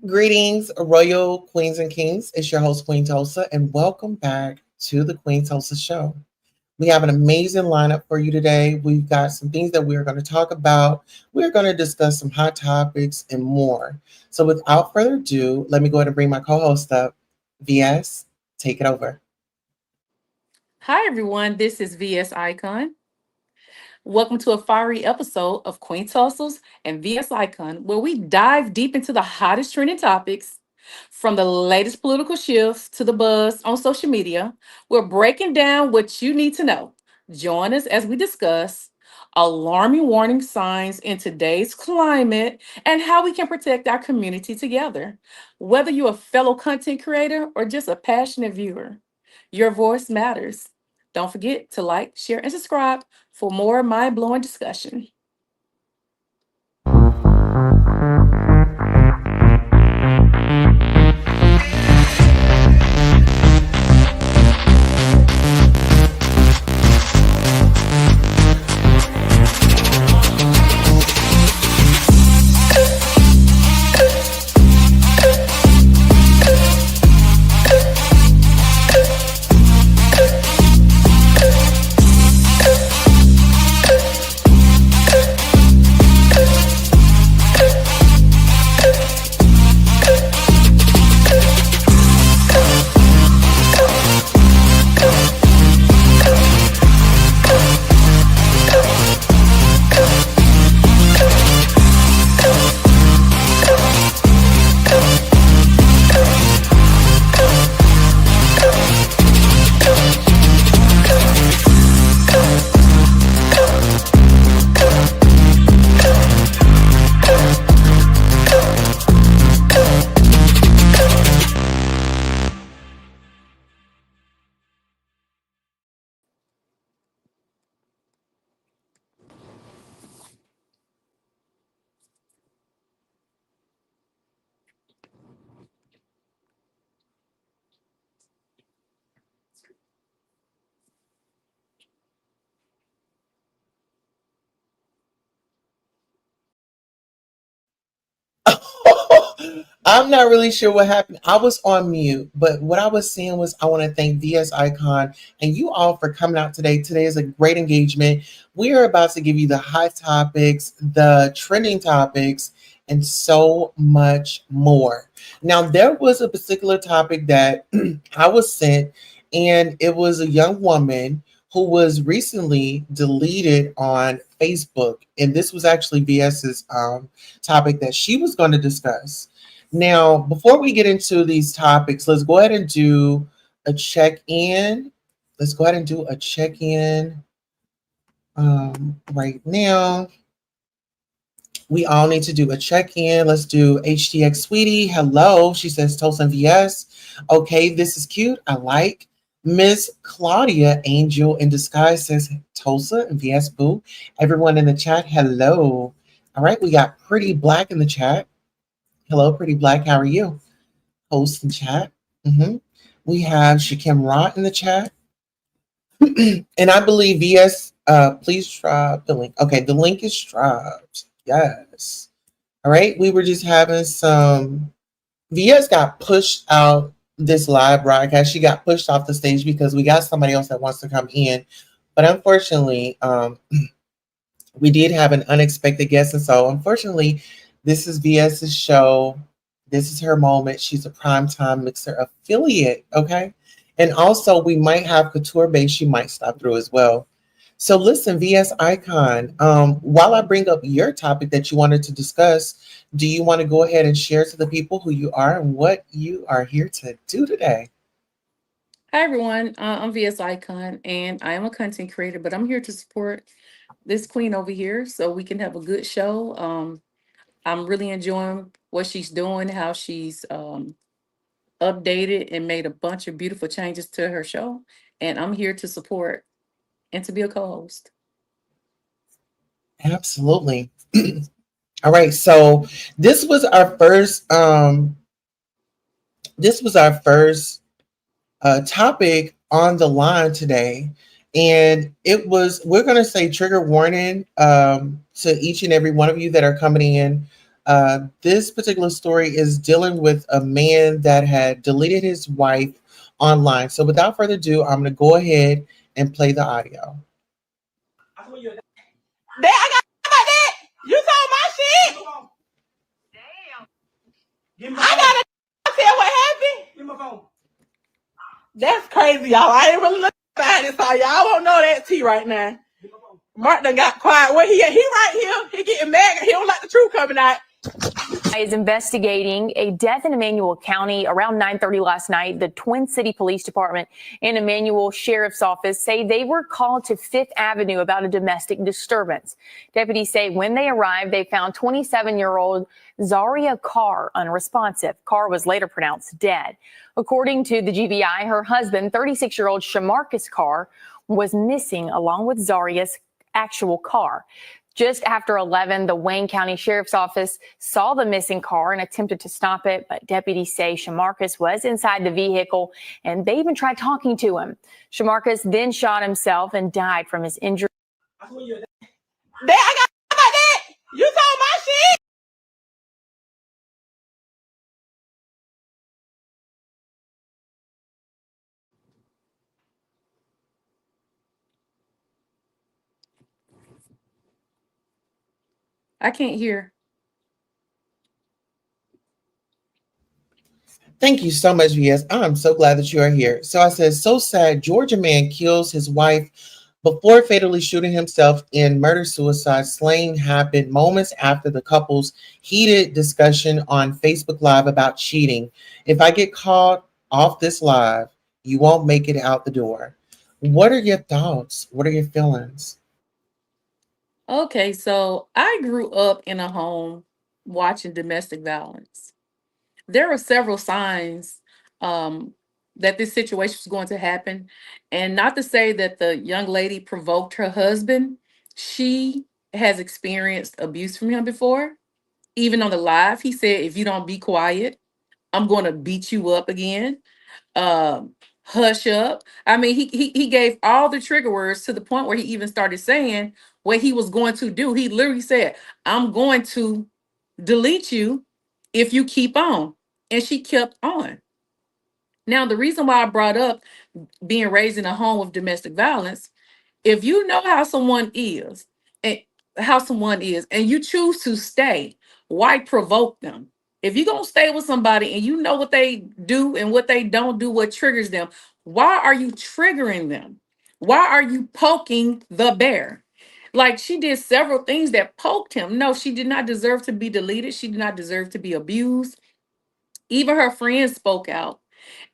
Greetings, royal queens and kings. It's your host, Queen Tulsa, and welcome back to the Queen Tulsa Show. We have an amazing lineup for you today. We've got some things that we're going to talk about. We're going to discuss some hot topics and more. So, without further ado, let me go ahead and bring my co host up. VS, take it over. Hi, everyone. This is VS Icon. Welcome to a fiery episode of Queen Tussles and VS Icon, where we dive deep into the hottest trending topics from the latest political shifts to the buzz on social media. We're breaking down what you need to know. Join us as we discuss alarming warning signs in today's climate and how we can protect our community together. Whether you're a fellow content creator or just a passionate viewer, your voice matters. Don't forget to like, share, and subscribe for more mind blowing discussion. I'm not really sure what happened. I was on mute, but what I was saying was I want to thank VS Icon and you all for coming out today. Today is a great engagement. We are about to give you the hot topics, the trending topics, and so much more. Now, there was a particular topic that I was sent, and it was a young woman who was recently deleted on Facebook. And this was actually VS's topic that she was going to discuss. Now, before we get into these topics, let's go ahead and do a check in. Let's go ahead and do a check in right now. We all need to do a check in. Let's do HDX Sweetie. Hello. She says Tulsa and VS. Okay, this is cute. I like. Miss Claudia Angel in Disguise says Tulsa and VS Boo. Everyone in the chat, hello. All right, we got Pretty Black in the chat. Hello, Pretty Black. How are you? Host and chat. hmm We have Shakim Rott in the chat. And I believe VS, please drop the link. Okay, the link is dropped. Yes. All right, we were just having some. VS got pushed out this live broadcast. She got pushed off the stage because we got somebody else that wants to come in. But unfortunately, we did have an unexpected guest. And so, unfortunately, this is VS's show. This is her moment. She's a primetime mixer affiliate. Okay. And also, we might have Couture Base. She might stop through as well. So, listen, VS Icon, while I bring up your topic that you wanted to discuss, do you want to go ahead and share to the people who you are and what you are here to do today? Hi, everyone. I'm VS Icon, and I am a content creator, but I'm here to support this queen over here so we can have a good show. I'm really enjoying what she's doing, how she's updated and made a bunch of beautiful changes to her show. And I'm here to support and to be a co host. Absolutely. All right. So this was our first topic on the line today. And it was, we're going to say trigger warning to each and every one of you that are coming in This particular story is dealing with a man that had deleted his wife online. So without further ado, I'm going to go ahead and play the audio. Dad, I got that. You saw my shit. Damn. I gotta tell what happened. Give me my phone. That's crazy, y'all. I ain't really looking at it, so y'all won't know that tea right now. Mark done got quiet. Where he at? He right here. He getting mad. He don't like the truth coming out. Is investigating a death in Emmanuel County around 9:30 last night. The Twin City Police Department and Emmanuel Sheriff's Office say they were called to Fifth Avenue about a domestic disturbance. Deputies say when they arrived, they found 27-year-old Zaria Carr unresponsive. Carr was later pronounced dead. According to the GBI, her husband, 36-year-old Shamarcus Carr, was missing along with Zaria's actual car. Just after 11, the Wayne County Sheriff's Office saw the missing car and attempted to stop it, but deputies say Shamarcus was inside the vehicle and they even tried talking to him. Shamarcus then shot himself and died from his injury. Dad, I got that. You saw my shit. I can't hear. Thank you so much, VS. I'm so glad that you are here. So I said, so sad. Georgia man kills his wife before fatally shooting himself in murder-suicide. Slaying happened moments after the couple's heated discussion on Facebook Live about cheating. If I get caught off this live, you won't make it out the door. What are your thoughts? What are your feelings? Okay, so I grew up in a home watching domestic violence. There were several signs um, that this situation was going to happen. And not to say that the young lady provoked her husband, she has experienced abuse from him before. Even on the live, he said, if you don't be quiet, I'm going to beat you up again. um Hush up. I mean, he gave all the trigger words to the point where he even started saying what he was going to do. He literally said, I'm going to delete you if you keep on. And she kept on. Now, the reason why I brought up being raised in a home of domestic violence, if you know and how someone is and you choose to stay, why provoke them? If you're going to stay with somebody and you know what they do and what they don't do, what triggers them, why are you triggering them? Why are you poking the bear? Like, she did several things that poked him. No, she did not deserve to be deleted. She did not deserve to be abused. Even her friends spoke out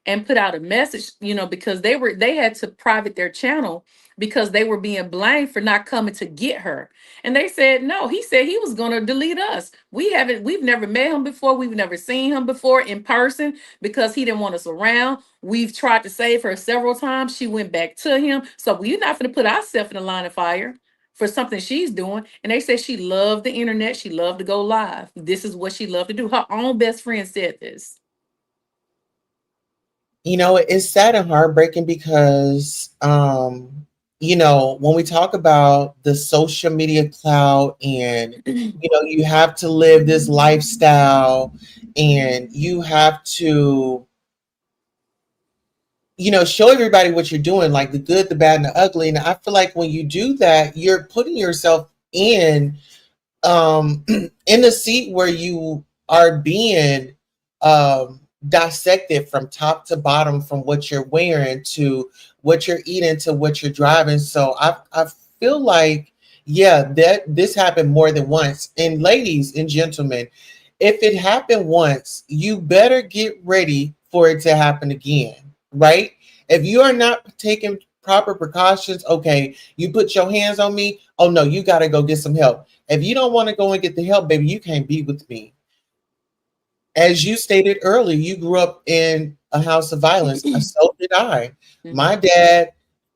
and put out a message, because they had to private their channel because they were being blamed for not coming to get her. And they said, no, he said he was going to delete us. We've never met him before. We've never seen him before in person because he didn't want us around. We've tried to save her several times. She went back to him. So we're not going to put ourselves in the line of fire for something she's doing. And they said she loved the internet. She loved to go live. This is what she loved to do. Her own best friend said this. It's sad and heartbreaking because, when we talk about the social media cloud and, you have to live this lifestyle and you have to, show everybody what you're doing, like the good, the bad, and the ugly. And I feel like when you do that, you're putting yourself in the seat where you are being dissected from top to bottom, from what you're wearing to what you're eating to what you're driving. So I feel like, yeah, that this happened more than once. And ladies and gentlemen, if it happened once, you better get ready for it to happen again, right? If you are not taking proper precautions, okay, you put your hands on me, oh no, you got to go get some help. If you don't want to go and get the help, baby, you can't be with me. As you stated earlier, you grew up in a house of violence. So did I. My dad,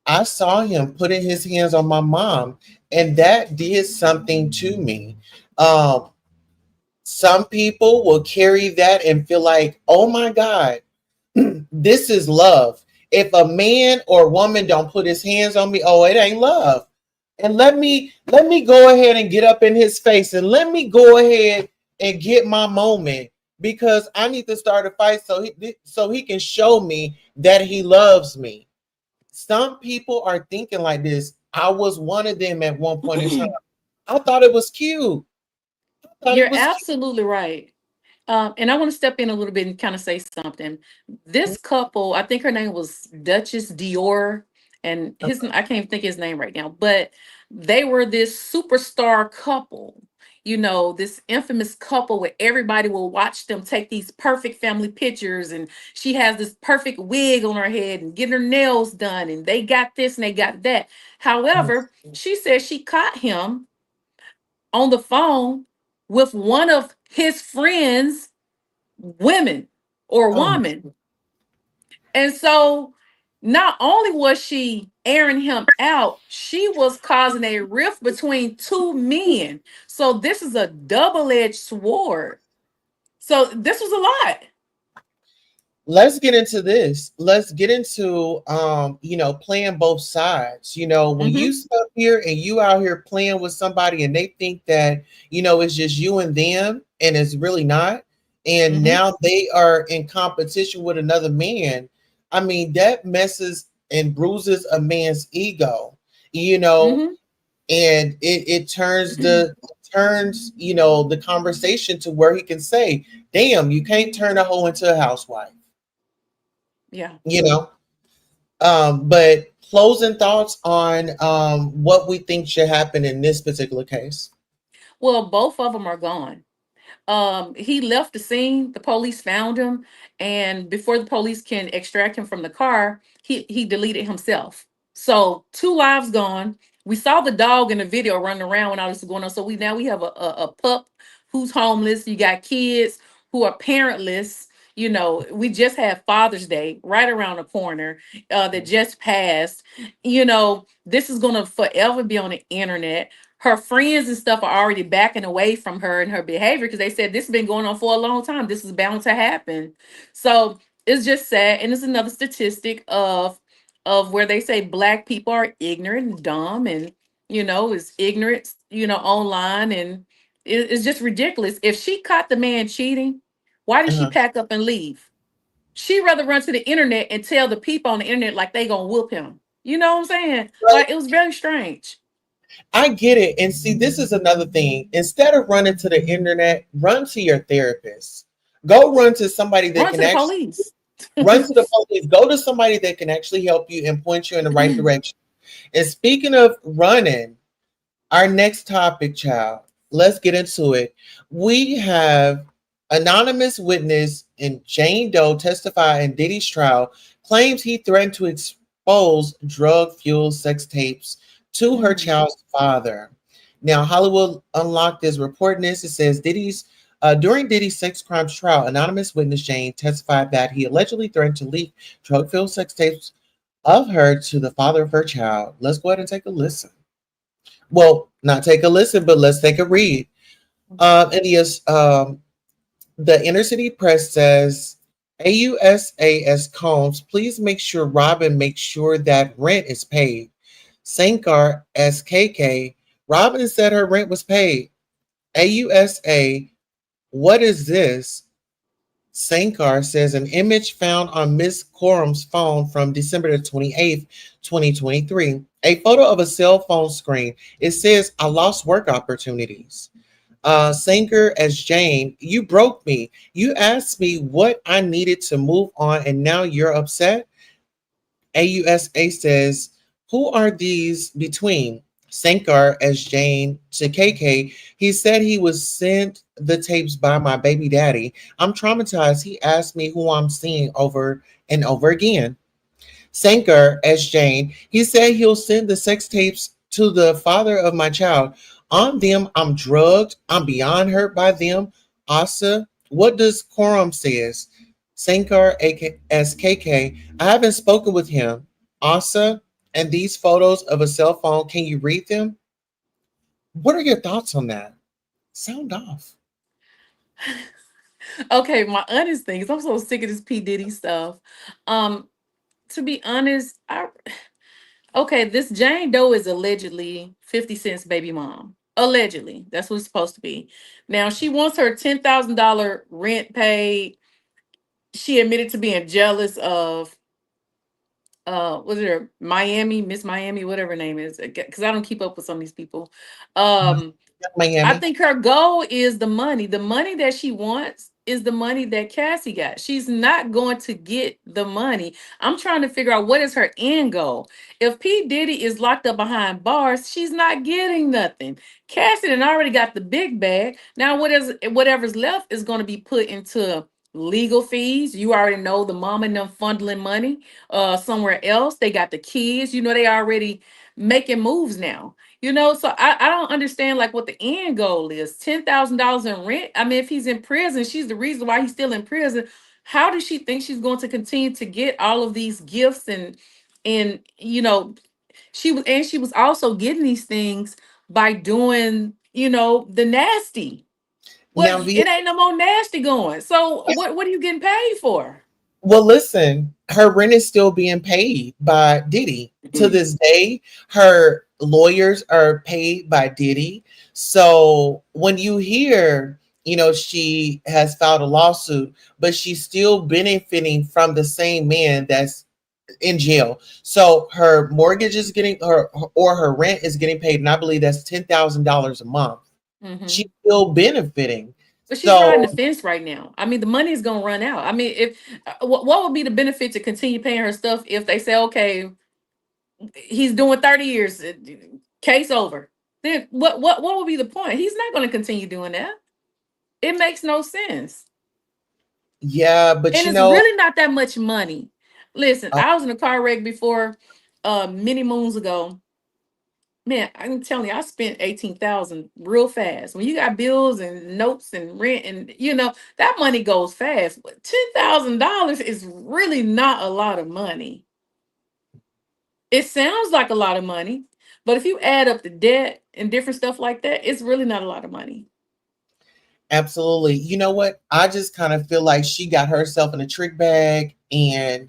I saw him putting his hands on my mom, and that did something to me. Some people will carry that and feel like, oh my God, this is love. If a man or woman don't put his hands on me, oh, it ain't love. And let me go ahead and get up in his face and let me go ahead and get my moment because I need to start a fight so he can show me that he loves me. Some people are thinking like this. I was one of them at one point in time. I thought it was cute. I thought it You're was cute. absolutely right. And I want to step in a little bit and kind of say something. This couple, I think her name was Duchess Dior, and I can't even think of his name right now, but they were this superstar couple. You know, this infamous couple where everybody will watch them take these perfect family pictures, and she has this perfect wig on her head and getting her nails done, and they got this and they got that. However, she said she caught him on the phone with one of his friends' women or Oh my woman. And so not only was she airing him out, she was causing a rift between two men. So this is a double-edged sword. So this was a lot. let's get into this. Let's get into playing both sides. When you Mm-hmm. sit up here and you out here playing with somebody and they think that, it's just you and them and it's really not. And Mm-hmm. now they are in competition with another man. I mean, that messes and bruises a man's ego, you know, Mm-hmm. and it turns the conversation to where he can say, damn, you can't turn a hoe into a housewife. Yeah. you know but closing thoughts on what we think should happen in this particular case. Well, both of them are gone. He left the scene. The police found him, and before the police can extract him from the car, he deleted himself. So two lives gone. We saw the dog in the video running around when all this was going on. So we have a pup who's homeless. You got kids who are parentless. You know, we just had Father's Day right around the corner that just passed. You know, this is gonna forever be on the internet. Her friends and stuff are already backing away from her and her behavior because they said this has been going on for a long time. This is bound to happen. So it's just sad. And it's another statistic of where they say black people are ignorant and dumb and is ignorance, online, and it's just ridiculous. If she caught the man cheating, why did she Uh-huh. pack up and leave? She'd rather run to the internet and tell the people on the internet like they gonna whoop him. You know what I'm saying? Right. Like it was very strange. I get it. And see, this is another thing. Instead of running to the internet, run to your therapist. Go run to somebody that Run can to the actually police. run to the police. Go to somebody that can actually help you and point you in the right direction. And speaking of running, our next topic, child, let's get into it. We have anonymous witness in Jane Doe testify in Diddy's trial, claims he threatened to expose drug-fueled sex tapes to her Mm. child's father. Now, Hollywood Unlocked is reporting this. It says during Diddy's sex crimes trial, anonymous witness Jane testified that he allegedly threatened to leak drug-fueled sex tapes of her to the father of her child. Let's go ahead and take a listen. Well, not take a listen, but let's take a read. And the Inner City Press says, AUSAS Combs, please make sure Robin makes sure that rent is paid. Sankar SKK, Robin said her rent was paid. AUSA, what is this? Sankar says an image found on Miss Corum's phone from December the 28th, 2023. A photo of a cell phone screen. It says, I lost work opportunities. Sanger as Jane, you broke me. You asked me what I needed to move on, and now you're upset. AUSA says, who are these between? Sankar as Jane to KK. He said he was sent the tapes by my baby daddy. I'm traumatized. He asked me who I'm seeing over and over again. Sankar as Jane. He said he'll send the sex tapes to the father of my child. On them, I'm drugged. I'm beyond hurt by them. Asa, what does Quorum says? Sankar as KK. I haven't spoken with him. Asa, and these photos of a cell phone, can you read them? What are your thoughts on that? Sound off. Okay, my honest things. I'm so sick of this P. Diddy stuff. Um, to be honest, this Jane Doe is allegedly 50 Cent's baby mom. Allegedly, that's what it's supposed to be. Now she wants her $10,000 rent paid. She admitted to being jealous of was it her Miami, Miss Miami, whatever her name is, because I don't keep up with some of these people. Um, I Miami. think her goal is the money. The money that she wants is the money that Cassie got. She's not going to get the money. I'm trying to figure out what is her end goal. If P. Diddy is locked up behind bars, she's not getting nothing. Cassie done already got the big bag. Now whatever's left is going to be put into legal fees. You already know the mom and them funneling money somewhere else. They got the kids. They already making moves now. So I don't understand like what the end goal is. $10,000 in rent. I mean, if he's in prison, she's the reason why he's still in prison. How does she think she's going to continue to get all of these gifts and she was also getting these things by doing the nasty. Well, Now, it ain't no more nasty going. So what are you getting paid for? well, listen, her rent is still being paid by Diddy. To this day, her lawyers are paid by Diddy. So when you hear, she has filed a lawsuit, but she's still benefiting from the same man that's in jail. So her mortgage is getting or her rent is getting paid, and I believe that's $10,000 a month. Mhm. She's still benefiting. But she's riding the So fence right now. I mean, the money is gonna run out. I mean, if what would be the benefit to continue paying her stuff if they say, okay, he's doing 30 years, case over? Then what would be the point? He's not going to continue doing that. It makes no sense, yeah, but and it's really not that much money. Listen, uh, I was in a car wreck before, many moons ago. Man, I'm telling you, I spent 18,000 real fast. When you got bills and notes and rent, and that money goes fast. But $10,000 is really not a lot of money. It sounds like a lot of money, but if you add up the debt and different stuff like that, it's really not a lot of money. absolutely. You know what? I just kind of feel like she got herself in a trick bag, and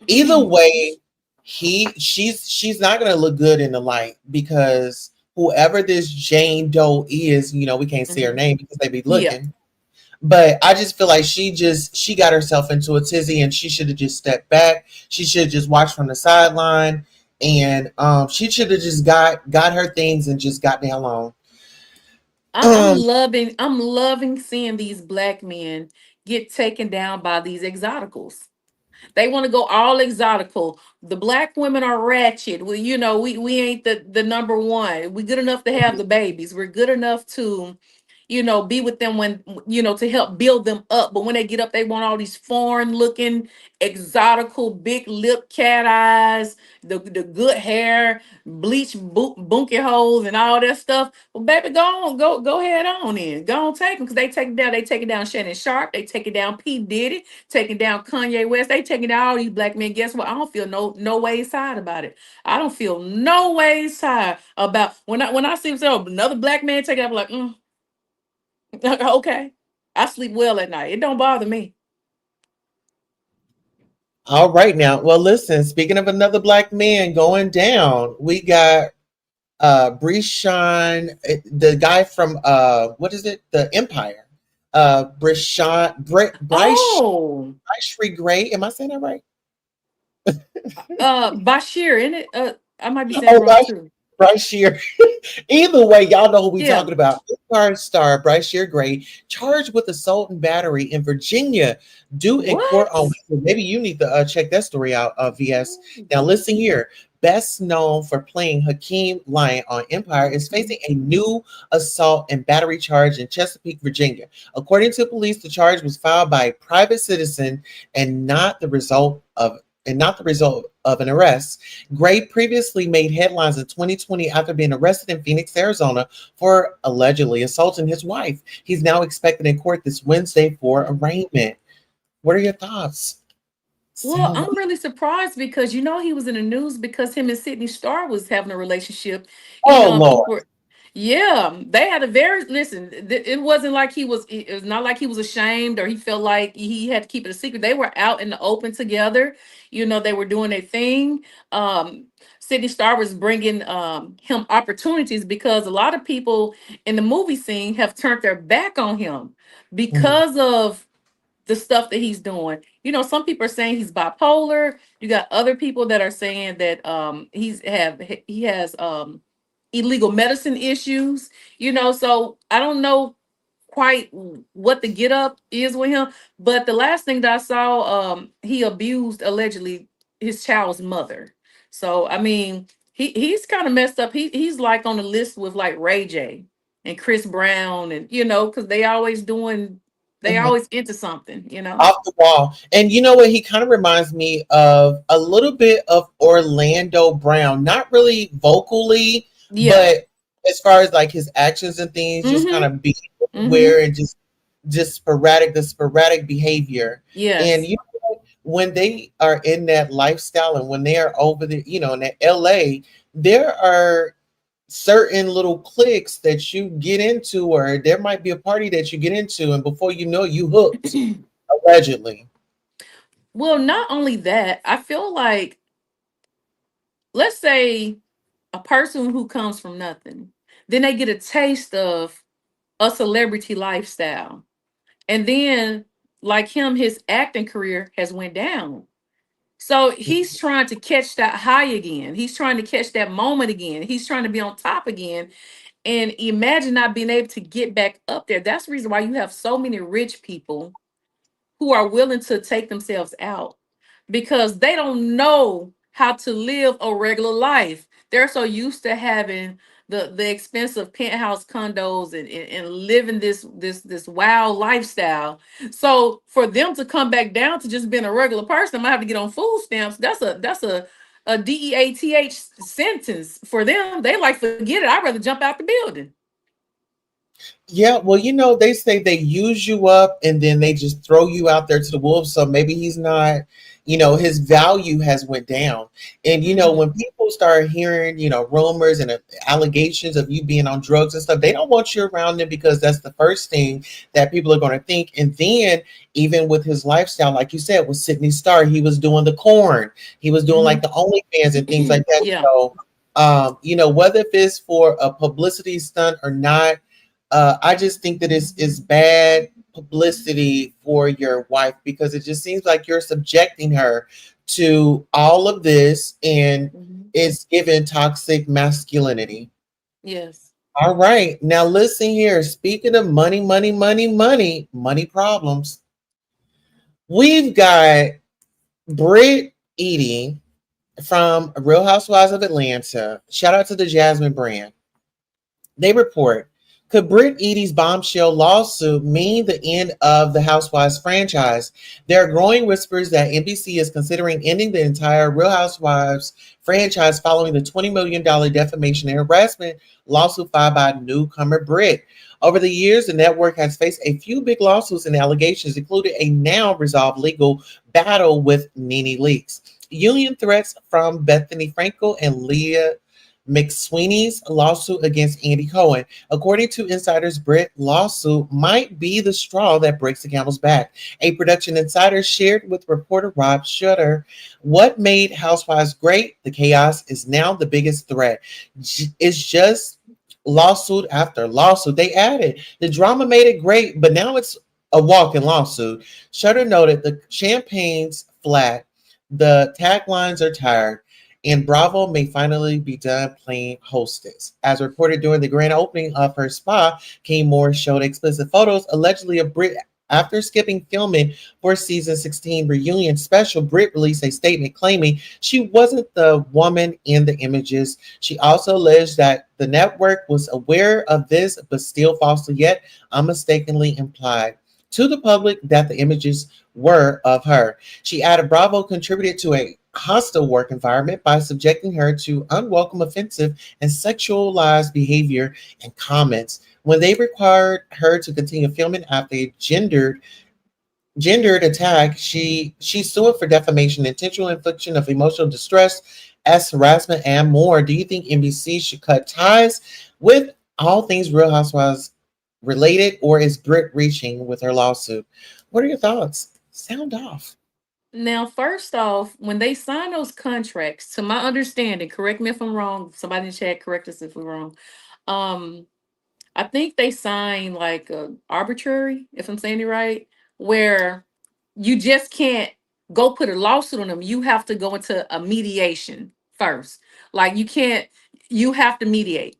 either way, she's not gonna look good in the light because whoever this Jane Doe is, we can't say her Mhm. name because they be Yeah. looking. But I just feel like she got herself into a tizzy, and she should have just stepped back. She should have just watched from the sideline, and she should have just got her things and just got the hell on. Um, I'm loving seeing these black men get taken down by these exoticals. They want to go all exotical. The black women are ratchet. We ain't the number one. We good enough to have the babies. We're good enough to, be with them when, to help build them up. But when they get up, they want all these foreign looking, exotical, big lip, cat eyes, the good hair, bleach, bunky holes, and all that stuff. Well, baby, go on, go head on in. Go on, take them because they take it down. They take it down Shannon Sharp. They take it down P. Diddy. Taking down Kanye West. They taking down all these black men. Guess what? I don't feel no ways tired about it. I don't feel no ways tired about when I see another black man take it. I'm like, okay. I sleep well at night. It don't bother me. all right now. Well, listen, speaking of another black man going down, we got Bryshawn, the guy from what is it? The Empire. Oh, Bryshere Gray. Am I saying that right? Bashir, in it. I might be saying it Oh, wrong too. Bryshere. Either way, y'all know who we Yeah. talking about. Empire star Bryshere Gray charged with assault and battery in Virginia, due in court What? on Wednesday. Maybe you need to check that story out, VS. Now, listen here. Best known for playing Hakeem Lyon on Empire, is facing a new assault and battery charge in Chesapeake, Virginia. According to police, the charge was filed by a private citizen and not the result of an arrest. Gray previously made headlines in 2020 after being arrested in Phoenix, Arizona for allegedly assaulting his wife. He's now expected in court this Wednesday for arraignment. What are your thoughts? Well, Sound I'm really surprised because he was in the news because him and Sydney Starr was having a relationship. Oh People Lord. were Yeah, they had a very listen. It wasn't like he was. It was not like he was ashamed or he felt like he had to keep it a secret. They were out in the open together. You know, they were doing their thing. Sydney Star was bringing him opportunities because a lot of people in the movie scene have turned their back on him Mhm. because of the stuff that he's doing. You know, some people are saying he's bipolar. You got other people that are saying that he has illegal medicine issues, you know, so I don't know quite what the get up is with him, but the last thing that I saw, he abused allegedly his child's mother. So I mean, he's kind of messed up. He's like on the list with like Ray J and Chris Brown, and you know, because they Mhm. always into something, you know. Off the wall. And you know what? He kind of reminds me of a little bit of Orlando Brown. Not really vocally, Yeah. but as far as like his actions and things, just kind Mm-hmm. of being Mm-hmm. everywhere and just sporadic behavior. And Yes. you know what? When they are in that lifestyle and when they are over the, in that LA, there are certain little cliques that you get into, or there might be a party that you get into, and before you know, you hooked, allegedly. Well, not only that, I feel like, let's say a person who comes from nothing, then they get a taste of a celebrity lifestyle. And then like him, his acting career has went down. So he's trying to catch that high again. He's trying to catch that moment again. He's trying to be on top again. And imagine not being able to get back up there. That's the reason why you have so many rich people who are willing to take themselves out because they don't know how to live a regular life. They're so used to having the expensive penthouse condos and living this wild lifestyle. So for them to come back down to just being a regular person, I might have to get on food stamps. That's a DEATH sentence for them. They like forget it. I'd rather jump out the building. Yeah, well, they say they use you up and then they just throw you out there to the wolves. So maybe he's not, his value has went down. And Mhm. when people start hearing, rumors and allegations of you being on drugs and stuff, they don't want you around them because that's the first thing that people are going to think. And then even with his lifestyle, like you said, with Sydney Star, he was doing the corn, he was doing like Mhm. the OnlyFans and things like that. Yeah. So, whether if it's for a publicity stunt or not, I just think that it's bad publicity for your wife because it just seems like you're subjecting her to all of this and Mhm. it's given toxic masculinity. Yes. All right. Now listen here. Speaking of money, money, money, money, money problems, we've got Britt Eating from Real Housewives of Atlanta. Shout out to the Jasmine brand. They report, could Britt Eady's bombshell lawsuit mean the end of the Housewives franchise? There are growing whispers that NBC is considering ending the entire Real Housewives franchise following the $20 million defamation and harassment lawsuit filed by newcomer Britt. Over the years, the network has faced a few big lawsuits and allegations, including a now resolved legal battle with Nene Leakes. Union threats from Bethany Frankel and Leah McSweeney's lawsuit against Andy Cohen. According to insiders, Britt's lawsuit might be the straw that breaks the camel's back. A production insider shared with reporter Rob Shutter, what made Housewives great? The chaos is now the biggest threat. It's just lawsuit after lawsuit. They added, the drama made it great, but now it's a walking lawsuit. Shutter noted the champagne's flat, the taglines are tired, and Bravo may finally be done playing hostess. As reported during the grand opening of her spa, Kane Moore showed explicit photos allegedly of Britt. After skipping filming for season 16 reunion special, Britt released a statement claiming she wasn't the woman in the images. She also alleged that the network was aware of this, but still falsely yet unmistakably implied to the public that the images were of her. She added Bravo contributed to a hostile work environment by subjecting her to unwelcome, offensive, and sexualized behavior and comments. When they required her to continue filming after a gendered attack, she sued for defamation, intentional infliction of emotional distress, as harassment, and more. Do you think NBC should cut ties with all things Real Housewives related, or is Britt reaching with her lawsuit? What are your thoughts? Sound off. Now, first off, when they sign those contracts, to my understanding, correct me if I'm wrong. Somebody in the chat, correct us if we're wrong. Um, I think they sign like a arbitrary, if I'm saying it right, where you just can't go put a lawsuit on them. You have to go into a mediation first. Like you can't, you have to mediate.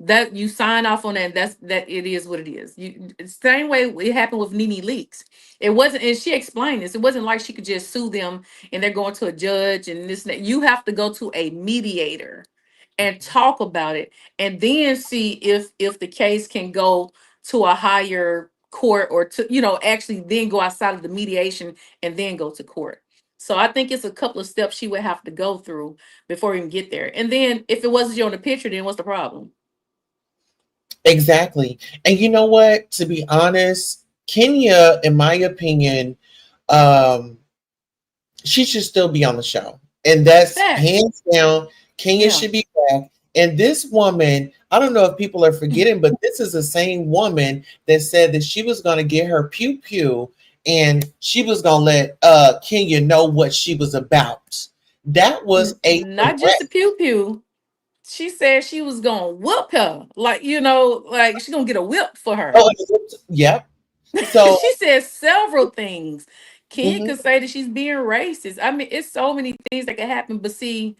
That you sign off on that. That's that. It is what it is. You same way it happened with Nene Leaks. It wasn't, and she explained this. It wasn't like she could just sue them and they're going to a judge and this and that. You have to go to a mediator and talk about it, and then see if the case can go to a higher court, or to actually then go outside of the mediation and then go to court. So I think it's a couple of steps she would have to go through before we even get there. And then if it wasn't you on the picture, then what's the problem? Exactly. And you know what? To be honest, Kenya, in my opinion, um, she should still be on the show. And that's Facts. hands down. Kenya Yeah. should be back. And this woman, I don't know if people are forgetting, but this is the same woman that said that she was going to get her pew pew and she was going to let Kenya know what she was about. That was a Not just threat. a pew pew. She said she was gonna whoop her. Like, like she's gonna get a whip for her. Oh, yep. So, She said several things. Kenya mhm, could say that she's being racist. I mean, it's so many things that could happen. But see,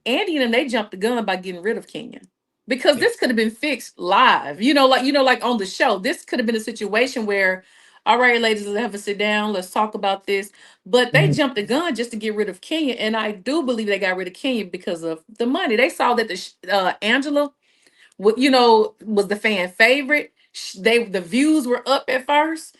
Andy and them, they jumped the gun by getting rid of Kenya. Because this could have been fixed live. Like on the show. This could have been a situation where, all right, ladies, let's have a sit down, let's talk about this. But they mhm, jumped the gun just to get rid of Kenya. And I do believe they got rid of Kenya because of the money. They saw that Angela, was the fan favorite. The views were up at first.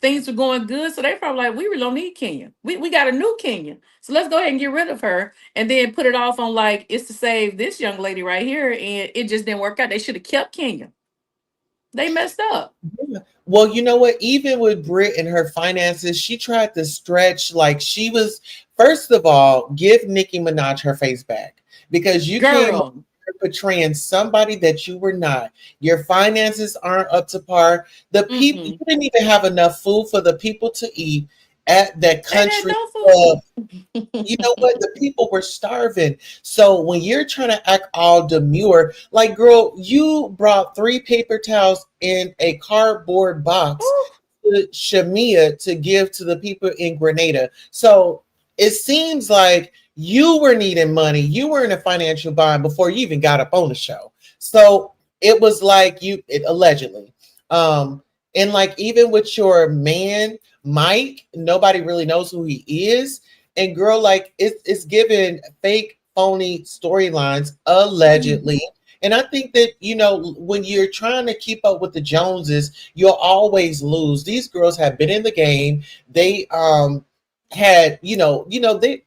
Things were going good, so they probably like, we really don't need Kenya. We got a new Kenya, so let's go ahead and get rid of her, and then put it off on like it's to save this young lady right here, and it just didn't work out. They should have kept Kenya. They messed up. yeah. Well, you know what? Even with Brit and her finances, she tried to stretch like she was, first of all, give Nicki Minaj her face back because you came Girl. portraying somebody that you were not. Your finances aren't up to par. The people, you Mm-mm. didn't even have enough food for the people to eat at that They had country no club. You know food. what? The people were starving. So when you're trying to act all demure, like, girl, you brought 3 paper towels in a cardboard box Ooh, to Shamia to give to the people in Grenada. So it seems like you were needing money. You were in a financial bind before you even got up on the show. So it was like allegedly. Um, and like even with your man, Mike, nobody really knows who he is. And girl, like it's given fake, phony storylines allegedly. And I think that when you're trying to keep up with the Joneses, you'll always lose. These girls have been in the game. They had they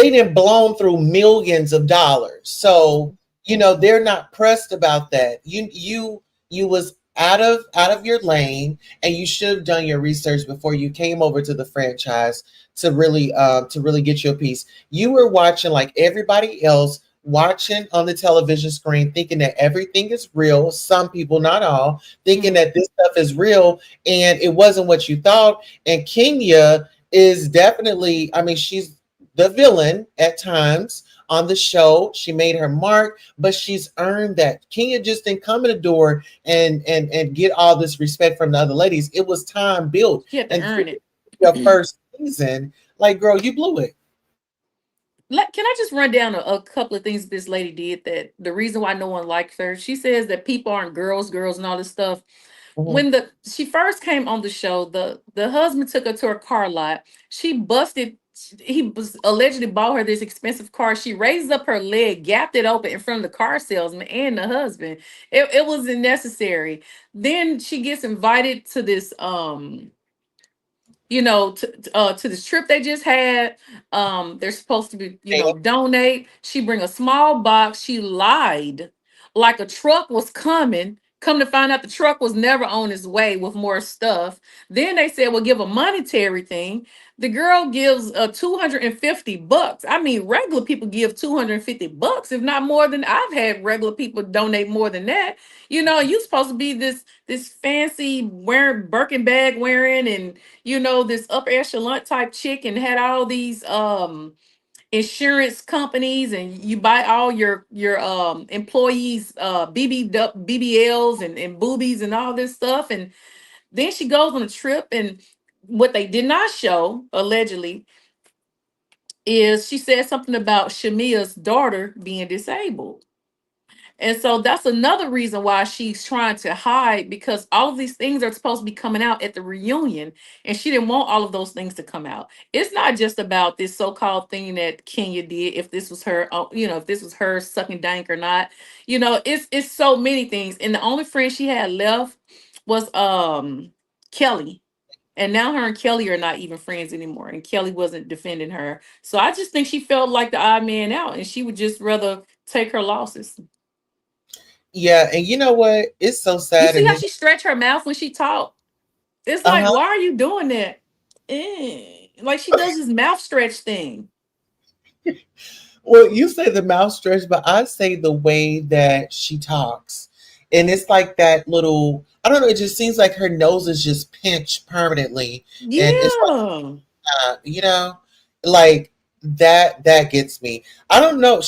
didn't blown through millions of dollars. So, they're not pressed about that. You was out of your lane, and you should have done your research before you came over to the franchise to really get your piece. You were watching like everybody else, watching on the television screen, thinking that everything is real. Some people, not all, thinking mm, that this stuff is real, and it wasn't what you thought. And Kenya is definitely, I mean, she's the villain at times on the show. She made her mark, but she's earned that. Kenya just didn't come in the door and get all this respect from the other ladies. It was time built. she had to And earn it. your first season, like, girl, you blew it. Can I just run down a couple of things this lady did, that the reason why no one likes her? She says that people aren't girls, and all this stuff. Mhm. When she first came on the show, the husband took her to her car lot. She busted. He was allegedly bought her this expensive car. She raised up her leg, gapped it open in front of the car salesman and the husband. It wasn't necessary. Then she gets invited to this to this trip they just had. They're supposed to be, donate. She bring a small box. She lied like a truck was coming, Come to find out the truck was never on its way with more stuff. Then they said, we'll give a monetary thing. The girl gives $250. I mean, regular people give $250, if not more. Than I've had regular people donate more than that. You supposed to be this fancy wearing Birkin bag wearing, and this upper echelon type chick, and had all these insurance companies, and you buy all your employees BBLs and boobies and all this stuff. And then she goes on a trip, and what they did not show allegedly is she said something about Shamia's daughter being disabled. And so that's another reason why she's trying to hide, because all of these things are supposed to be coming out at the reunion. And she didn't want all of those things to come out. It's not just about this so-called thing that Kenya did, if this was her, if this was her sucking dank or not. It's so many things. And the only friend she had left was Kelly. And now her and Kelly are not even friends anymore. And Kelly wasn't defending her. So I just think she felt like the odd man out, and she would just rather take her losses. Yeah, and you know what? It's so You sad. see And how she stretched her mouth when she talked? It's like, uh-huh. why are you doing that? Like she does this mouth stretch thing. Well, you say the mouth stretch, but I say the way that she talks. And it's like that little, I don't know, it just seems like her nose is just pinched permanently. And it's like, Yeah. you know, like that gets me. I don't know.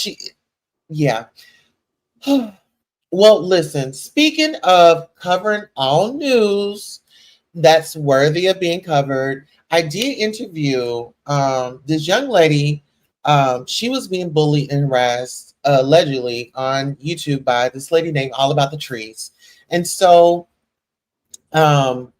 Yeah. Well, listen, speaking of covering all news that's worthy of being covered, I did interview this young lady. She was being bullied and harassed allegedly on YouTube by this lady named All About the Trees. And so, and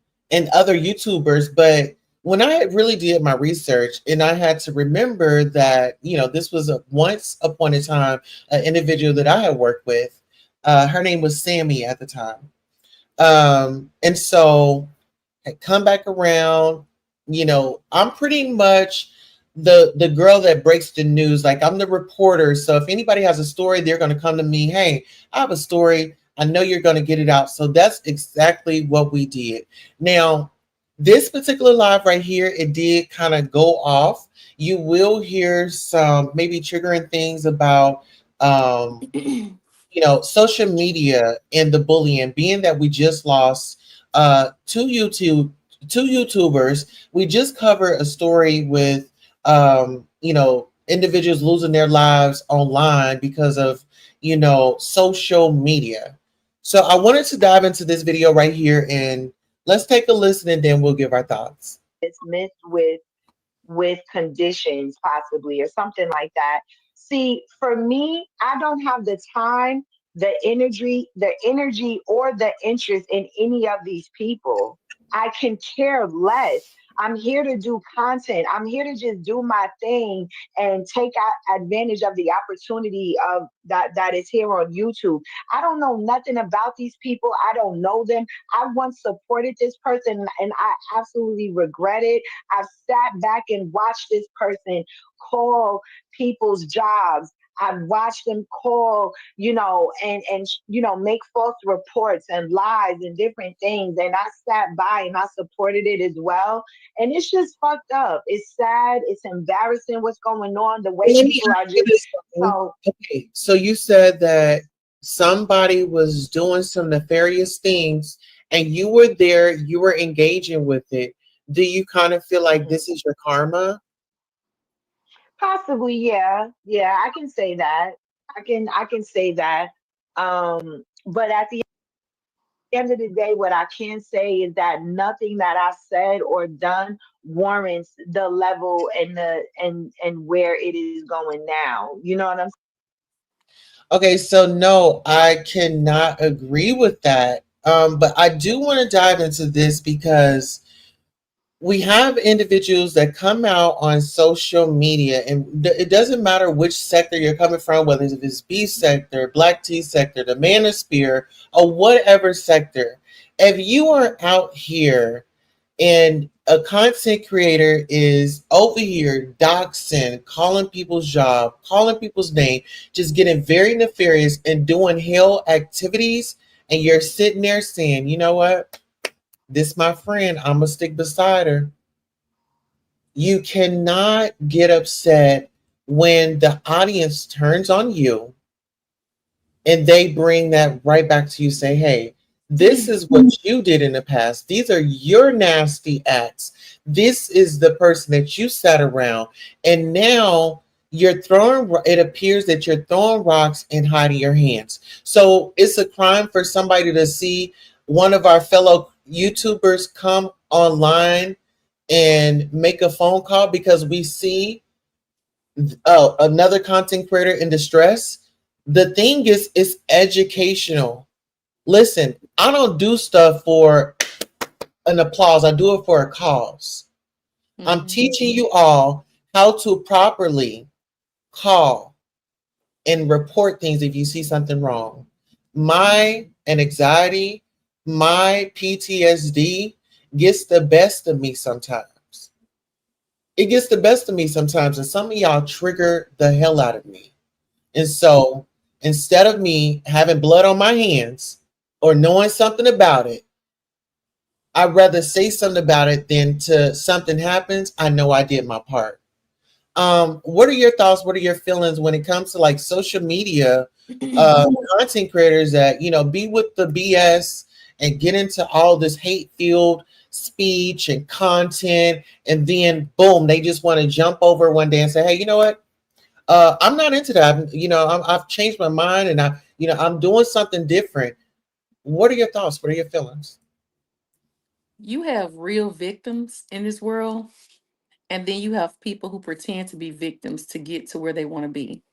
other YouTubers. But when I really did my research, and I had to remember that, this was once upon a time an individual that I had worked with. Her name was Sammy at the time. And so had come back around. I'm pretty much the girl that breaks the news. Like, I'm the reporter. So if anybody has a story, they're going to come to me. Hey, I have a story. I know you're going to get it out. So that's exactly what we did. Now, this particular live right here, it did kind of go off. You will hear some maybe triggering things about social media and the bullying, being that we just lost two YouTubers. We just covered a story with individuals losing their lives online because of social media. So I wanted to dive into this video right here, and let's take a listen, and then we'll give our thoughts. It's mixed with conditions possibly or something like that. See, for me, I don't have the time, the energy or the interest in any of these people. I can care less. I'm here to do content. I'm here to just do my thing and take advantage of the opportunity of that is here on YouTube. I don't know nothing about these people. I don't know them. I once supported this person and I absolutely regret it. I've sat back and watched this person call people's jobs. I've watched them call, and make false reports and lies and different things. And I sat by and I supported it as well. And it's just fucked up. It's sad. It's embarrassing what's going on. The way people are just so. Okay, so you said that somebody was doing some nefarious things, and you were there. You were engaging with it. Do you kind of feel like this is your karma? Possibly, yeah. Yeah, I can say that. I can say that. But at the end of the day, what I can say is that nothing that I said or done warrants the level and where it is going now. You know what I'm saying? Okay, so no, I cannot agree with that. But I do want to dive into this because we have individuals that come out on social media, and it doesn't matter which sector you're coming from, whether it's B sector, black T sector, the manosphere, or whatever sector. If you are out here and a content creator is over here doxing, calling people's job, calling people's name, just getting very nefarious and doing hell activities, and you're sitting there saying, you know what? This my friend. I'm gonna stick beside her. You cannot get upset when the audience turns on you and they bring that right back to you. Say, hey, this is what you did in the past. These are your nasty acts. This is the person that you sat around, and now you're throwing, it appears that you're throwing rocks and hiding your hands. So it's a crime for somebody to see one of our fellow YouTubers come online and make a phone call because we see another content creator in distress. The thing is, it's educational. Listen, I don't do stuff for an applause. I do it for a cause. I'm teaching you all how to properly call and report things if you see something wrong. My anxiety, my PTSD gets the best of me sometimes. It gets the best of me sometimes, and some of y'all trigger the hell out of me. And so instead of me having blood on my hands or knowing something about it, I'd rather say something about it than to something happens. I know I did my part. What are your thoughts? What are your feelings when it comes to like social media content creators that, you know, be with the BS and get into all this hate-filled speech and content, and then boom, they just want to jump over one day and say, hey, you know what? I'm not into that. You know, I've changed my mind, and I'm doing something different. What are your thoughts? What are your feelings? You have real victims in this world, and then you have people who pretend to be victims to get to where they want to be.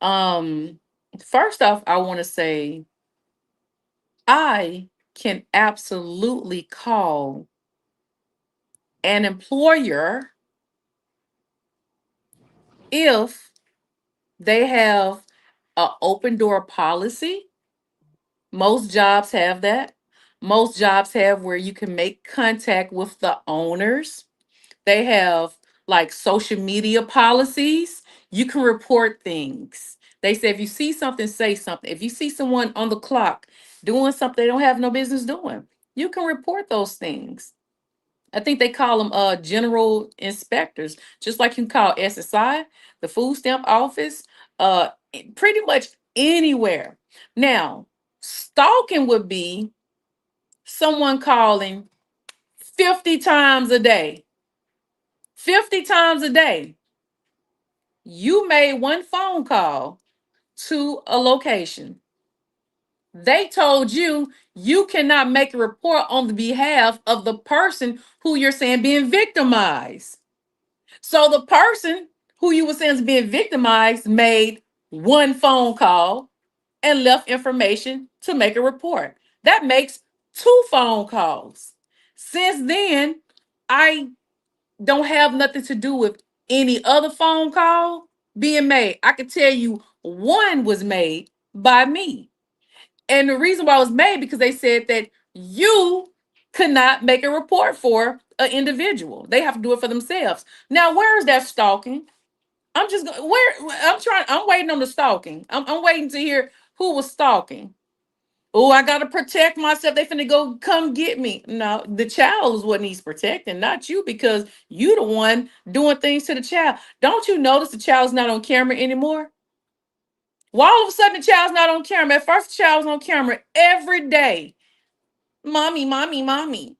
Um, First off, I want to say I can absolutely call an employer if they have an open door policy. Most jobs have that. Most jobs have where you can make contact with the owners. They have like social media policies. You can report things. They say if you see something, say something. If you see someone on the clock doing something they don't have no business doing, you can report those things. I think they call them general inspectors, just like you call SSI, the food stamp office, pretty much anywhere. Now, stalking would be someone calling 50 times a day. 50 times a day. You made one phone call to a location. They told you you cannot make a report on the behalf of the person who you're saying being victimized. So the person who you were saying is being victimized made one phone call and left information to make a report. That makes two phone calls. Since then, I don't have nothing to do with any other phone call being made. I can tell you one was made by me. And the reason why it was made because they said that you could not make a report for an individual. They have to do it for themselves. Now, where is that stalking? I'm just going where I'm waiting on the stalking. I'm waiting to hear who was stalking. Oh, I gotta protect myself. They finna go come get me. No, the child is what needs protecting, not you, because you the one doing things to the child. Don't you notice the child's not on camera anymore? Why all of a sudden the child's not on camera? At first, the child was on camera every day. Mommy, mommy, mommy.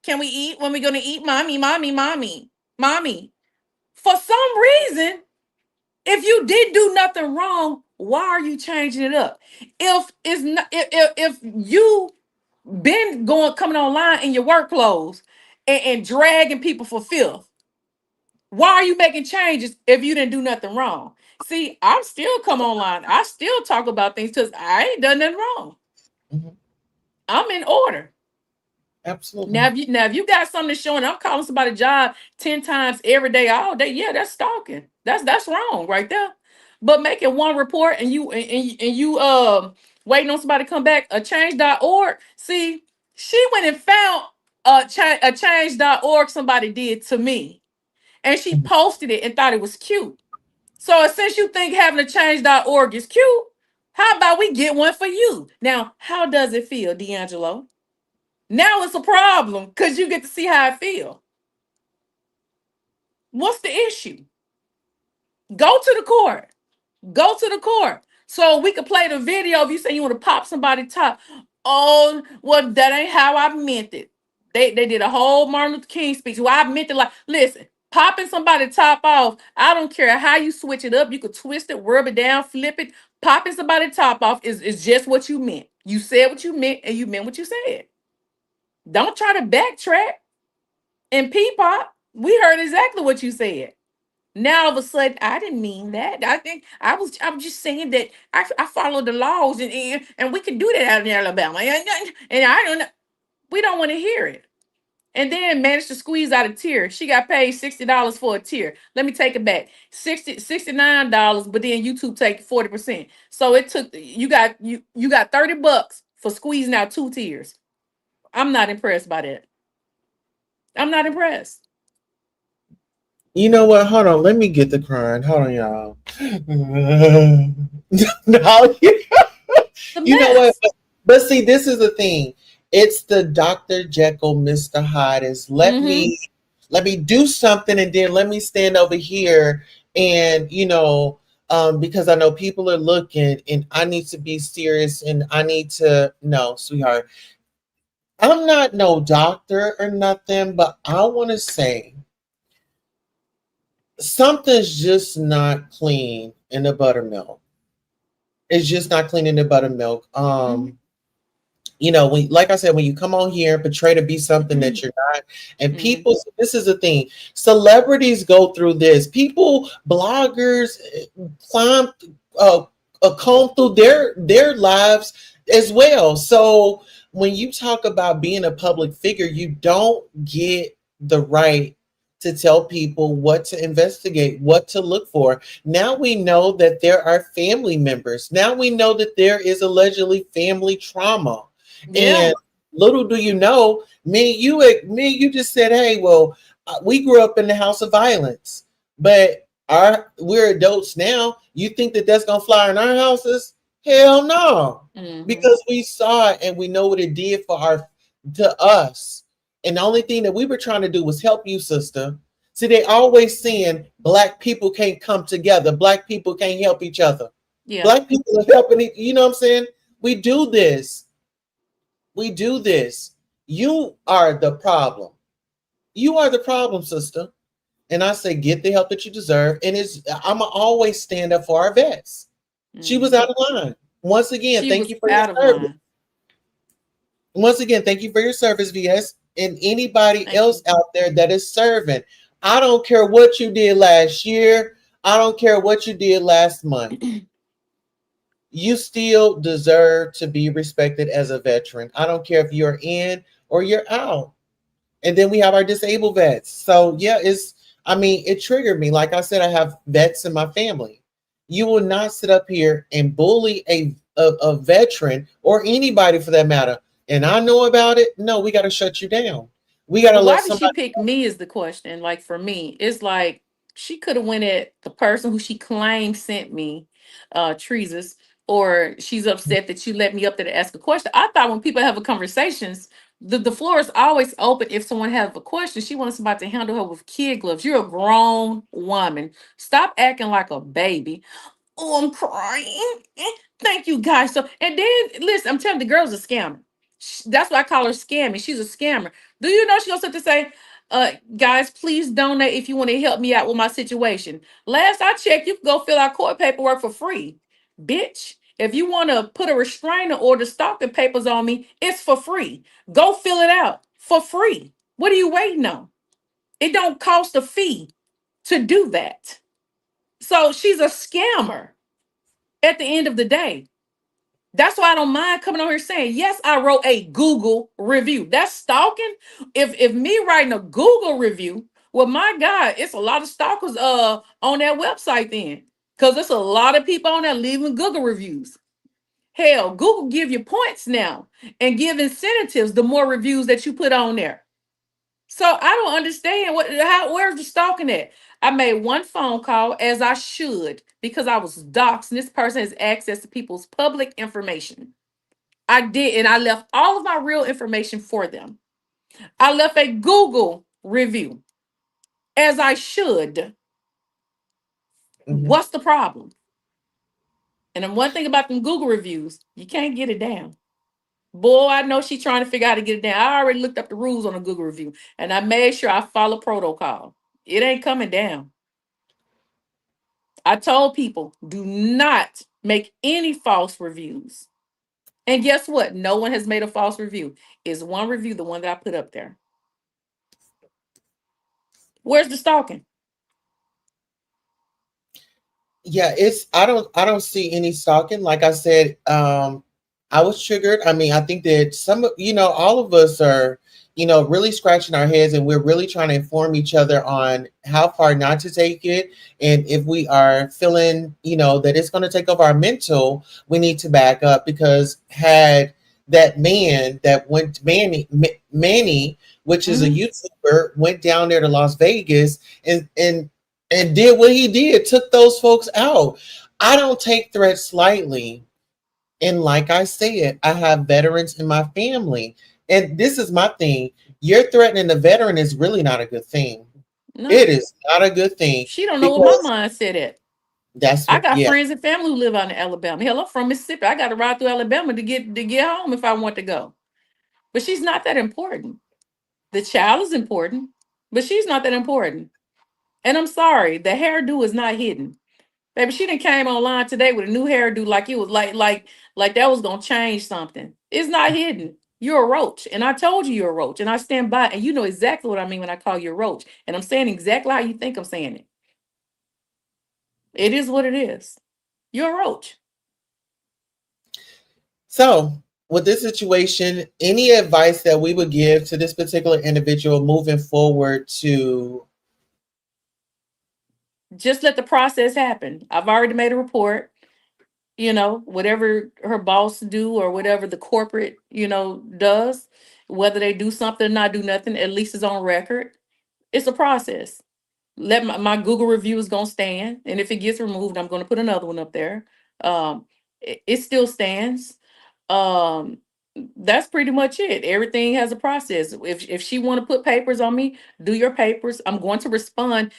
Can we eat? When we gonna eat? Mommy, mommy, mommy, mommy. For some reason, if you did do nothing wrong, why are you changing it up? If it's not, if you been going coming online in your work clothes and dragging people for filth, why are you making changes if you didn't do nothing wrong? See, I'm still come online. I still talk about things because I ain't done nothing wrong. Mhm. I'm in order. Absolutely. Now if you got something that's showing, I'm calling somebody job 10 times every day, all day. Yeah, that's stalking. That's wrong right there. But making one report and you waiting on somebody to come back, a change.org. See, she went and found a change.org somebody did to me. And she Mhm. posted it and thought it was cute. So since you think having a change.org is cute, How about we get one for you? Now, how does it feel, D'Angelo? Now it's a problem because you get to see how I feel. What's the issue? Go to the court. Go to the court. So we could play the video if you say you want to pop somebody top. Oh, well, that ain't how I meant it. They did a whole Martin Luther King speech. Well, I meant it like, listen, popping somebody top off, I don't care how you switch it up. You could twist it, rub it down, flip it. Popping somebody top off is just what you meant. You said what you meant and you meant what you said. Don't try to backtrack and pop. We heard exactly what you said. Now all of a sudden, I didn't mean that. I think I'm just saying that I follow the laws and we can do that out in Alabama. And I don't know. We don't want to hear it. And then managed to squeeze out a tear. She got paid $60 for a tear. Let me take it back. $69, but then YouTube take 40%. So it took you got $30 for squeezing out 2 tears. I'm not impressed by that. I'm not impressed. You know what? Hold on. Let me get the crying. Hold on, y'all. No, The you know what? mess. But see, this is the thing. It's the Dr. Jekyll, Mr. Hyde. Is Mm-hmm. let me do something and then let me stand over here and because I know people are looking and I need to be serious and I need to no, sweetheart. I'm not no doctor or nothing, but I want to say something's just not clean in the buttermilk. It's just not clean in the buttermilk. Mm-hmm. When, like I said, when you come on here and portray to be something that you're not, and Mm-hmm. people, this is the thing, celebrities go through this. People, bloggers, climb, uh, comb through their lives as well. So when you talk about being a public figure, you don't get the right to tell people what to investigate, what to look for. Now we know that there are family members. Now we know that there is allegedly family trauma. Yeah. And little do you know, me and you just said, hey, well, we grew up in the house of violence, but we're adults now. You think that that's gonna fly in our houses? Hell no, Mm-hmm. because we saw it and we know what it did to us. And the only thing that we were trying to do was help you, sister. See, they always saying black people can't come together. Black people can't help each other. Yeah. Black people are helping you know what I'm saying? We do this. We do this. You are the problem. You are the problem, sister. And I say, get the help that you deserve. And I'm always stand up for our vets. She was Mm-hmm. out of line. Once again, She thank was you for your out of service. line. Once again, thank you for your service, VS. And anybody Thank else you. out there that is serving. I don't care what you did last year. I don't care what you did last month. You still deserve to be respected as a veteran. I don't care if you're in or you're out. And then we have our disabled vets. So yeah, it triggered me. Like I said, I have vets in my family. You will not sit up here and bully a veteran or anybody for that matter. And I know about it. No, we got to shut you down. We got to But let why did she somebody. pick me is the question. Like for me, it's like she could have went at the person who she claimed sent me, treasons, or she's upset that you let me up there to ask a question. I thought when people have a conversations, the floor is always open if someone has a question. She wants somebody to handle her with kid gloves. You're a grown woman. Stop acting like a baby. Oh, I'm crying. Thank you guys. So, and then listen, I'm telling you, the girl's a scammer. That's why I call her scammy. She's a scammer. Do you know she gonna sit to say, guys, please donate if you want to help me out with my situation. Last I checked, you can go fill out court paperwork for free. Bitch. If you want to put a restraining order, stalking papers on me, it's for free. Go fill it out for free. What are you waiting on? It don't cost a fee to do that. So she's a scammer at the end of the day. That's why I don't mind coming on here saying, yes, I wrote a Google review. That's stalking. If me writing a Google review, well, my God, it's a lot of stalkers on that website then. Because there's a lot of people on there leaving Google reviews. Hell, Google give you points now and give incentives the more reviews that you put on there. So I don't understand where's the stalking at? I made one phone call as I should because I was doxxed and this person has access to people's public information. I did, and I left all of my real information for them. I left a Google review as I should. Mhm. What's the problem? And then one thing about them Google reviews, you can't get it down. Boy, I know she's trying to figure out how to get it down. I already looked up the rules on a Google review and I made sure I follow protocol. It ain't coming down. I told people do not make any false reviews. And guess what? No one has made a false review. Is one review the one that I put up there? Where's the stalking? Yeah, it's I don't see any stalking. Like I said, I was triggered. I mean, I think that all of us are, really scratching our heads, and we're really trying to inform each other on how far not to take it. And if we are feeling, that it's going to take over our mental, we need to back up, because had that man that went Manny, which is a Mhm. YouTuber, went down there to Las Vegas and did what he did, took those folks out. I don't take threats lightly. And like I said, I have veterans in my family. And this is my thing. You're threatening a veteran is really not a good thing. It No, is not a good thing, she don't know what my because mindset at. that's I what, got yeah. friends and family who live out in Alabama. Hell, I'm from Mississippi. I got to ride through Alabama to get home if I want to go. But she's not that important. The child is important, but she's not that important. And I'm sorry, the hairdo is not hidden. Baby, she done came online today with a new hairdo like it was like that was gonna change something. It's not hidden. You're a roach. And I told you you're a roach. And I stand by and you know exactly what I mean when I call you a roach. And I'm saying exactly how you think I'm saying it. It is what it is. You're a roach. So, with this situation, any advice that we would give to this particular individual moving forward to, Just let the process happen. I've already made a report. Whatever her boss do or whatever the corporate, does, whether they do something or not do nothing, at least it's on record. It's a process. Let my Google review is gonna stand, and if it gets removed, I'm gonna put another one up there. It still stands. Um, that's pretty much it. Everything has a process. If she want to put papers on me, do your papers. I'm going to respond.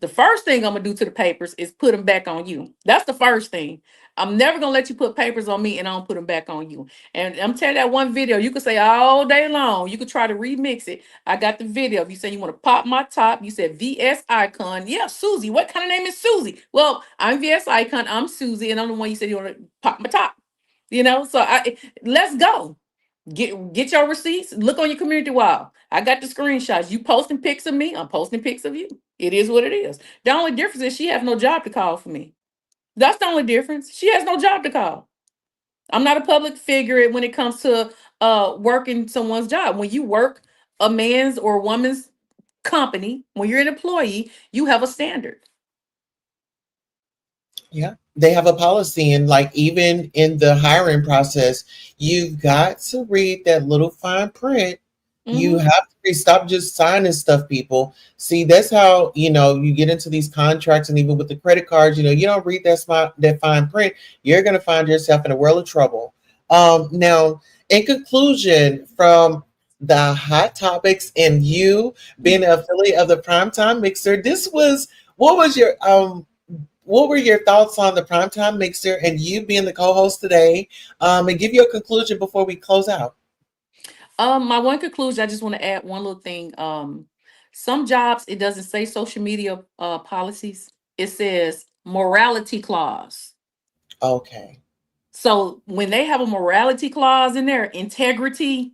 The first thing I'm gonna do to the papers is put them back on you. That's the first thing. I'm never gonna let you put papers on me and I don't put them back on you. And I'm telling you, that one video, you could say all day long. You could try to remix it. I got the video. If you say you want to pop my top, you said VS Icon. Yeah, Susie. What kind of name is Susie? Well, I'm VS Icon. I'm Susie, and I'm the one you said you want to pop my top. Let's go. Get your receipts. Look on your community wall. I got the screenshots. You posting pics of me. I'm posting pics of you. It is what it is. The only difference is she has no job to call for me. That's the only difference. She has no job to call. I'm not a public figure when it comes to working someone's job. When you work a man's or woman's company, when you're an employee, you have a standard. yeah, they have a policy. And like, even in the hiring process, you've got to read that little fine print. You Mm-hmm. have to stop just signing stuff, people. See, that's how, you get into these contracts, and even with the credit cards, you don't read that fine print, you're going to find yourself in a world of trouble. Now, in conclusion, from the hot topics and you being an affiliate of the Primetime Mixer, what was your what were your thoughts on the Primetime Mixer and you being the co-host today? And give you a conclusion before we close out. My one conclusion, I just want to add one little thing. Some jobs it doesn't say social media policies. It says morality clause. Okay. So when they have a morality clause in there, integrity,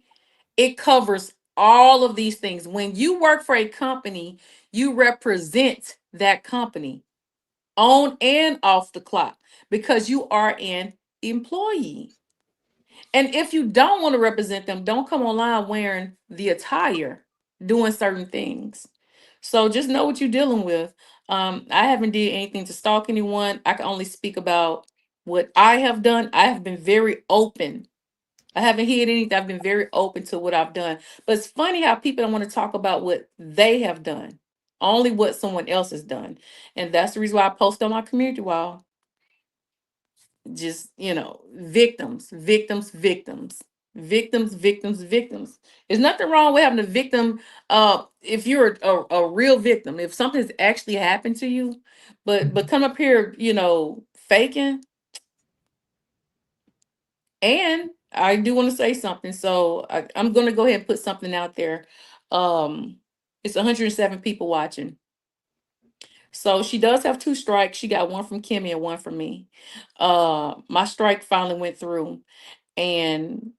it covers all of these things. When you work for a company, you represent that company on and off the clock because you are an employee. And if you don't want to represent them, don't come online wearing the attire, doing certain things. So just know what you're dealing with. I haven't did anything to stalk anyone. I can only speak about what I have done. I have been very open I haven't hid anything. I've been very open to what I've done. But it's funny how people don't want to talk about what they have done, only what someone else has done. And that's the reason why I post on my community wall. Just, victims, victims, victims, victims, victims, victims. There's nothing wrong with having a victim if you're a real victim, if something's actually happened to you, but come up here, faking. And I do want to say something. So I'm going to go ahead and put something out there. Um, it's 107 people watching. So she does have 2 strikes. She got one from Kimmy and one from me. My strike finally went through, and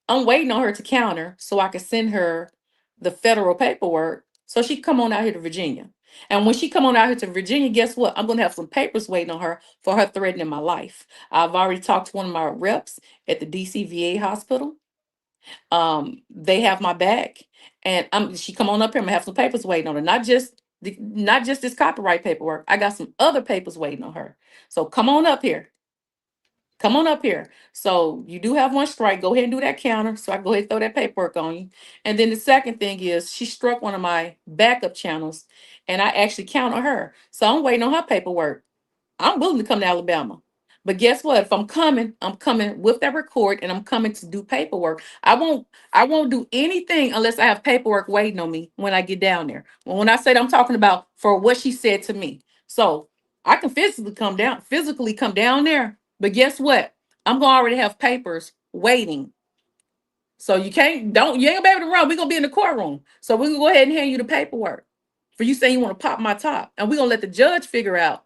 I'm waiting on her to counter so I can send her the federal paperwork so she can come on out here to Virginia. And when she come on out here to Virginia, guess what? I'm gonna have some papers waiting on her for her threatening my life. I've already talked to one of my reps at the DCVA hospital. They have my back, and she come on up here. I'm gonna have some papers waiting on her, not just this copyright paperwork. I got some other papers waiting on her. So come on up here. Come on up here. So you do have one strike. Go ahead and do that counter. So I can go ahead and throw that paperwork on you. And then the second thing is she struck one of my backup channels, and I actually counter her. So I'm waiting on her paperwork. I'm willing to come to Alabama. But guess what? If I'm coming with that record, and I'm coming to do paperwork. I won't do anything unless I have paperwork waiting on me when I get down there. Well, when I say that, I'm talking about for what she said to me. So I can physically come down there. But guess what? I'm gonna already have papers waiting. So you ain't gonna be able to run. We're gonna be in the courtroom. So we're gonna go ahead and hand you the paperwork for you saying you want to pop my top. And we're gonna let the judge figure out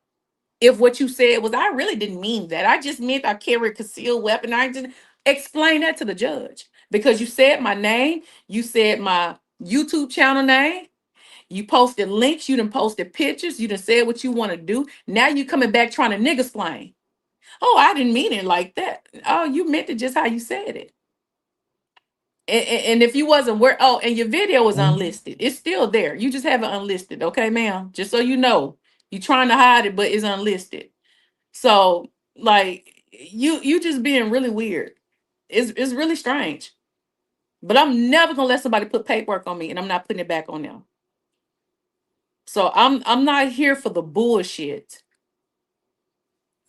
if what you said was, I really didn't mean that. I just meant I carry a concealed weapon. I didn't explain that to the judge because you said my name, you said my YouTube channel name, you posted links, you done posted pictures, you done said what you want to do. Now you coming back trying to nigga explain. Oh, I didn't mean it like that. Oh, you meant it just how you said it. And if you wasn't and your video was unlisted. It's still there. You just have it unlisted, okay, ma'am? Just so you know, you're trying to hide it, but it's unlisted. So like you just being really weird. It's really strange. But I'm never gonna let somebody put paperwork on me, and I'm not putting it back on them. So I'm not here for the bullshit.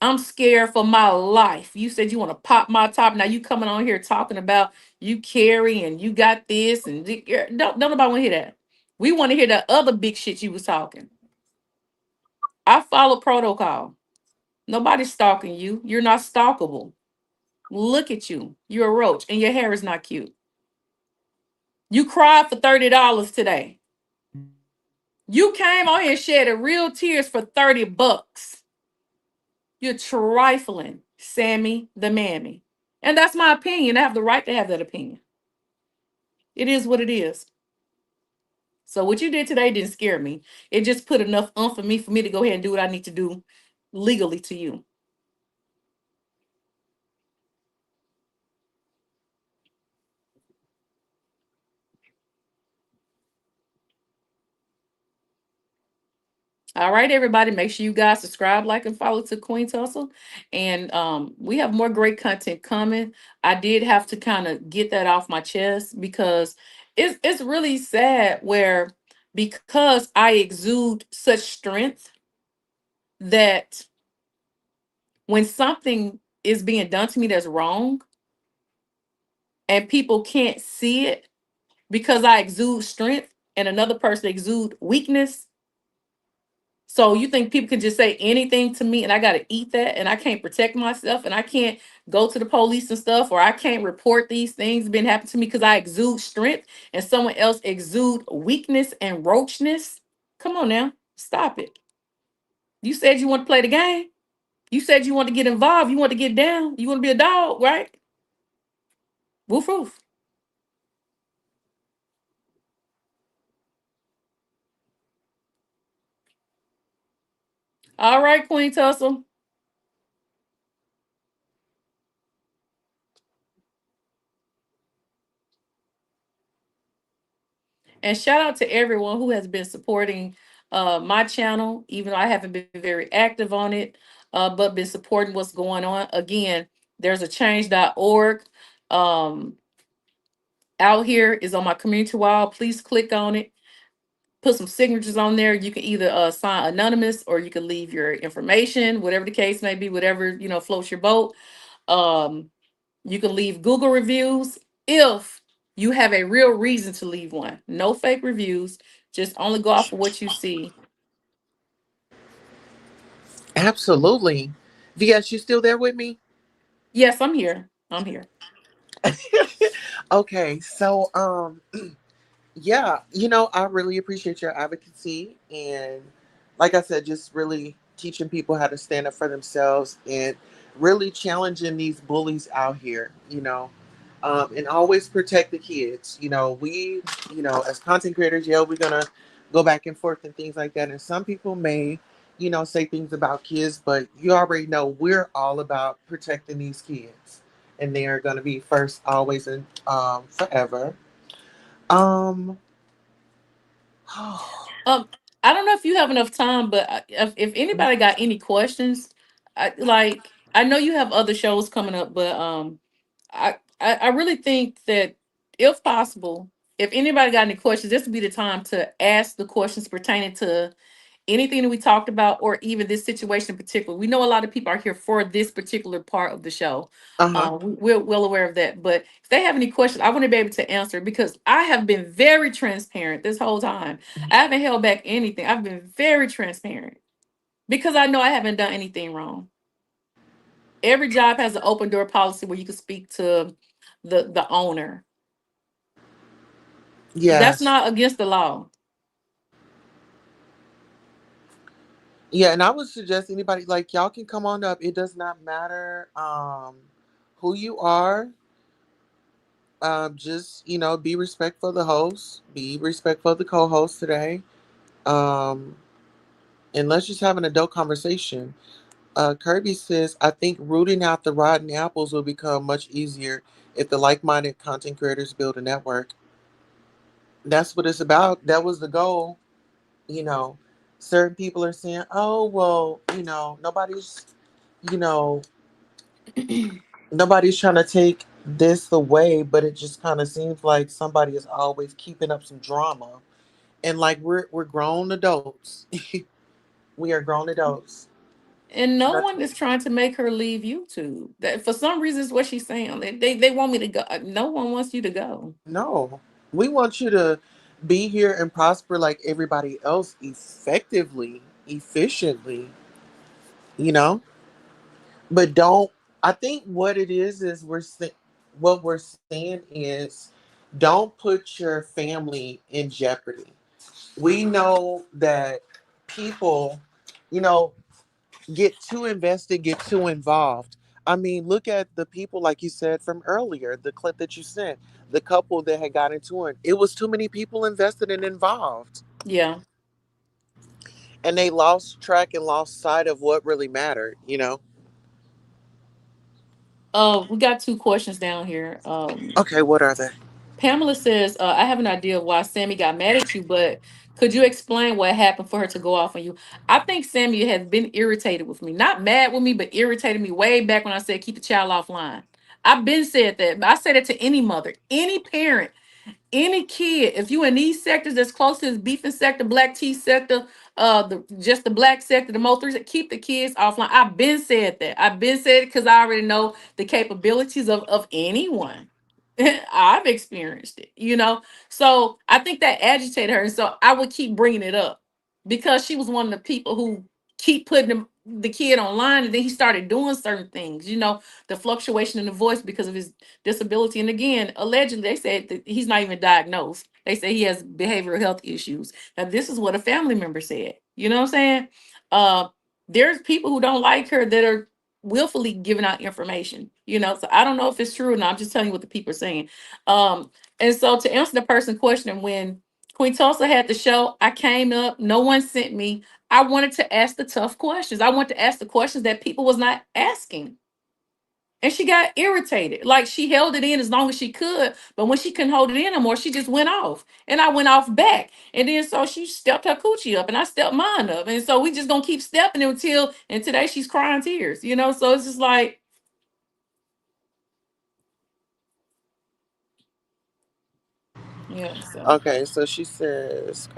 I'm scared for my life. You said you want to pop my top. Now you coming on here talking about you carry and you got this and don't nobody want to hear that. We want to hear that other big shit you was talking. I follow protocol. Nobody's stalking you. You're not stalkable. Look at you. You're a roach and your hair is not cute. You cried for $30 today. You came on here and shed a real tears for $30. You're trifling, Sammy the Mammy. And that's my opinion. I have the right to have that opinion. It is what it is. So what you did today didn't scare me. It just put enough for me to go ahead and do what I need to do legally to you. All right, everybody, make sure you guys subscribe, like, and follow to Queen Tussle. And we have more great content coming. I did have to kind of get that off my chest because it's really sad where because I exude such strength that when something is being done to me that's wrong and people can't see it because I exude strength and another person exude weakness. So you think people can just say anything to me and I got to eat that and I can't protect myself and I can't go to the police and stuff, or I can't report these things been happening to me because I exude strength and someone else exude weakness and roachness? Come on now, stop it. You said you want to play the game. You said you want to get involved. You want to get down. You want to be a dog, right? Woof woof. All right, Queen Tussle. And shout out to everyone who has been supporting my channel, even though I haven't been very active on it, but been supporting what's going on. Again, there's a change.org. Um, out here is on my community wall. Please click on it. Put some signatures on there. You can either sign anonymous or you can leave your information, whatever the case may be, whatever floats your boat. Um, you can leave Google reviews if you have a real reason to leave one. No fake reviews. Just only go off of what you see. Absolutely. VS, you still there with me? Yes, I'm here. I'm here. Okay, so yeah, I really appreciate your advocacy and like I said, just really teaching people how to stand up for themselves and really challenging these bullies out here, and always protect the kids. As content creators, yeah, we're gonna go back and forth and things like that. And some people may, say things about kids, but you already know we're all about protecting these kids. And they are gonna be first, always, and forever. Um, Um, I don't know if you have enough time, but if anybody got any questions, I know you have other shows coming up, but I really think that if possible, if anybody got any questions, this would be the time to ask the questions pertaining to anything that we talked about or even this situation in particular. We know a lot of people are here for this particular part of the show. uh-huh. We're well aware of that. But if they have any questions, I want to be able to answer because I have been very transparent this whole time. I haven't held back anything. I've been very transparent because I know I haven't done anything wrong. Every job has an open door policy where you can speak to the owner. That's Yes. not against the law. Yeah, and I would suggest anybody like y'all can come on up. It does not matter who you are. Just, be respectful of the host, be respectful of the co-host today. Um, and let's just have an adult conversation. Kirby says, I think rooting out the rotten apples will become much easier if the like-minded content creators build a network. That's what it's about. That was the goal. You know, certain people are saying, oh, well, nobody's, you know, nobody's trying to take this away, but it just kind of seems like somebody is always keeping up some drama. And like we're grown adults. We are grown adults. And no That's one is trying to make her leave YouTube. That for some reason is what she's saying. They want me to go. No one wants you to go. no. We want you to be here and prosper like everybody else effectively, efficiently, you know? But don't I think what it is what we're saying is don't put your family in jeopardy. We know that people, you know, get too invested, get too involved. I mean, look at the people, like you said from earlier, the clip that you sent, the couple that had got into it. It was too many people invested and involved. Yeah. And they lost track and lost sight of what really mattered. We got two questions down here. Okay, what are they? Pamela says, I have an idea of why Sammy got mad at you, but could you explain what happened for her to go off on you? I think Sammy has been irritated with me. Not mad with me, but irritated me way back when I said keep the child offline. I've been said that. I said it to any mother, any parent, any kid. If you in these sectors that's close to this beefing sector, black tea sector, just the black sector, the most keep the kids offline. I've been said that. I've been said it because I already know the capabilities of anyone. I've experienced it. So I think that agitated her, and so I would keep bringing it up because she was one of the people who keep putting the kid online, and then he started doing certain things. The fluctuation in the voice because of his disability, and again, allegedly they said that he's not even diagnosed. They say he has behavioral health issues. Now this is what a family member said. You know what I'm saying? Uh, there's people who don't like her that are willfully giving out information. So I don't know if it's true or not. I'm just telling you what the people are saying. And so to answer the person question, when Queen Tulsa had the show, I came up, no one sent me. I wanted to ask the tough questions. I wanted to ask the questions that people was not asking. And she got irritated. Like she held it in as long as she could, but when she couldn't hold it in anymore, she just went off. And I went off back. And then so she stepped her coochie up and I stepped mine up. And so we just gonna keep stepping and today she's crying tears. So it's just like Yeah. So Okay, so she says.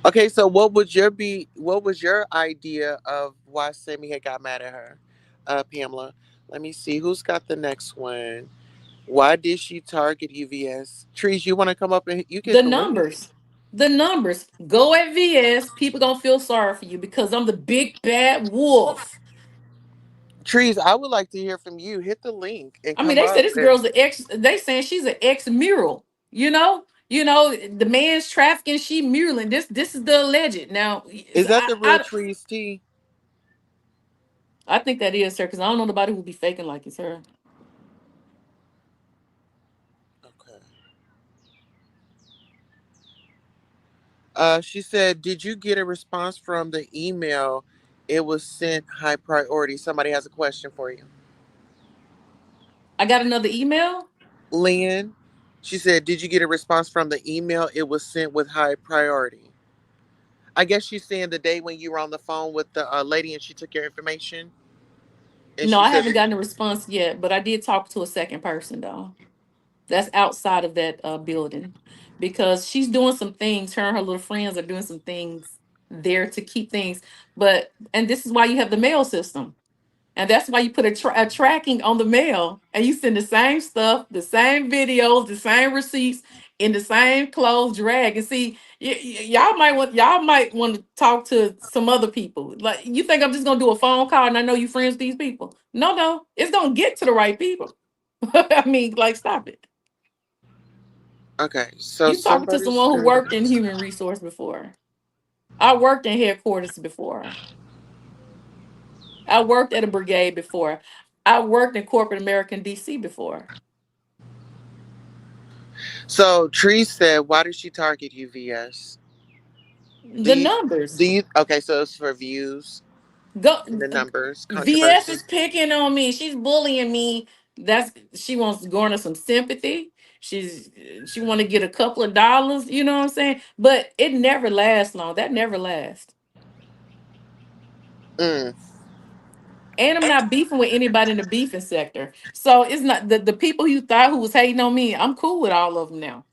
Okay, so what was your idea of why Sammy had got mad at her, Pamela? Let me see who's got the next one. Why did she target UVS? Trees, you want to come up and you the get the link? numbers, the numbers go at VS. People gonna feel sorry for you because I'm the big bad wolf. Trees, I would like to hear from you. Hit the link and I mean, come they said up. this girl's an ex. They saying she's an ex mural. The man's trafficking. She muraling. This is the alleged. Now, Is that the real I Trees T? I think that is her because I don't know nobody who be faking like it's her. Okay. She said, "Did you get a response from the email? It was sent high priority. Somebody has a question for you." I got another email. Lynn, she said, "Did you get a response from the email? It was sent with high priority." I guess she's saying the day when you were on the phone with the lady and she took your information, and No, she I said, haven't gotten a response yet, but I did talk to a second person though. That's outside of that building because she's doing some things. Her and her little friends are doing some things there to keep things. And this is why you have the mail system. And that's why you put a tracking on the mail and you send the same stuff, the same videos, the same receipts in the same clothes drag. And see, y'all might want to talk to some other people. Like you think I'm just gonna do a phone call and I know you friends with these people? No, no, it's gonna get to the right people. I mean, like, stop it. "Okay, so You talking to somebody someone who said, worked in human resource before. I worked in headquarters before. I worked at a brigade before. I worked in corporate America in DC before. so Tree said, why did she target UVS? Do The you, numbers. okay, so it's for views Go and the numbers, VS controversy. is picking on me. She's bullying me. She wants to garner some sympathy. She want to get a couple of dollars, you know what I'm saying? But it never lasts long. That never lasts. Mm, And I'm not beefing with anybody in the beefing sector. So it's not the people you thought who was hating on me. I'm cool with all of them now.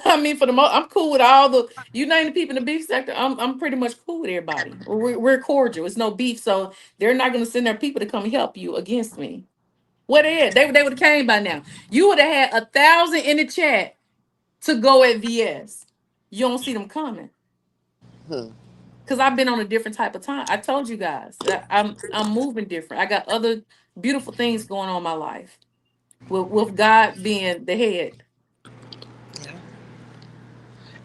I mean, for the most, I'm cool with all the you name the people in the beef sector. I'm pretty much cool with everybody. We're cordial. It's no beef, so they're not going to send their people to come help you against me. What they at? They would have came by now. You would have had 1,000 in the chat to go at VS. You don't see them coming hmm. because I've been on a different type of time. I told you guys that I'm moving different. I got other beautiful things going on in my life with God being the head.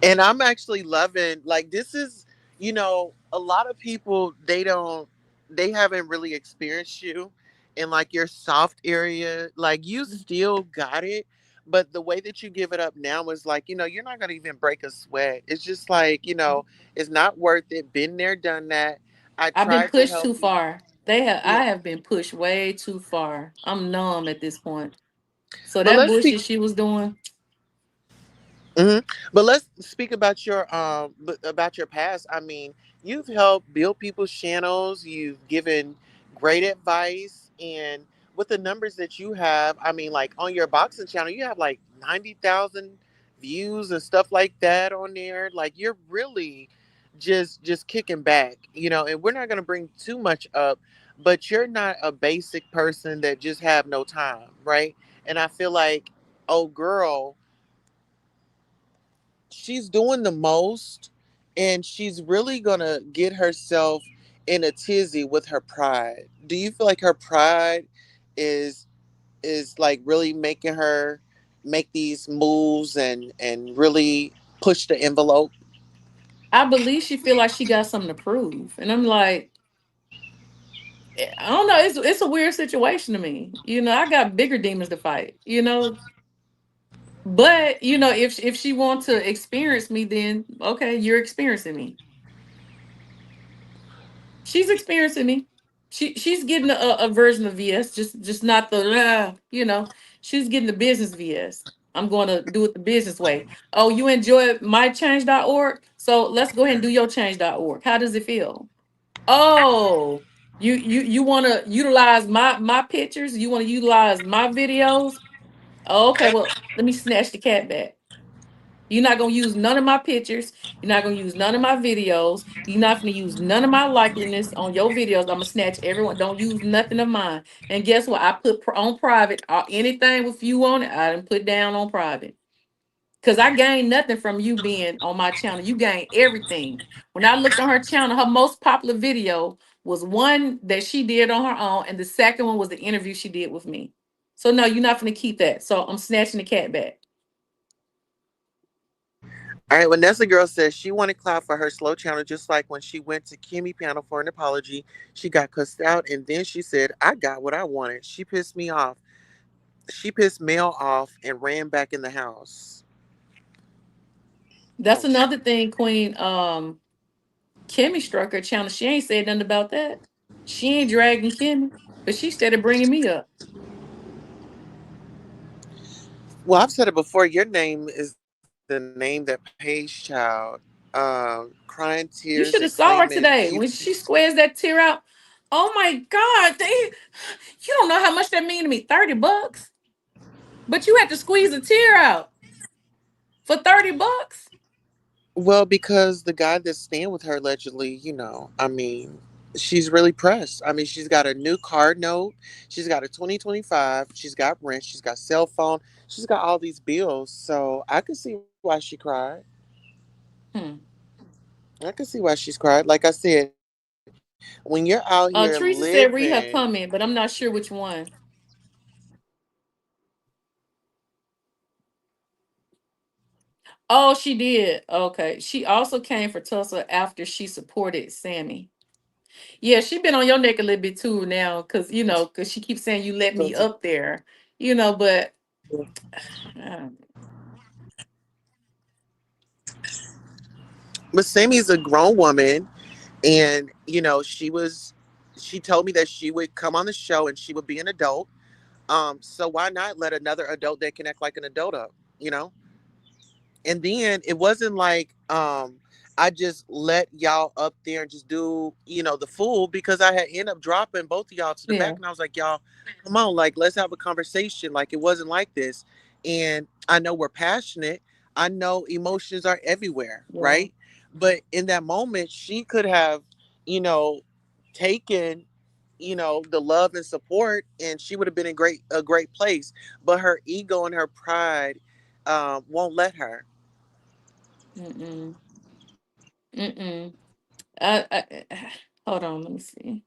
And I'm actually loving, like, this is, a lot of people, they haven't really experienced you in like your soft area. Like, you still got it, but the way that you give it up now is like, you're not going to even break a sweat. It's just like, it's not worth it. Been there, done that. I I've been tried to pushed help too you. far. Yeah. I have been pushed way too far. I'm numb at this point. So But that let's bullshit speak. she was doing, hmm But let's speak about about your past. I mean, you've helped build people's channels. You've given great advice, and with the numbers that you have, I mean, like on your boxing channel, you have like 90,000 views and stuff like that on there. Like, you're really just kicking back, And we're not gonna bring too much up, but you're not a basic person that just have no time, right? And I feel like, oh girl, she's doing the most, and she's really gonna get herself in a tizzy with her pride. Do you feel like her pride is like really making her make these moves and really push the envelope? I believe she feel like she got something to prove. And I'm like, I don't know. It's a weird situation to me. I got bigger demons to fight. But if she wants to experience me, then okay, you're experiencing me. She's experiencing me. She's getting a version of VS, just not the. She's getting the business VS. I'm going to do it the business way. Oh, you enjoy my change.org? So let's go ahead and do your change.org. How does it feel? Oh, you want to utilize my pictures? You want to utilize my videos? Oh, okay, well, let me snatch the cat back. You're not gonna use none of my pictures. You're not gonna use none of my videos. You're not gonna use none of my likeliness on your videos. I'm gonna snatch everyone. Don't use nothing of mine. And guess what? I put on private. Anything with you on it, I didn't put down on private. Cause I gained nothing from you being on my channel. You gained everything. When I looked on her channel, her most popular video was one that she did on her own, and the second one was the interview she did with me. So no, you're not gonna keep that. So I'm snatching the cat back. All right, Vanessa Girl says she wanted clout for her slow channel, just like when she went to Kimmy panel for an apology. She got cussed out, and then she said, "I got what I wanted." She pissed me off. She pissed Mel off and ran back in the house. That's another thing, Queen. Kimmy struck her channel. She ain't said nothing about that. She ain't dragging Kimmy, but she started bringing me up. Well, I've said it before. Your name is the name that pays child. Crying tears and You should have saw her claiming today when she squares that tear out. Oh my God, you don't know how much that mean to me. $30, but you had to squeeze a tear out for $30. Well, because the guy that's staying with her allegedly, I mean, she's really pressed. I mean, she's got a new car note, she's got a 2025, she's got rent, she's got cell phone, she's got all these bills. So I could see why she cried. Hmm. I could see why she's cried. Like I said, when you're out here Teresa said living, read her comment, but I'm not sure which one. Oh, she did. Okay. She also came for Tulsa after she supported Sammy. Yeah, she been on your neck a little bit too now, cause she keeps saying you let me up there, but uh, but Sammy's a grown woman, and she told me that she would come on the show and she would be an adult. So why not let another adult that can act like an adult up, you know? And then it wasn't like I just let y'all up there and just do, the fool, because I had ended up dropping both of y'all to the yeah, back, and I was like, y'all, come on, like let's have a conversation. Like it wasn't like this. And I know we're passionate. I know emotions are everywhere, yeah. right? But in that moment, she could have, you know, taken the love and support, and she would have been in a great place, but her ego and her pride won't let her. Mm-mm. Mm-mm. Hold on, let me see.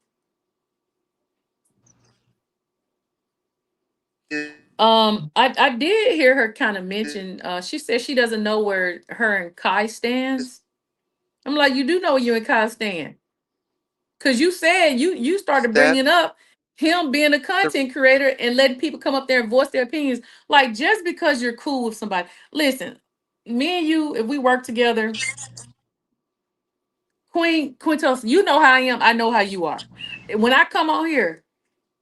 I did hear her kind of mention. She said she doesn't know where her and Kai stands. I'm like, you do know where you and Kai stand, because you said you started That bringing up him being a content creator and letting people come up there and voice their opinions. Like just because you're cool with somebody, listen, me and you, if we work together, Quintos, you know how I am. I know how you are. When I come on here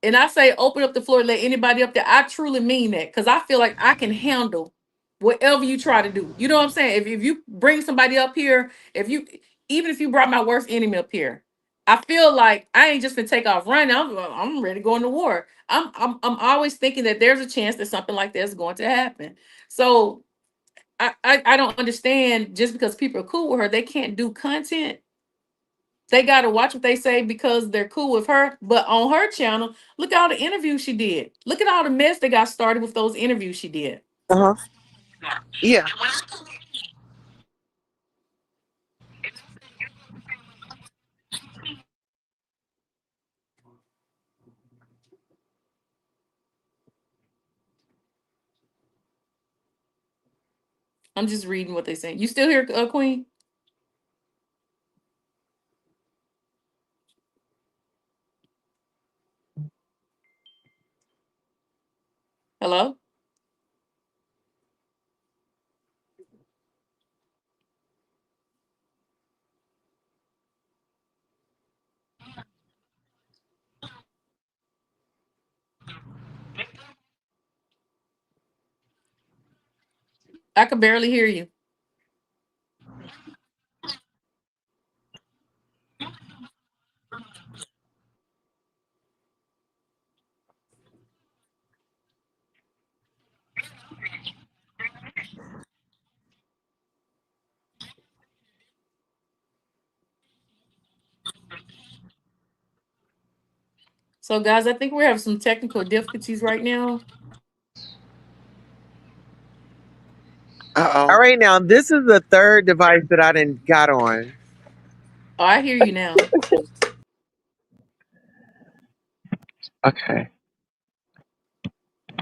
and I say open up the floor, let anybody up there, I truly mean that, because I feel like I can handle whatever you try to do. You know what I'm saying? If you bring somebody up here, even if you brought my worst enemy up here, I feel like I ain't just gonna take off running. I'm ready to go into war. I'm always thinking that there's a chance that something like this is going to happen. So I don't understand, just because people are cool with her, they can't do content. They got to watch what they say because they're cool with her. But on her channel, look at all the interviews she did. Look at all the mess that got started with those interviews she did. uh-huh. Yeah. I'm just reading what they saying. You still here, Queen? Hello? I could barely hear you. So, guys, I think we're having some technical difficulties right now. Uh All oh. right, now this is the third device that I didn't got on. Oh, I hear you now. Okay.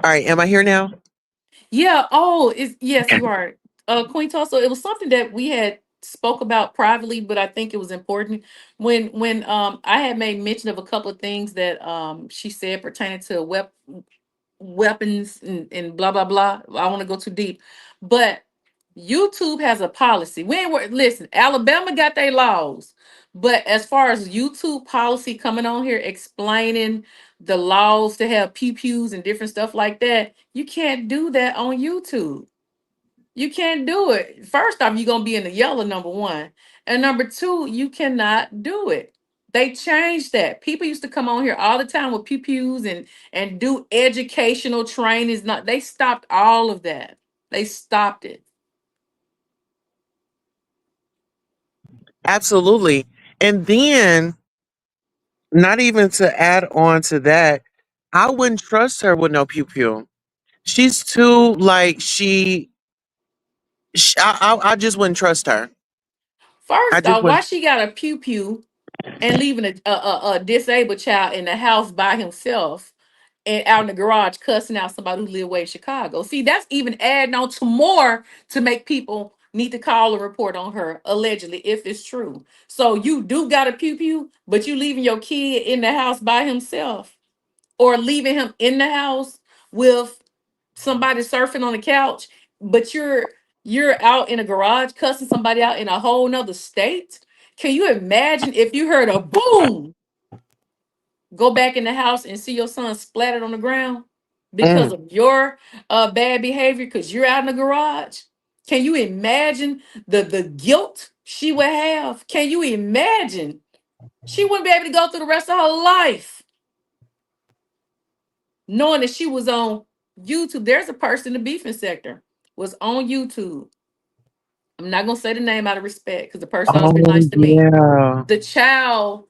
All right. Am I here now? Yeah. Oh, it's yes, Okay. you are. Queen Tulsa, it was something that we had spoke about privately, but I think it was important when I had made mention of a couple of things that she said pertaining to weapons and blah blah blah. I want to go too deep, but YouTube has a policy. We ain't listen. Alabama got their laws, but as far as YouTube policy coming on here explaining the laws to have pew pews and different stuff like that, you can't do that on YouTube. You can't do it. First off, you're gonna be in the yellow, number one. And number two, you cannot do it. They changed that. People used to come on here all the time with pew pews and do educational trainings. Not they stopped all of that. They stopped it. Absolutely. And then, not even to add on to that, I wouldn't trust her with no pew pew. She's too like I just wouldn't trust her. I First just off, why wouldn't. she got a pew pew and leaving a disabled child in the house by himself and out in the garage cussing out somebody who live way in Chicago. See, that's even adding on to more to make people need to call a report on her, allegedly, if it's true. So you do got a pew pew, but you leaving your kid in the house by himself or leaving him in the house with somebody surfing on the couch, but you're out in a garage cussing somebody out in a whole nother state. Can you imagine if you heard a boom, go back in the house and see your son splattered on the ground because Mm, of your bad behavior because you're out in the garage? Can you imagine the guilt she would have? Can you imagine? She wouldn't be able to go through the rest of her life knowing that she was on YouTube. There's a person in the beefing sector was on YouTube. I'm not gonna say the name out of respect because the person always been nice oh to me. yeah. The child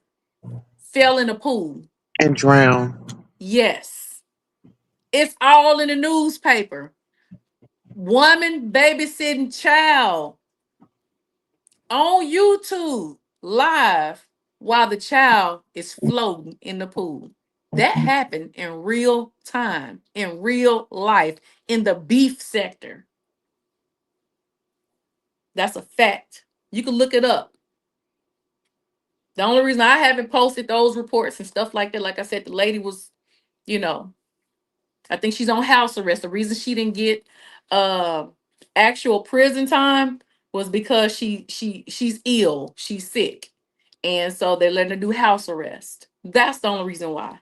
fell in a pool. And drown. Yes, it's all in the newspaper. Woman babysitting child on YouTube live while the child is floating in the pool. That happened in real time, in real life, in the beef sector. That's a fact. You can look it up. The only reason I haven't posted those reports and stuff like that, like I said, the lady was, you know, I think she's on house arrest. The reason she didn't get uh actual prison time was because she's ill, she's sick. And so they're letting her do house arrest. That's the only reason why.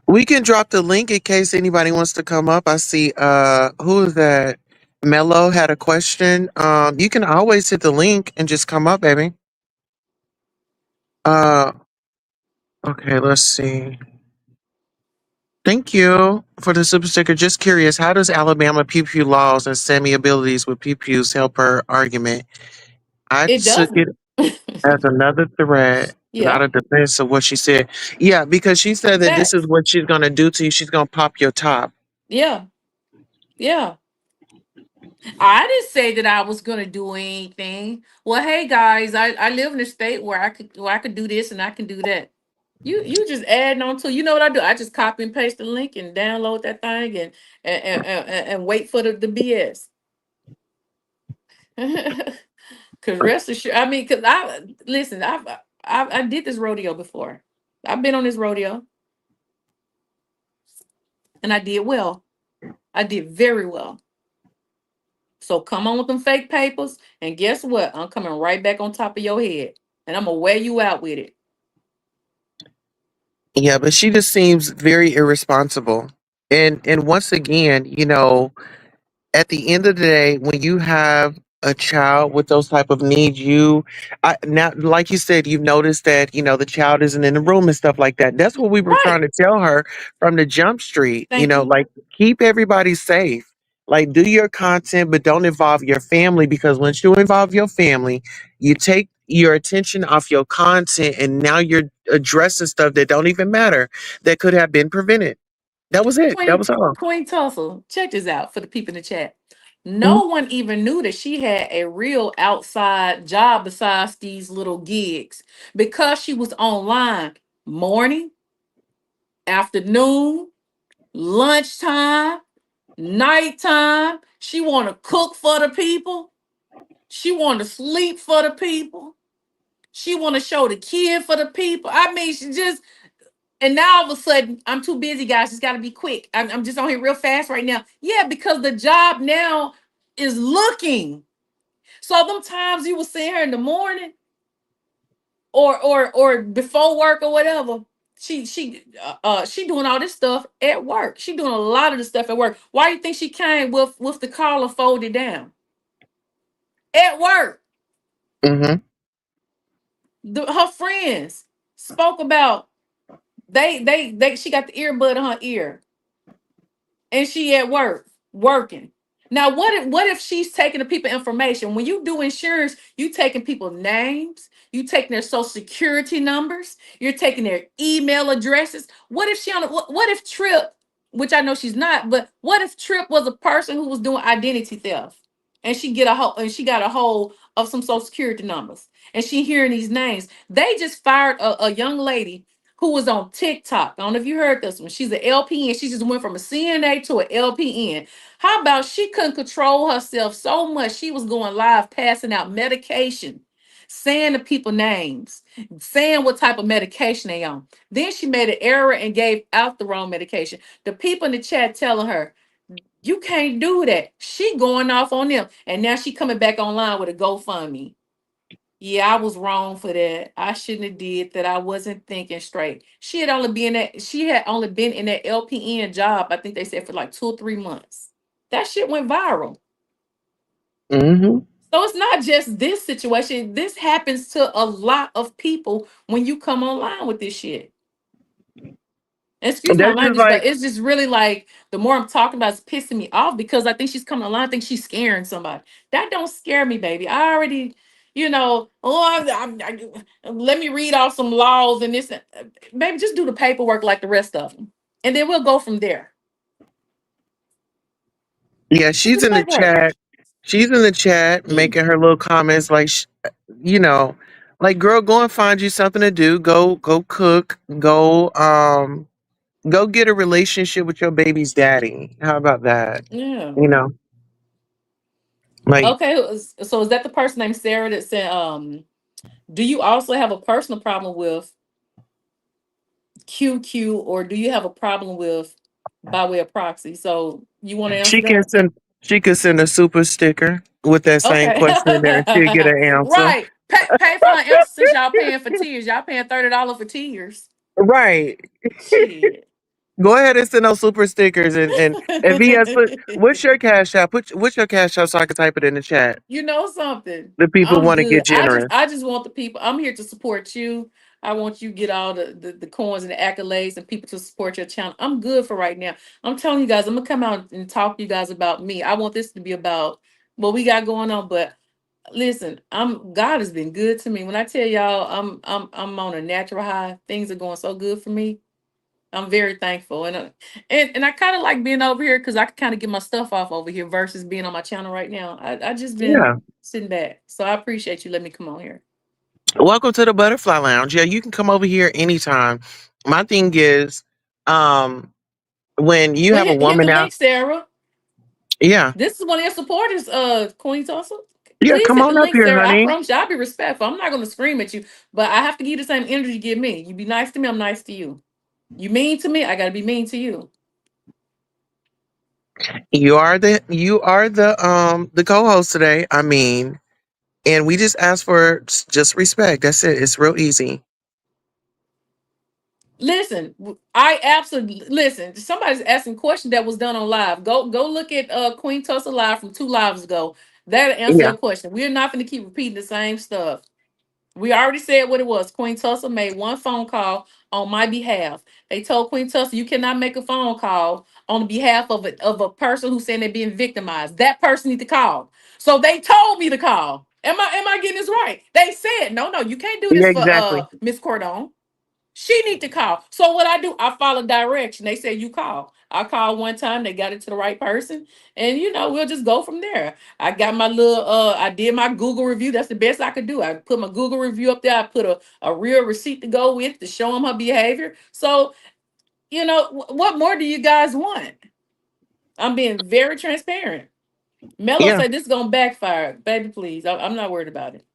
We can drop the link in case anybody wants to come up. I see who is that? Mello had a question. You can always hit the link and just come up, baby. Uh okay, let's see. Thank you for the super sticker. Just curious, how does Alabama pew pew laws and Sammy abilities with pew pews help her argument? I It took it doesn't. as another threat, not Yeah. a defense of what she said. Yeah, because she said that this is Facts. what she's gonna do to you. She's gonna pop your top. Yeah. Yeah. I didn't say that I was gonna do anything. Well, hey guys, I live in a state where I could do this and I can do that. You just adding on to, you know what I do? I just copy and paste the link and download that thing and wait for the BS. Cause rest assured, I mean, cause I listen, I did this rodeo before. I've been on this rodeo and I did well. I did very well. So come on with them fake papers, and guess what? I'm coming right back on top of your head, and I'm gonna wear you out with it. Yeah, but she just seems very irresponsible. And once again, at the end of the day, when you have a child with those type of needs, now, like you said, you've noticed that the child isn't in the room and stuff like that. That's what we were trying Right. to tell her from the jump street. Thank you. Like keep everybody safe. Like do your content, but don't involve your family because once you involve your family, you take your attention off your content, and now you're addressing stuff that don't even matter that could have been prevented. That was it. That Queen was all. Queen Tussle, check this out for the people in the chat. Mhm. No one even knew that she had a real outside job besides these little gigs because she was online morning, afternoon, lunchtime, nighttime. She want to cook for the people. She want to sleep for the people. She want to show the kid for the people. I mean, she just, and now all of a sudden, I'm too busy, guys. It's got to be quick. I'm just on here real fast right now. Yeah, because the job now is looking. So them times you were seeing her in the morning or before work or whatever, she doing all this stuff at work. She doing a lot of the stuff at work. Why do you think she came with the collar folded down at work? Mhm. Her friends spoke about they she got the earbud in her ear and she at work working. Now, what if she's taking the people information? When you do insurance, you taking people's names, you taking their social security numbers, you're taking their email addresses. What if she on what if Trip, which I know she's not, but what if Trip was a person who was doing identity theft and she got a hold of some social security numbers and she hearing these names? They just fired a young lady who was on TikTok. I don't know if you heard this one. She's an LPN. She just went from a CNA to an LPN. How about she couldn't control herself so much? She was going live passing out medication, saying the people names, saying what type of medication they on. Then she made an error and gave out the wrong medication. The people in the chat telling her, you can't do that. She going off on them. And now she coming back online with a GoFundMe. Yeah, I was wrong for that. I shouldn't have did that. I wasn't thinking straight. She had only been in that LPN job, I think they said for like 2 or 3 months. That shit went viral. Mhm. So it's not just this situation. This happens to a lot of people when you come online with this shit. Excuse my That's just language, like, but it's just really like the more I'm talking about, it's pissing me off because I think she's coming along. I think she's scaring somebody. That don't scare me, baby. I already, let me read off some laws and this. Baby, just do the paperwork like the rest of them, and then we'll go from there. yeah, Just do she's the in the paperwork. chat. She's in the chat making her little comments like, you know, like, girl, go and find you something to do. Go cook. Go get a relationship with your baby's daddy. How about that? Yeah. You know, like, Okay. So is that the person named Sarah that said, do you also have a personal problem with QQ, or do you have a problem with by way of proxy? So you want to answer she can that? send she could send a super sticker with that same Okay. question in there and she'll get an answer. Right. Pay for her answer since y'all paying for tears. Y'all paying $30 for tears. Right. Shit. Go ahead and send those super stickers and VS, put what's your cash app? What's your cash app so I can type it in the chat. You know something? The people I'm want to good. get generous. I just want the people. I'm here to support you. I want you to get all the coins and the accolades and people to support your channel. I'm good for right now. I'm telling you guys, I'm gonna come out and talk to you guys about me. I want this to be about what we got going on. But listen, God has been good to me. When I tell y'all I'm on a natural high, things are going so good for me. I'm very thankful, and I kind of like being over here because I can kind of get my stuff off over here versus being on my channel right now. I just been Yeah. sitting back, so I appreciate you letting me come on here. Welcome to the Butterfly Lounge. Yeah, you can come over here anytime. My thing is, um, when you Well, have a hit the woman out, link, Sarah. yeah, This is one of your supporters, Queen Tulsa. yeah, Please come hit the on up link, here, Sarah. I honey. promise you, I'll be respectful. I'm not gonna scream at you, but I have to give you the same energy you give me. You be nice to me, I'm nice to you. You mean to me, I gotta be mean to you. You are the co-host today. I mean, and we just ask for just respect. That's it. It's real easy. Listen, I absolutely listen. Somebody's asking a question that was done on live. Go look at Queen Tulsa live from 2 lives ago. That'll answer Yeah. your question. We're not going to keep repeating the same stuff. We already said what it was. Queen Tulsa made one phone call on my behalf. They told Queen Tulsa you cannot make a phone call on behalf of a person who's saying they're being victimized. That person need to call. So they told me to call. Am I getting this right? They said, no, you can't do Yeah, this for exactly. Miss Cordone. She need to call. So what I do, I follow direction. They said you call. I called one time, they got it to the right person, and we'll just go from there. I got my little I did my Google review. That's the best I could do. I put my Google review up there. I put a real receipt to go with to show them her behavior. So, what more do you guys want? I'm being very transparent. Mello Yeah. said this is gonna backfire. Baby, please. I'm not worried about it.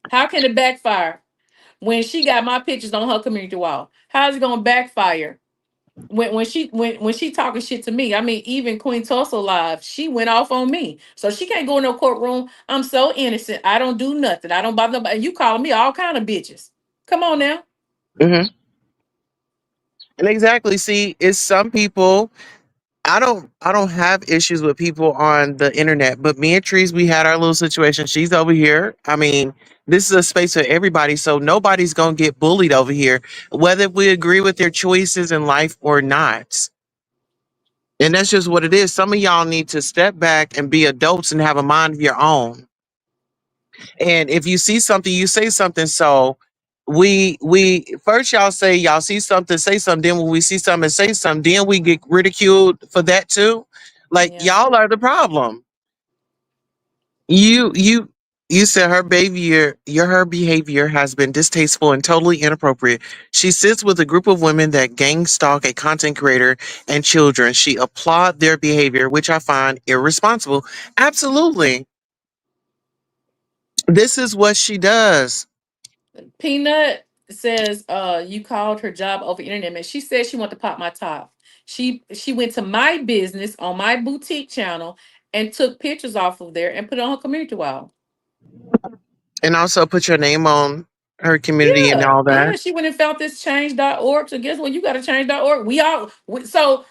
How can it backfire when she got my pictures on her community wall? How's it gonna backfire when she talking shit to me? I mean, even Queen Tulsa live, she went off on me. So she can't go in no courtroom. I'm so innocent. I don't do nothing. I don't bother nobody. You calling me all kind of bitches. Come on now. Hmm. And exactly. See, it's some people. I don't have issues with people on the internet, but me and Trees, we had our little situation. She's over here. I mean, this is a space for everybody, so nobody's gonna get bullied over here, whether we agree with their choices in life or not. And that's just what it is. Some of y'all need to step back and be adults and have a mind of your own. And if you see something, you say something. So we first y'all say y'all see something, say something. Then when we see something, say something. Then we get ridiculed for that too. Like Yeah. y'all are the problem. You said her behavior has been distasteful and totally inappropriate. She sits with a group of women that gang stalk a content creator and children. She applaud their behavior, which I find irresponsible. Absolutely. This is what she does. Peanut says, you called her job over internet. Man, she said she wanted to pop my top. She went to my business on my boutique channel and took pictures off of there and put it on her community wall. And also put your name on her community and Yeah, all yeah. that. She went and found this change.org. So guess what? You got to change.org. So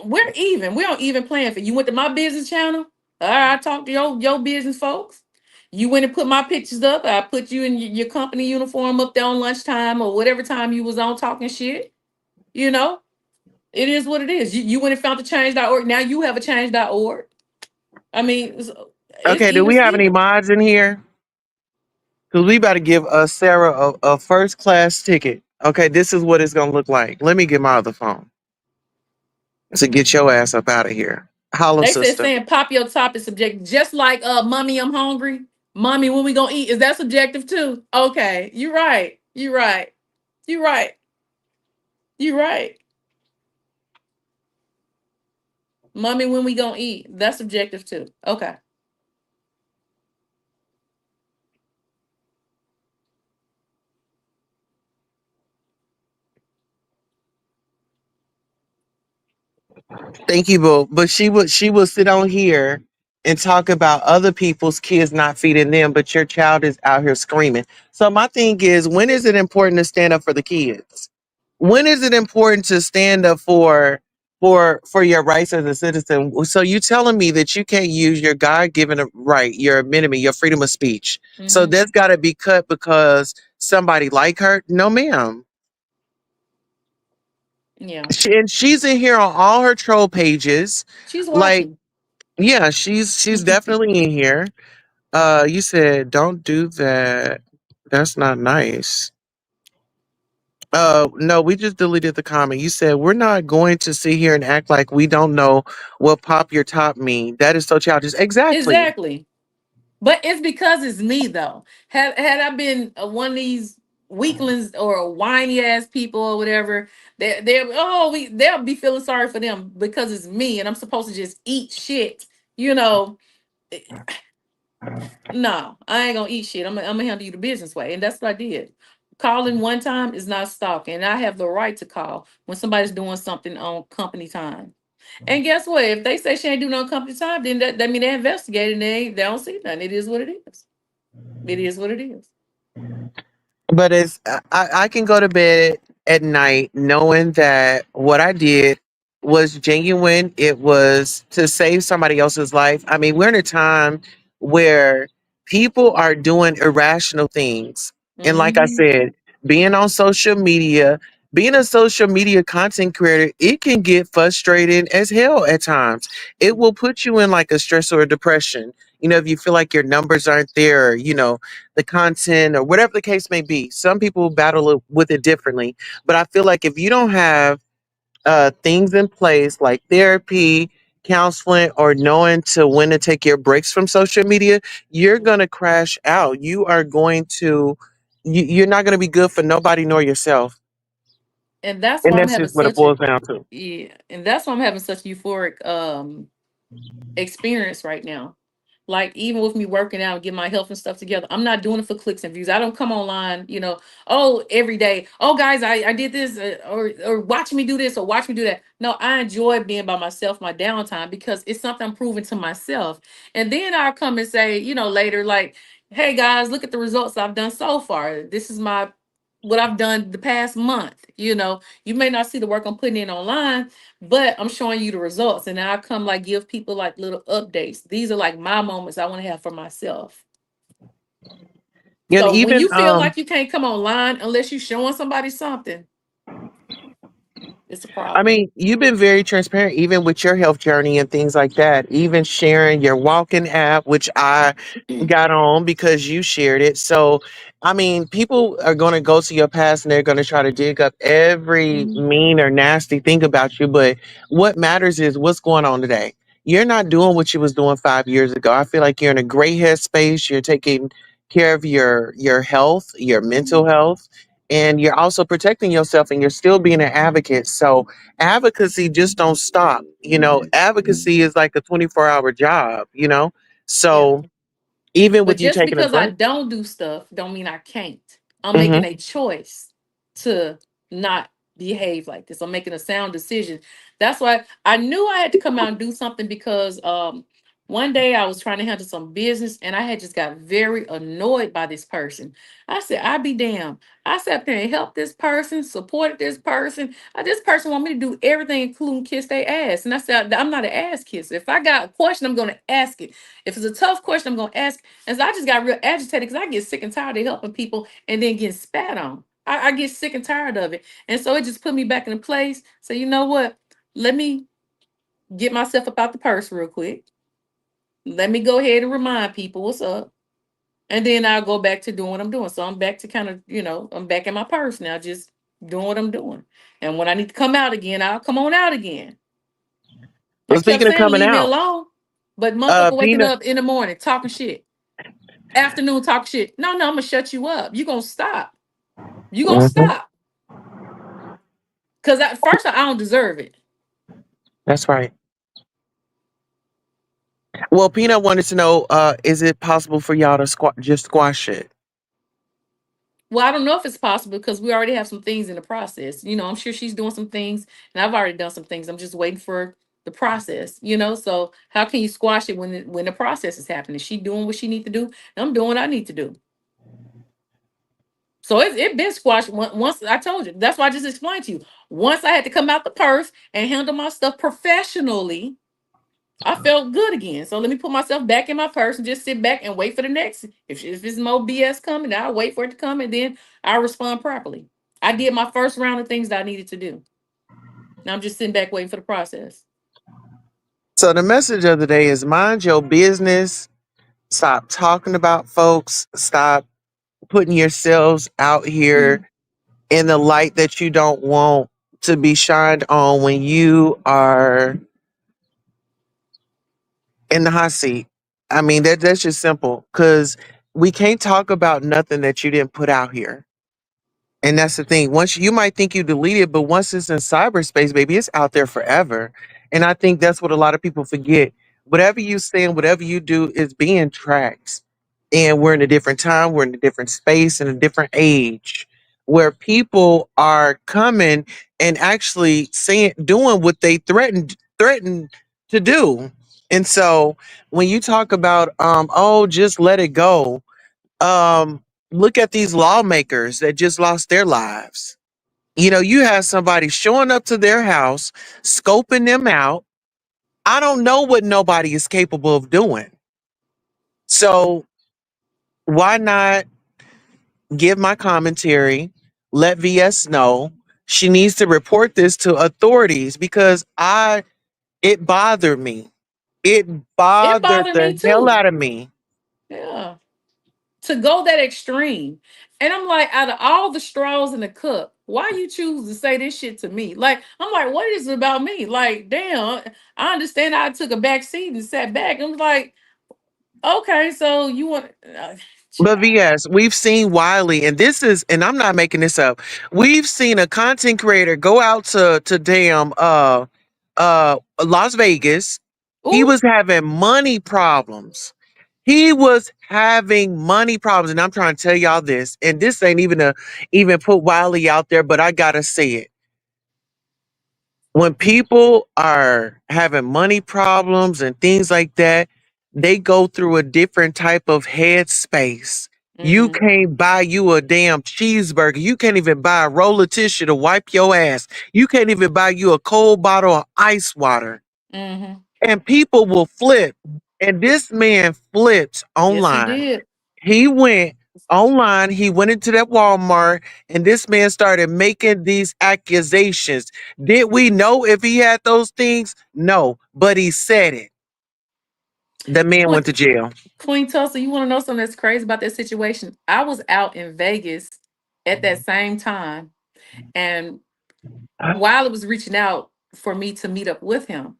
we're even. We don't even plan for you. Went to my business channel. All right, I talked to your business folks. You went and put my pictures up. I put you in your company uniform up there on lunchtime or whatever time you was on talking shit. You know, it is what it is. You went and found the change.org. Now you have a change.org. I mean, it's Okay, do even we have any Steven. mods in here? Because we about to give Sarah a first class ticket. Okay, this is what it's gonna look like. Let me get my other phone to get your ass up out of here. Holla, They said sister. saying pop your top is subjective, just like mommy, I'm hungry. Mommy, when we gonna eat? Is that subjective too? Okay, you're right. You're right. You're right. You're right. Mommy, when we gonna eat? That's subjective too. Okay. Thank you, Boo. But she would sit on here and talk about other people's kids not feeding them, but your child is out here screaming. So my thing is, when is it important to stand up for the kids? When is it important to stand up for your rights as a citizen? So you telling me that you can't use your God given right, your amendment, your freedom of speech. So Mm-hmm. that's got to be cut because somebody like her? No, ma'am. Yeah. And she's in here on all her troll pages. She's Like, watching. yeah, she's definitely in here. You said don't do that. That's not nice. No, we just deleted the comment. You said we're not going to sit here and act like we don't know what pop your top mean. That is so childish. Exactly. Exactly. But it's because it's me though. Had I been one of these weaklings or whiny ass people or whatever, they'll be feeling sorry for them because it's me and I'm supposed to just eat shit. You know, eh, no, I ain't gonna eat shit. I'm gonna handle you the business way, and that's what I did. Calling one time is not stalking. I have the right to call when somebody's doing something on company time. And guess what? If they say she ain't doing no company time, then that mean they investigating. They don't see nothing. It is what it is. It is what it is. But I can go to bed at night knowing that what I did was genuine. It was to save somebody else's life. I mean, we're in a time where people are doing irrational things. And like I Hmm. said, being on social media, being a social media content creator, it can get frustrating as hell at times. It will put you in like a stress or a depression. if you feel like your numbers aren't there, or, the content or whatever the case may be. Some people battle with it differently. But I feel like if you don't have things in place like therapy, counseling, or knowing to when to take your breaks from social media, you're going to crash out. You're not going to be good for nobody nor yourself. And that's And why I'm that's having just what it such a boils down to. yeah, and that's why I'm having such euphoric experience right now. Like even with me working out and getting my health and stuff together, I'm not doing it for clicks and views. I don't come online, oh, every day. Oh, guys, I did this, or watch me do this or watch me do that. No, I enjoy being by myself, my downtime, because it's something I'm proving to myself. And then I'll come and say, later, like, hey guys, look at the results I've done so far. This is what I've done the past month. You may not see the work I'm putting in online, but I'm showing you the results, and I come like give people like little updates. These are like my moments I want to have for myself. And So when even you feel like you can't come online unless you're showing somebody something, it's a I problem. mean, you've been very transparent, even with your health journey and things like that. Even sharing your walking app, which I got on because you shared it. So, I mean, people are going to go to your past and they're going to try to dig up every Mhm. mean or nasty thing about you. But what matters is what's going on today. You're not doing what you was doing 5 years ago. I feel like you're in a great headspace. You're taking care of your health, your mental health, and you're also protecting yourself, and you're still being an advocate. So advocacy just don't stop. Advocacy is like a 24-hour job. Yeah. So even But with you just taking a because I break. don't do stuff don't mean I can't. I'm Hmm. making a choice to not behave like this. I'm making a sound decision. That's why I knew I had to come out and do something, because one day I was trying to handle some business and I had just got very annoyed by this person. I said, I be damned. I sat there and helped this person, supported this person. This person want me to do everything, including kiss their ass. And I said, I'm not an ass kisser. If I got a question, I'm going to ask it. If it's a tough question, I'm going to ask. And so I just got real agitated because I get sick and tired of helping people and then getting spat on. I get sick and tired of it. And so it just put me back in place. So you know what? Let me get myself up out the purse real quick. Let me go ahead and remind people what's up. And then I'll go back to doing what I'm doing. So I'm back to kind of, I'm back in my purse now, just doing what I'm doing. And when I need to come out again, I'll come on out again. I Well, kept speaking of saying coming leave me out, alone. But motherfucker waking Peanut. up in the morning talking shit. Afternoon talk shit. No, I'm gonna shut you up. You gonna stop. You gonna Mhm. stop. Cause at first I don't deserve it. That's right. Well, Peanut wanted to know, is it possible for y'all to just squash it? Well, I don't know if it's possible because we already have some things in the process. I'm sure she's doing some things, and I've already done some things. I'm just waiting for the process. So how can you squash it when the process is happening? She doing what she need to do, and I'm doing what I need to do. So it been squashed once. I told you. That's why I just explained to you. Once I had to come out the purse and handle my stuff professionally, I felt good again. So let me put myself back in my purse and just sit back and wait for the next. If it's more BS coming, I'll wait for it to come and then I'll respond properly. I did my first round of things that I needed to do. Now I'm just sitting back waiting for the process. So the message of the day is mind your business. Stop talking about folks. Stop putting yourselves out here Mm. in the light that you don't want to be shined on when you are in the hot seat. I mean, that's just simple because we can't talk about nothing that you didn't put out here. And that's the thing. Once you might think you deleted, but once it's in cyberspace, baby, it's out there forever. And I think that's what a lot of people forget. Whatever you say and whatever you do is being tracked. And we're in a different time, we're in a different space, and a different age where people are coming and actually saying doing what they threatened to do. And so when you talk about oh, just let it go, look at these lawmakers that just lost their lives. You have somebody showing up to their house, scoping them out. I don't know what nobody is capable of doing. So why not give my commentary, let VS know she needs to report this to authorities because it bothered me. It It bothered bothered me the hell too. out of me. Yeah. To go that extreme. And I'm like, out of all the straws in the cup, why you choose to say this shit to me? Like, I'm like, what is it about me? Like, damn, I understand I took a back seat and sat back. I'm like, okay, so you want But child. VS, we've seen Wiley, and this is, and I'm not making this up. We've seen a content creator go out to damn Las Vegas. He Ooh, was having money problems. He was having money problems, and I'm trying to tell y'all this, and this ain't even a even put Wiley out there, but I gotta say it. When people are having money problems and things like that, they go through a different type of headspace. You mm-hmm, can't buy you a damn cheeseburger. You can't even buy a roll of tissue to wipe your ass. You can't even buy you a cold bottle of ice water. mm-hmm. And people will flip. And this man flipped Yes, he online. did. He went online, he went into that Walmart, and this man started making these accusations. Did we know if he had those things? No, but he said it. The man went to jail. Queen Tulsa, you want to know something that's crazy about that situation? I was out in Vegas at that same time, and while it was reaching out for me to meet up with him.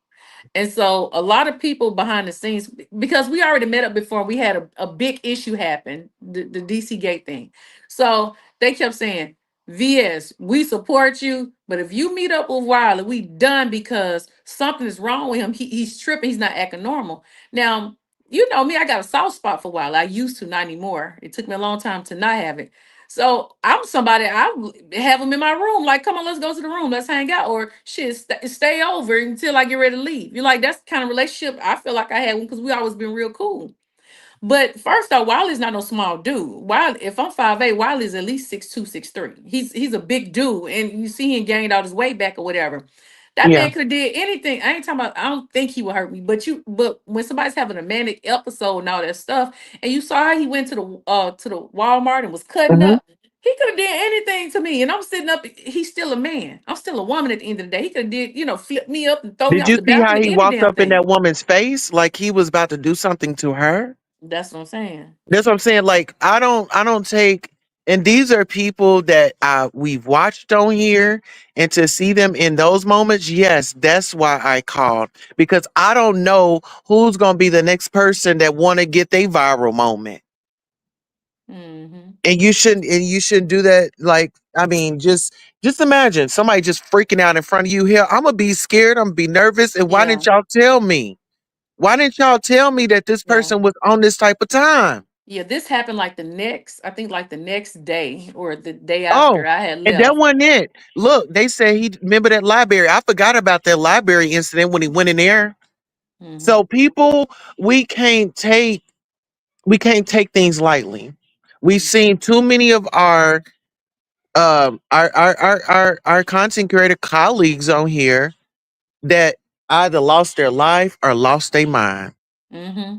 And so a lot of people behind the scenes, because we already met up before, we had a big issue happen, the DC gate thing. So they kept saying, VS, we support you, but if you meet up with Wiley, we done because something is wrong with him. He's tripping, he's not acting normal. Now, you know me, I got a soft spot for Wiley. I used to, not anymore. It took me a long time to not have it. So I'm somebody have them in my room. Like, come on, let's go to the room, let's hang out, or shit, stay over until I get ready to leave. You like that's the kind of relationship I feel like I had because we always been real cool. But first off, Wiley's not no small dude. Wiley, if I'm 5'8", Wiley's at least 6'2", 6'3". He's a big dude, and you see he gained all his weight back or whatever. That Yeah. man could have did anything. I ain't talking about. I don't think he would hurt me. But when somebody's having a manic episode and all that stuff, and you saw how he went to the Walmart and was cutting hmm up, he could have did anything to me. And I'm sitting up. He's still a man. I'm still a woman at the end of the day. He could have did flip me up and throw me Did off you the see how balcony, he any walked damn up in that thing. woman's face like he was about to do something to her? That's what I'm saying. That's what I'm saying. Like I don't take, and these are people that we've watched on here, and to see them in those moments, yes, that's why I called, because I don't know who's gonna be the next person that want to get their viral moment. Hmm. And you shouldn't do that. Like, I mean, just imagine somebody just freaking out in front of you here. I'm gonna be scared, I'm gonna be nervous. And why Yeah. didn't y'all tell me? Why didn't y'all tell me that this Yeah. person was on this type of time? Yeah, this happened like I think like the next day or the day after Oh, I had and that left. wasn't it. Look, they said he remember that library. I forgot about that library incident when he went in there. Hmm. So people, we can't take we can't take things lightly. We've seen too many of our content creator colleagues on here that either lost their life or lost their mind. Hmm.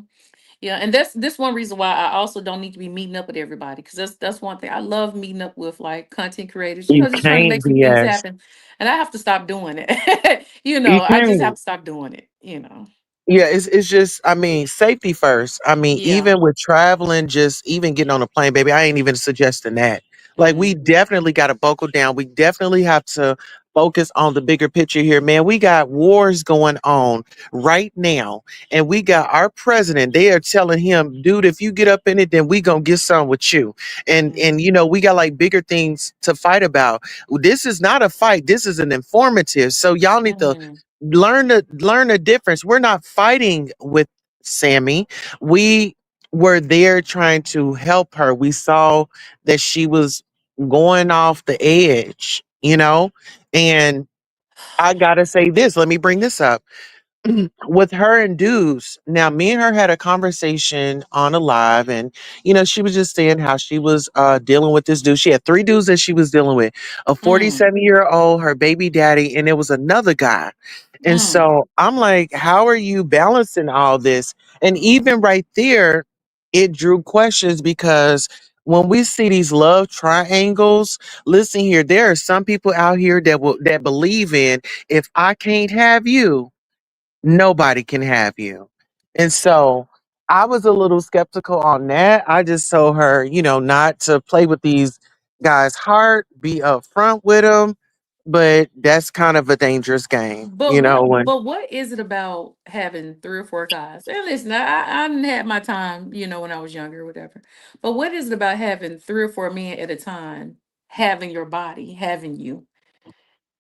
Yeah, and that's this one reason why I also don't need to be meeting up with everybody because that's one thing I love meeting up with like content creators You because it's trying to can't make some things BS. happen, and I have to stop doing it. You I just have can't. to stop doing it. You know. Yeah, it's just, I mean, safety first. I mean, Yeah. even with traveling, just even getting on a plane, baby, I ain't even suggesting that. Like, we Hmm. definitely got to buckle down. We definitely have to focus on the bigger picture here, man. We got wars going on right now, and we got our president. They are telling him, dude, if you get up in it, then we gonna get some with you. And Hmm. we got like bigger things to fight about. This is not a fight. This is an informative. So y'all need to Hmm. learn the difference. We're not fighting with Sammy. We were there trying to help her. We saw that she was going off the edge. And I gotta say this. Let me bring this up. With her and Deuce. Now, me and her had a conversation on a live, and she was just saying how she was dealing with this dude. She had three dudes that she was dealing with: a Mm. 47-year-old, her baby daddy, and there was another guy. And Mm. so I'm like, how are you balancing all this? And even right there, it drew questions because when we see these love triangles, listen here, there are some people out here that believe in, if I can't have you, nobody can have you. And so I was a little skeptical on that. I just told her, not to play with these guys' heart, be upfront with them. But that's kind of a dangerous game, when But what is it about having 3 or 4 guys? And listen, I didn't have my time, when I was younger or whatever. But what is it about having 3 or 4 men at a time, having your body, having you,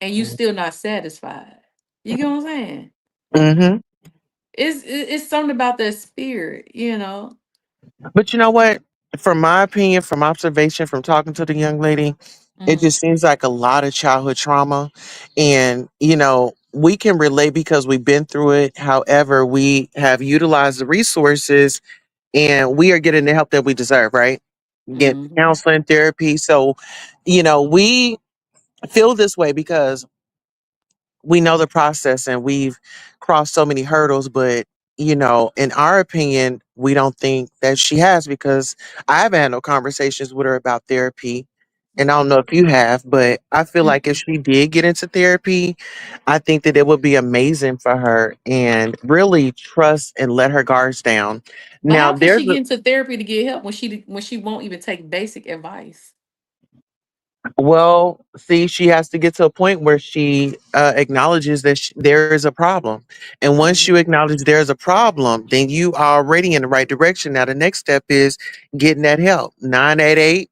and you still not satisfied? You get what I'm saying? hmm It's something about that spirit. But you know what? From my opinion, from observation, from talking to the young lady, it Mm, just seems like a lot of childhood trauma. And, we can relate because we've been through it. However, we have utilized the resources and we are getting the help that we deserve, right? Get mm-hmm. counseling, therapy. So, we feel this way because we know the process and we've crossed so many hurdles, but in our opinion, we don't think that she has because I haven't had no conversations with her about therapy. And I don't know if you have, but I feel like if she did get into therapy, I think that it would be amazing for her and really trust and let her guards down. But Now, how can there's she get into therapy to get help when she won't even take basic advice? Well, see, she has to get to a point where she acknowledges that there is a problem. And once you Hmm. acknowledge there's a problem, then you are already in the right direction. Now, the next step is getting that help. 988,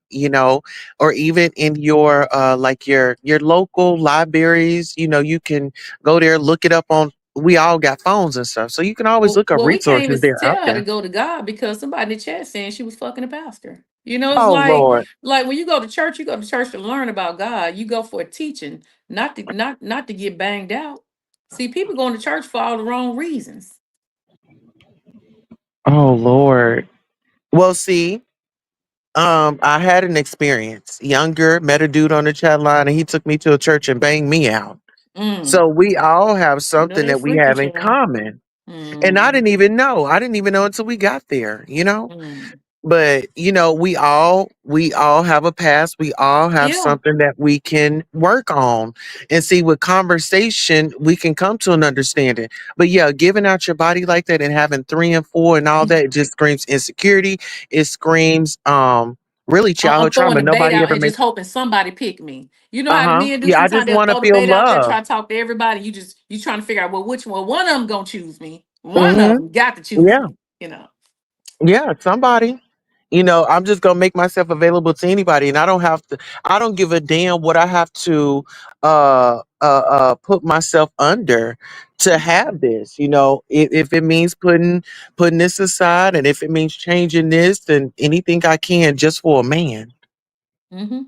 or even in your like your local libraries, you can go there, look it up on we all got phones and stuff. So you can always look up Well, we can't even resources there out tell her to there. go to God because somebody in the chat saying she was fucking a pastor. It's Oh Lord. like when you go to church, you go to church to learn about God. You go for a teaching, not to get banged out. See, people going to church for all the wrong reasons. Oh Lord. Well, see, I had an experience. Younger, met a dude on the chat line, and he took me to a church and banged me out. Mm. So we all have You know something they that we freaky, have in child. common. And I Mm. didn't even know. I didn't even know until we got there. Mm. But we all have a past. We all have Yeah. something that we can work on. And see, with conversation, we can come to an understanding. But yeah, giving out your body like that and having 3 and 4 and all that, it just screams insecurity. It screams really I'm childhood throwing trauma. the bait Nobody out ever and just makes hoping somebody pick me. You know how the uh-huh. men do Yeah, I just sometimes they'll want to throw the feel bait out there, love. try to talk to everybody. You trying to figure out well which one of them gonna choose me. One of hmm them got to choose Yeah. me. Yeah, somebody. I'm just gonna make myself available to anybody, and I don't have to. I don't give a damn what I have to put myself under to have this. If it means putting this aside, and if it means changing this, then anything I can just for a man, Mm-hmm.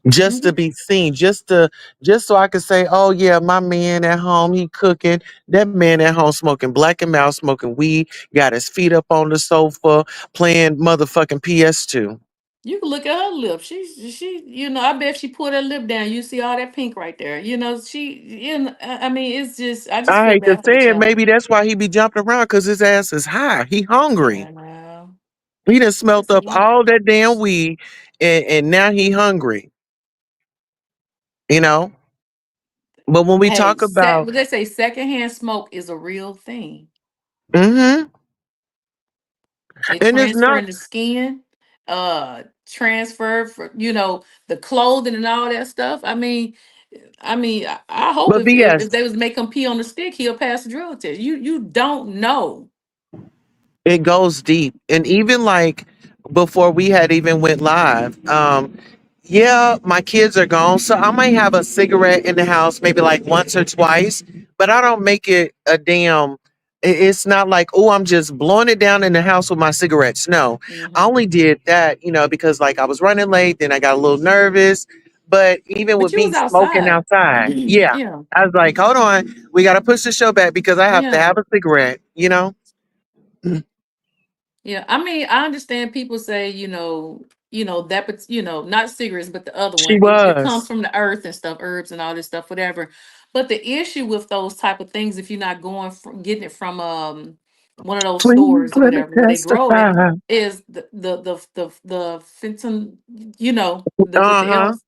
just to Mm-hmm. be seen, just so I can say, oh yeah, my man at home, he cooking. That man at home smoking black and mild, smoking weed, got his feet up on the sofa, playing motherfucking PS2. You can look at her lip. I bet if she put her lip down, you see all that pink right there. I mean, I just I feel hate to bad for the say it, child. maybe that's why he be jumping around because his ass is high. He hungry. Yeah, no. He done smelt up See, all that damn weed, and now he hungry. You know. But when we hey, talk about, what they say, secondhand smoke is a real thing. hmm It and it's transfer not. in the skin, transfer for the clothing and all that stuff. I hope But if BS, they was make him pee on the stick, he'll pass the drug test. You don't know. it goes deep, and even like before we had even went live, yeah, my kids are gone, so I might have a cigarette in the house maybe like once or twice, but I don't make it a damn. It's not like, oh, I'm just blowing it down in the house with my cigarettes. No, I Hmm. only did that, because like I was running late, then I got a little nervous. But even But with you me was smoking outside. outside, yeah, Yeah. I was like, hold on, we got to push the show back because I have to Yeah. have a cigarette. Yeah. I mean, I understand people say, that, but not cigarettes, but the other She one. It comes was from the earth and stuff, herbs and all this stuff, whatever. But the issue with those type of things, if you're not going from getting it from one of those please stores or let me whatever where they grow it, testify. is the fentanyl, with the Uh-huh. else,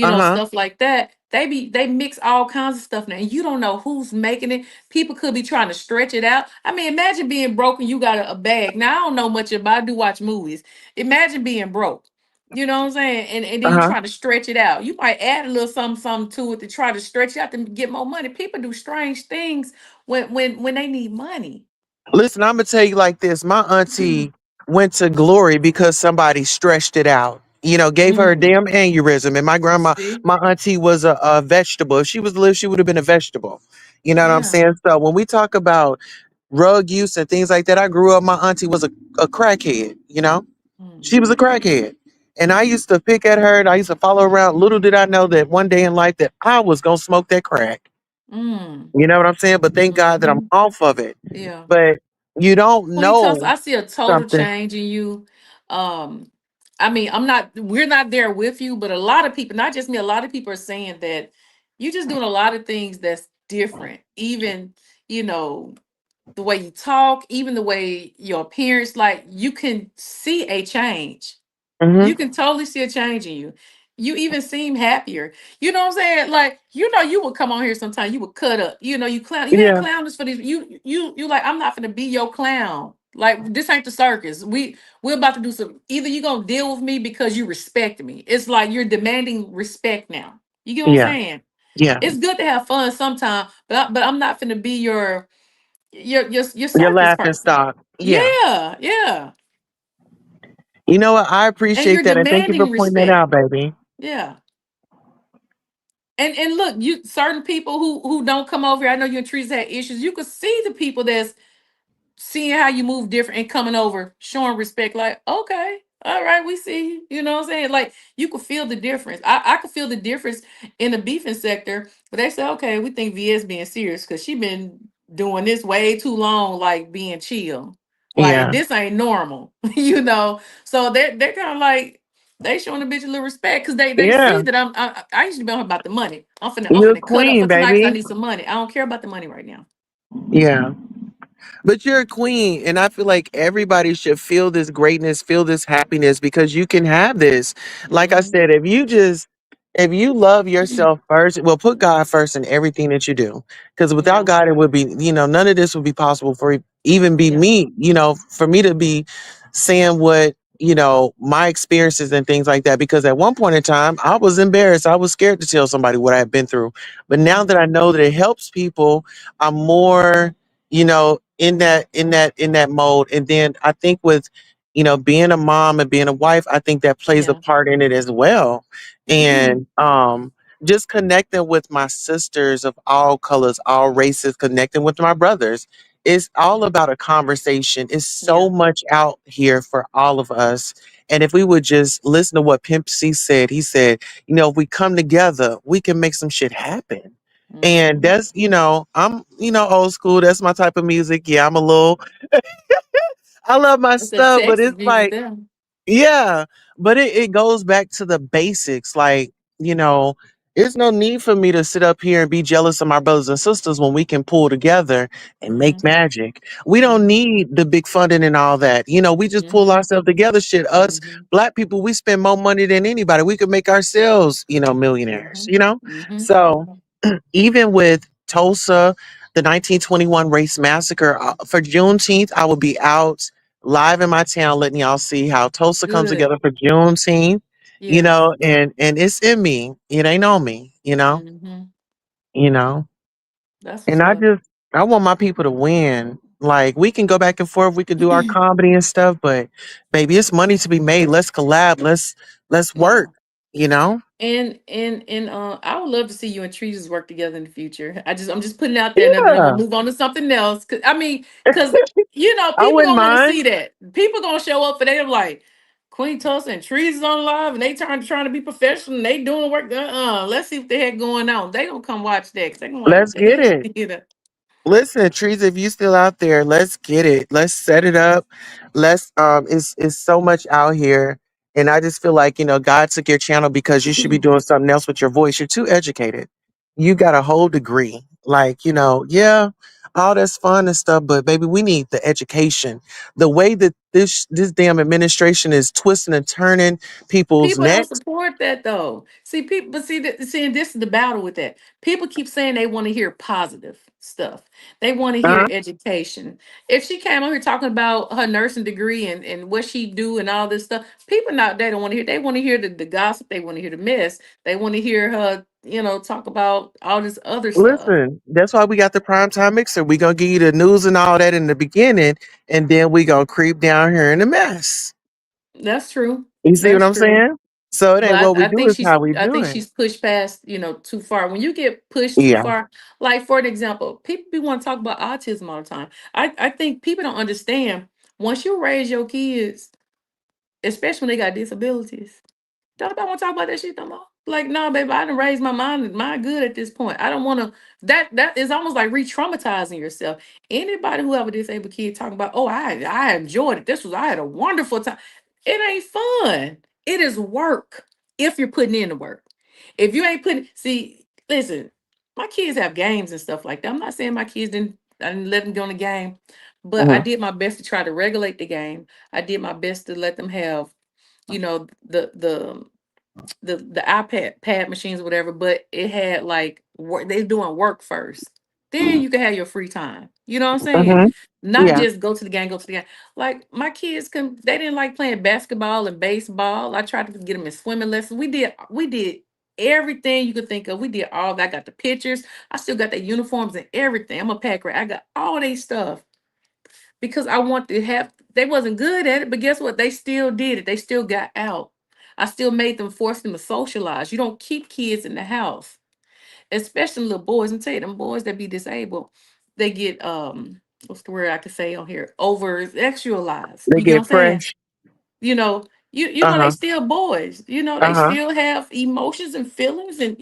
Uh-huh. stuff like that. They mix all kinds of stuff now. And you don't know who's making it. People could be trying to stretch it out. I mean, imagine being broke and you got a bag. Now I don't know much about. I do watch movies. Imagine being broke. You know what I'm saying? And then you Uh-huh. try to stretch it out. You might add a little something to it to try to stretch it out to get more money. People do strange things when they need money. Listen, I'm gonna tell you like this. My Mm. auntie went to glory because somebody stretched it out. You know, gave her a Mm. damn aneurysm. And my grandma, See? my auntie was a vegetable. If she was live, she would have been a vegetable. You know what I'm Yeah. saying? So when we talk about drug use and things like that, I grew up. My auntie was a crackhead. You know, Mm. she was a crackhead. And I used to pick at her and I used to follow her around. Little did I know that one day in life that I was gonna smoke that crack. Mm. You know what I'm saying? But thank God that I'm Hmm. off of it. Yeah. But you don't Queen Tulsa, know I see a total something. change in you. Um, I mean, we're not there with you, but a lot of people, not just me, a lot of people are saying that you're just doing a lot of things that's different. Even, you know, the way you talk, even the way your appearance, like you can see a change. Hmm. You can totally see a change in you. You even seem happier. You know what I'm saying? Like, you would come on here sometime, you would cut up. You clown, you ain't Yeah, clownish for these. You like, I'm not gonna be your clown. Like, this ain't the circus. We're about to do some, either you gonna deal with me because you respect me. It's like you're demanding respect now. You get what I'm yeah, saying? yeah. It's good to have fun sometime, but I'm not gonna be your Your circus laughing person. stock. Yeah. Yeah, yeah. You know what? I And appreciate you're that. And thank you for demanding pointing that respect. out, baby. Yeah. And look, you certain people who don't come over here. I know you and Teresa had issues. You could see the people that's seeing how you move different and coming over, showing respect. Like, okay, all right, we see you. You know what I'm saying? Like, you could feel the difference. I could feel the difference in the beefing sector. But they say, okay, we think VS being serious because she been doing this way too long, like being chill. Like, Yeah, this ain't normal, So they're kind of like, they showing the bitch a little respect because they see yeah. that I used to be on her about the money. I'm You're a finna cut up queen, for tonight because I baby. need some money. I don't care about the money right now. Yeah. But you're a queen, and I feel like everybody should feel this greatness, feel this happiness because you can have this. Like I Hmm. said, if you love yourself first, well, put God first in everything that you do. Because without Yeah, God, it would be, none of this would be possible for even be yeah. me, for me to be saying what, my experiences and things like that. Because at one point in time, I was embarrassed. I was scared to tell somebody what I had been through. But now that I Mm-hmm. know that it helps people, I'm more in that mode. And then I think with being a mom and being a wife, I think that plays a Yeah. part in it as well. Mm-hmm. And just connecting with my sisters of all colors, all races, connecting with my brothers, it's all about a conversation. It's so Yeah. much out here for all of us. And if we would just listen to what Pimp C said, he said, if we come together, we can make some shit happen. And Mm-hmm. that's, I'm, old school. That's my type of music. Yeah, I'm a little, I love my That's that stuff, but Texas it's music like, there. yeah, but it goes back to the basics. Like, there's no need for me to sit up here and be jealous of my brothers and sisters when we can pull together and make Mm-hmm. magic. We don't Mm-hmm. need the big funding and all that. We just pull Mm-hmm. ourselves together. Shit, us Mm-hmm. black people, we spend more money than anybody. We could make ourselves, millionaires, Mm-hmm. Mm-hmm. So even with Tulsa, the 1921 race massacre, for Juneteenth, I will be out live in my town, letting y'all see how Tulsa comes Good. together for Juneteenth. Yes. And it's in me. It ain't on me. Mm-hmm. You know. That's what's And up. I want my people to win. Like we can go back and forth, we can do our comedy and stuff, but baby, it's money to be made. Let's collab. Let's Yeah. work. You know. And I would love to see you and Trees work together in the future. I'm just putting it out there, and then I'm gonna Yeah, move on to something else. Cause I people wouldn't gonna want to mind. see that. People gonna show up for them like Queen Tulsa and Trees is on live, and they trying to be professional. And they doing work. Let's see what the heck going on. They gonna come watch that. 'Cause they gonna like, what Let's the get heck, it. you know? Listen, Trees, if you still out there, let's get it. Let's set it up. Let's it's so much out here. And I just feel like, God took your channel because you should be doing something else with your voice. You're too educated. You got a whole degree. Like, yeah, all that's fun and stuff, but baby, we need the education. The way that this damn administration is twisting and turning people's People don't necks. support that though. See, people, but see, and this is the battle with that. People keep saying they want to hear positive stuff. They want to hear Uh-huh. education. If she came on here talking about her nursing degree and what she do and all this stuff, people not they don't want to hear. They want to hear the gossip. They want to hear the mess. They want to hear her, talk about all this other stuff. Listen, that's why we got the primetime mixer. We gonna give you the news and all that in the beginning, and then we gonna creep down here in the mess. That's true. You see what That's I'm true. saying? So it ain't But what we I do, think it's she's how we I do think it. she's pushed past, too far. When you get pushed too Yeah. far, like for an example, people be want to talk about autism all the time. I think people don't understand once you raise your kids, especially when they got disabilities. Don't nobody want to talk about that shit no more. Like, no, baby, I done raised my good at this point. I don't want to. That is almost like re-traumatizing yourself. Anybody who have a disabled kid talking about, oh, I enjoyed it. I had a wonderful time. It ain't fun. It is work if you're putting in the work. If you ain't putting, see, listen, my kids have games and stuff like that. I'm not saying my kids I didn't let them go in the game, but I Mhm. did my best to try to regulate the game. I did my best to let them have the iPad pad machines or whatever, but it had like work, they doing work first. Then you can have your free time. You know what I'm saying? Mhm. Not Yeah. just go to the game. Like my kids they didn't like playing basketball and baseball. I tried to get them in swimming lessons. We did everything you could think of. We did all that. I got the pictures. I still got their uniforms and everything. I'm a pack rat. I got all their stuff because I want to have they wasn't good at it, but guess what? They still did it. They still got out. I still made them force them to socialize. You don't keep kids in the house, especially little boys. And tell you them boys that be disabled, they get what's the word I could say on here? Over sexualized. They You get what I'm get saying? fresh. you know they Uh-huh. still boys, they Uh-huh. still have emotions and feelings, and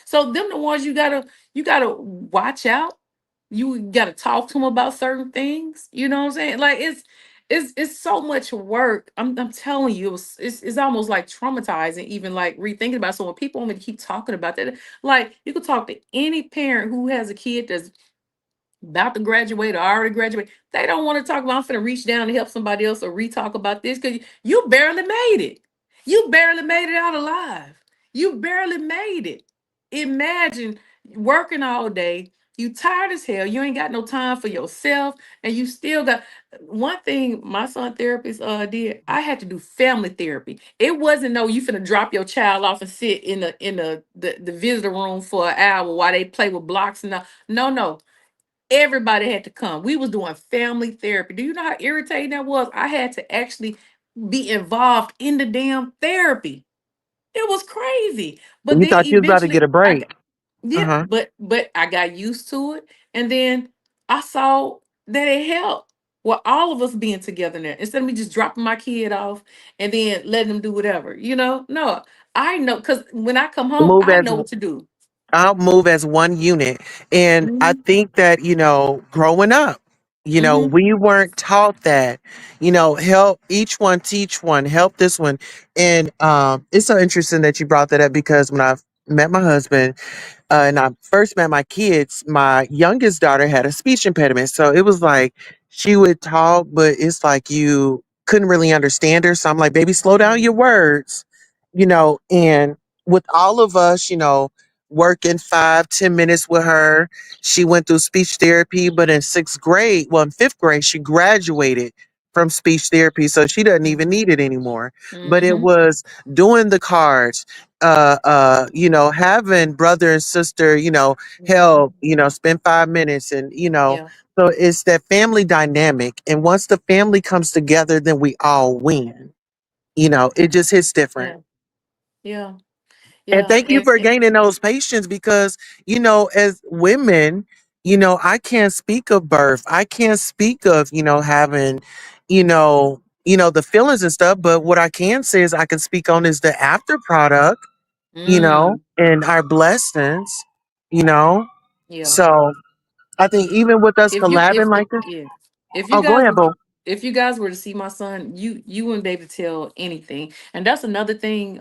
so them the ones you gotta watch out. You gotta talk to them about certain things, you know what I'm saying? Like it's so much work. I'm telling you, it's almost like traumatizing, even like rethinking about. So when people want me to keep talking about that, like you could talk to any parent who has a kid that's about to graduate or already graduate. They don't want to talk about, I'm finna reach down and help somebody else or re-talk about this because you barely made it. You barely made it out alive. You barely made it. Imagine working all day. You tired as hell. You ain't got no time for yourself. And you still got one thing my son therapist did. I had to do family therapy. It wasn't no you finna drop your child off and sit in the visitor room for an hour while they play with blocks and all. No, no. Everybody had to come. We was doing family therapy. Do you know how irritating that was? I had to actually be involved in the damn therapy. It was crazy. But You then thought you was about to get eventually a break. yeah, Uh-huh. but I got used to it. And then I saw that it helped. Well, all of us being together there. Instead of me just dropping my kid off and then letting them do whatever, No, I know because when I come home, Move I as know what to do. I'll move as one unit. And I Hmm. think that, growing up, Hmm. we weren't taught that, help each one, teach one, help this one. And it's so interesting that you brought that up because when I met my husband, and I first met my kids, my youngest daughter had a speech impediment. So it was like she would talk, but it's like you couldn't really understand her. So I'm like, baby, slow down your words, and with all of us, working 5, 10 minutes with her. She went through speech therapy, but in sixth grade, well, in fifth grade, she graduated from speech therapy. So she doesn't even Hmm. need it anymore. But it Hmm. was doing the cards, having brother and sister, Hmm. help, spend 5 minutes and, Yeah. so it's that family dynamic. And once the family comes together, then we all win. It just hits different. Yeah. Yeah. And Yeah. thank you for gaining those patience because, as women, I can't speak of birth. I can't speak of, having, the feelings and stuff. But what I can say is I can speak on is the after product, Mm, and our blessings, you know. yeah. So I think even with us If you collabing if like this, yeah. If you oh, go guys ahead, would boo. if you guys were to see my son, you wouldn't be able to tell anything. And that's another thing.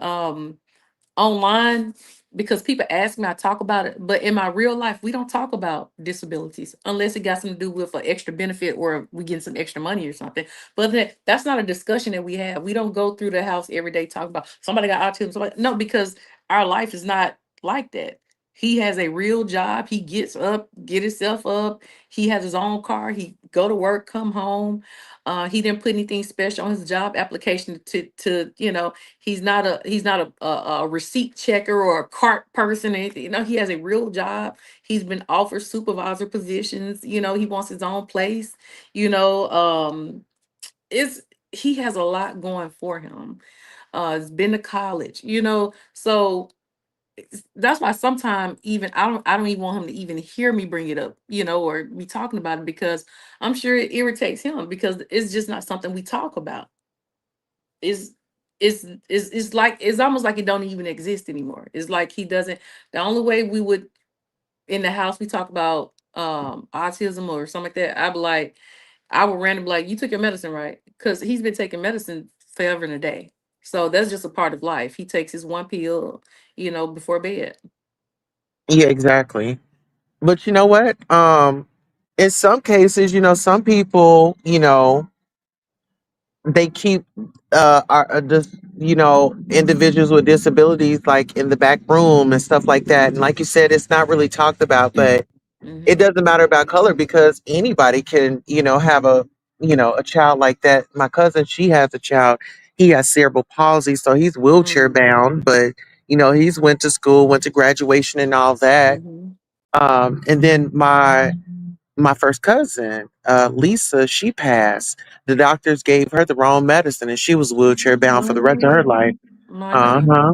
online because people ask me, I talk about it. But in my real life, we don't talk about disabilities unless it got something to do with an extra benefit or we get some extra money or something. But that's not a discussion that we have. We don't go through the house every day talking about somebody got autism. No, because our life is not like that. He has a real job. He gets up, get himself up. He has his own car. He go to work, come home. He didn't put anything special on his job application to he's not a receipt checker or a cart person or anything. He has a real job. He's been offered supervisor positions. He wants his own place. You know, it's he has a lot going for him. He's been to college. So that's why sometimes even I don't even want him to even hear me bring it up, or me talking about it because I'm sure it irritates him because it's just not something we talk about. It's it's like it's almost like it don't even exist anymore. It's like he doesn't. The only way we would in the house we talk about autism or something like that. I would randomly be like, you took your medicine, right? Because he's been taking medicine forever and a day. So that's just a part of life. He takes his one pill, before bed. Yeah, exactly. But you know what? In some cases, some people, they keep are just individuals with disabilities like in the back room and stuff like that. And like you said, it's not really talked about, but it Hmm. doesn't matter about color because anybody can, have a child like that. My cousin, she has a child. He has cerebral palsy, so he's wheelchair Hmm. bound, but he's went to school, went to graduation and all that. Hmm. And then my first cousin, Lisa, she passed. The doctors gave her the wrong medicine and she was wheelchair bound for the rest of her Oh life. my God. Uh-huh.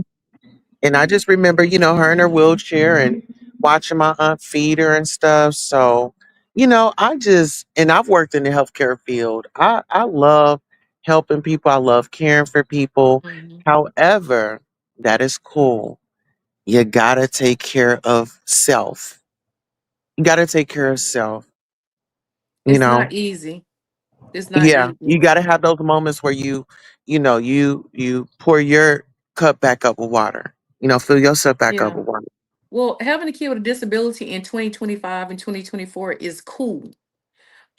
And I just remember, her in her wheelchair and watching my aunt feed her and stuff. So, and I've worked in the healthcare field. I love helping people. I love caring for people. Hmm. However, that is cool. You gotta take care of self. You gotta take care of self, you It's know. not easy. It's not Yeah, easy. you gotta have those moments where you pour your cup back up with water. Fill yourself back up Yeah. with water. Well, having a kid with a disability in 2025 and 2024 is cool.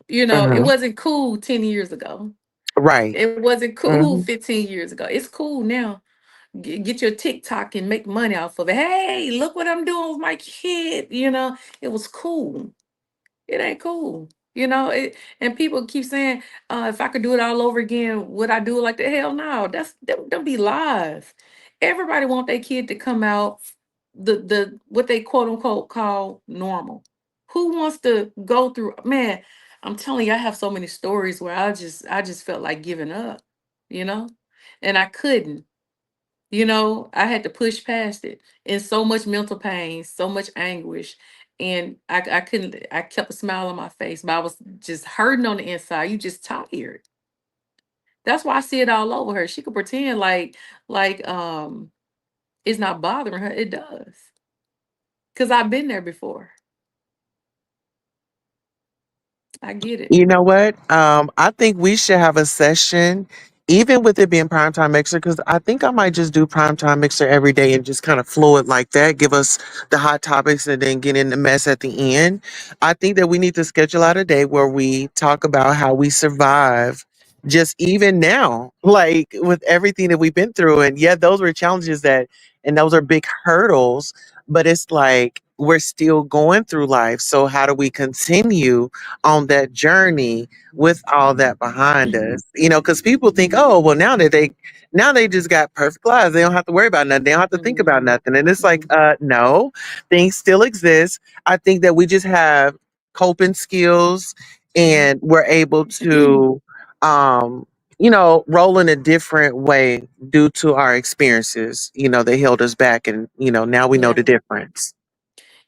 It Mhm. wasn't cool 10 years ago. Right. It wasn't cool Mhm. 15 years ago. It's cool now. Get your TikTok and make money off of it. Hey, look what I'm doing with my kid. It was cool. It ain't cool. And people keep saying, if I could do it all over again, would I do it like the hell no? Don't be lies. Everybody want their kid to come out the what they quote unquote call normal. Who wants to go through man, I'm telling you, I have so many stories where I just felt like giving up, you know? And I couldn't. I had to push past it in so much mental pain, so much anguish. And I couldn't, I kept a smile on my face, but I was just hurting on the inside. You just tired. That's why I see it all over her. She could pretend like it's not bothering her. It does. Because I've been there before. I get it. You know what? I think we should have a session, even with it being primetime mixer, because I think I might just do primetime mixer every day and just kind of flow it like that. Give us the hot topics and then get in the mess at the end. I think that we need to schedule out a day where we talk about how we survive. Just even now, like with everything that we've been through. And yeah, those were challenges and those are big hurdles, but it's like we're still going through life. So, how do we continue on that journey with all that behind us? Because people think, oh, well, now they just got perfect lives. They don't have to worry about nothing. They don't have to think about Mhm, nothing. And it's like, mhm, no, things still exist. I think that we just have coping skills mhm. and we're able to, um, roll in a different way due to our experiences. They held us back, and now we know Yeah. the difference.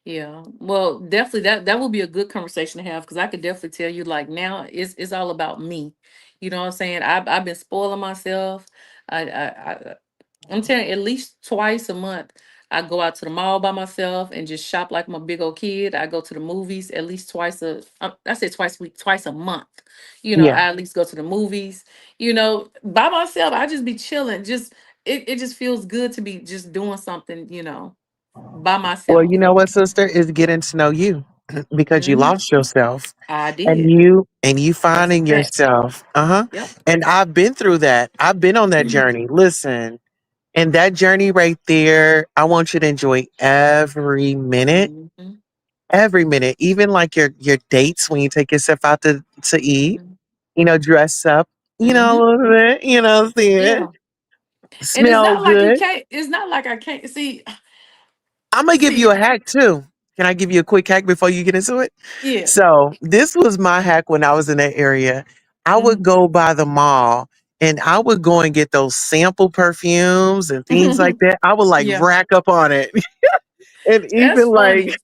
Yeah, well, definitely that will be a good conversation to have because I could definitely tell you like now it's all about me. You know what I'm saying? I've been spoiling myself. I'm telling you, at least twice a month, I go out to the mall by myself and just shop like I'm a big old kid. I go to the movies at least I said twice a week, twice a month. Yeah. I at least go to the movies. By myself. I just be chilling. Just it just feels good to be just doing something, by Well, myself. you know what, sister, is getting to know you because you Hmm. lost yourself I and did. you That's a finding fact. yourself. Uh-huh. Yep. And I've been through that. I've been on that journey. Listen, and that journey right there, I want you to enjoy every minute. Hmm. Every minute. Even like your dates when you take yourself out to eat, Hmm. dress up, a Hmm. little bit, what I'm saying? Yeah. And it's Smell not like you good. can't. It's not like I can't see. I'm gonna give you See. a hack too. Can I give you a quick hack before you get into it? Yeah. So this was my hack when I was in that area. I would Hmm. go by the mall and I would go and get those sample perfumes and things like that. I would like Yeah. rack up on it. And That's even like funny.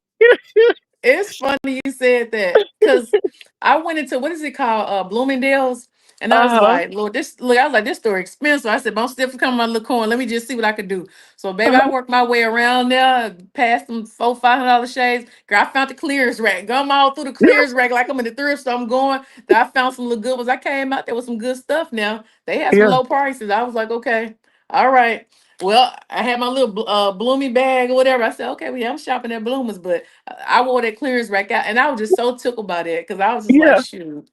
It's funny you said that because I went into what is it called, Bloomingdale's, and I was uh-huh, like, Lord, this look. I was like, this store expensive. I said, but I'm still coming my little coin. Let me just see what I could do. So, baby, I uh-huh, worked my way around there, past them $400-$500 shades. Girl, I found the clearance rack. Gone all through the clearance rack like I'm in the thrift store. I'm going. Then I found some little good ones. I came out there with some good stuff. Now they had some yeah, low prices. I was like, okay, all right. Well, I had my little Bloomy bag or whatever. I said, okay, well, yeah, I'm shopping at Bloomers, but I wore that clearance rack out, and I was just so tickled by that because I was just like, yeah. shoot,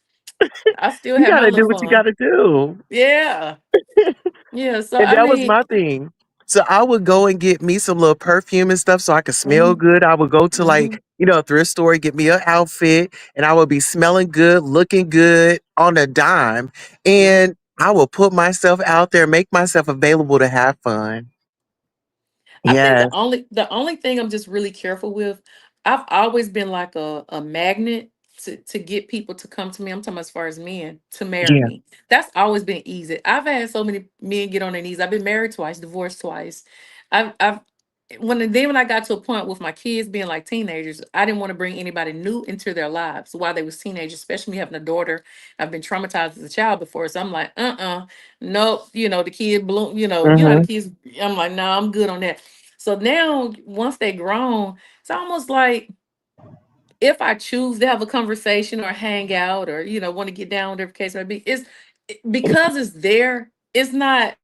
I still You have my gotta do little what you fun. gotta do. Yeah, yeah. So And I that was mean, my thing. So I would go and get me some little perfume and stuff so I could smell hmm, good. I would go to hmm, like, a thrift store, get me an outfit, and I would be smelling good, looking good on a dime. yeah. And I will put myself out there, make myself available to have fun. I think the Yes. only thing I'm just really careful with, I've always been like a magnet to get people to come to me. I'm talking about as far as men to marry Yeah. me. That's always been easy. I've had so many men get on their knees. I've been married twice, divorced twice. I've when I got to a point with my kids being like teenagers, I didn't want to bring anybody new into their lives while they was teenagers, especially me having a daughter. I've been traumatized as a child before, so I'm like, nope. The kid bloom. How the Hmm. kids. I'm like, no, I'm good on that. So now, once they grown, it's almost like if I choose to have a conversation or hang out or want to get down, whatever case may be, because it's there. It's not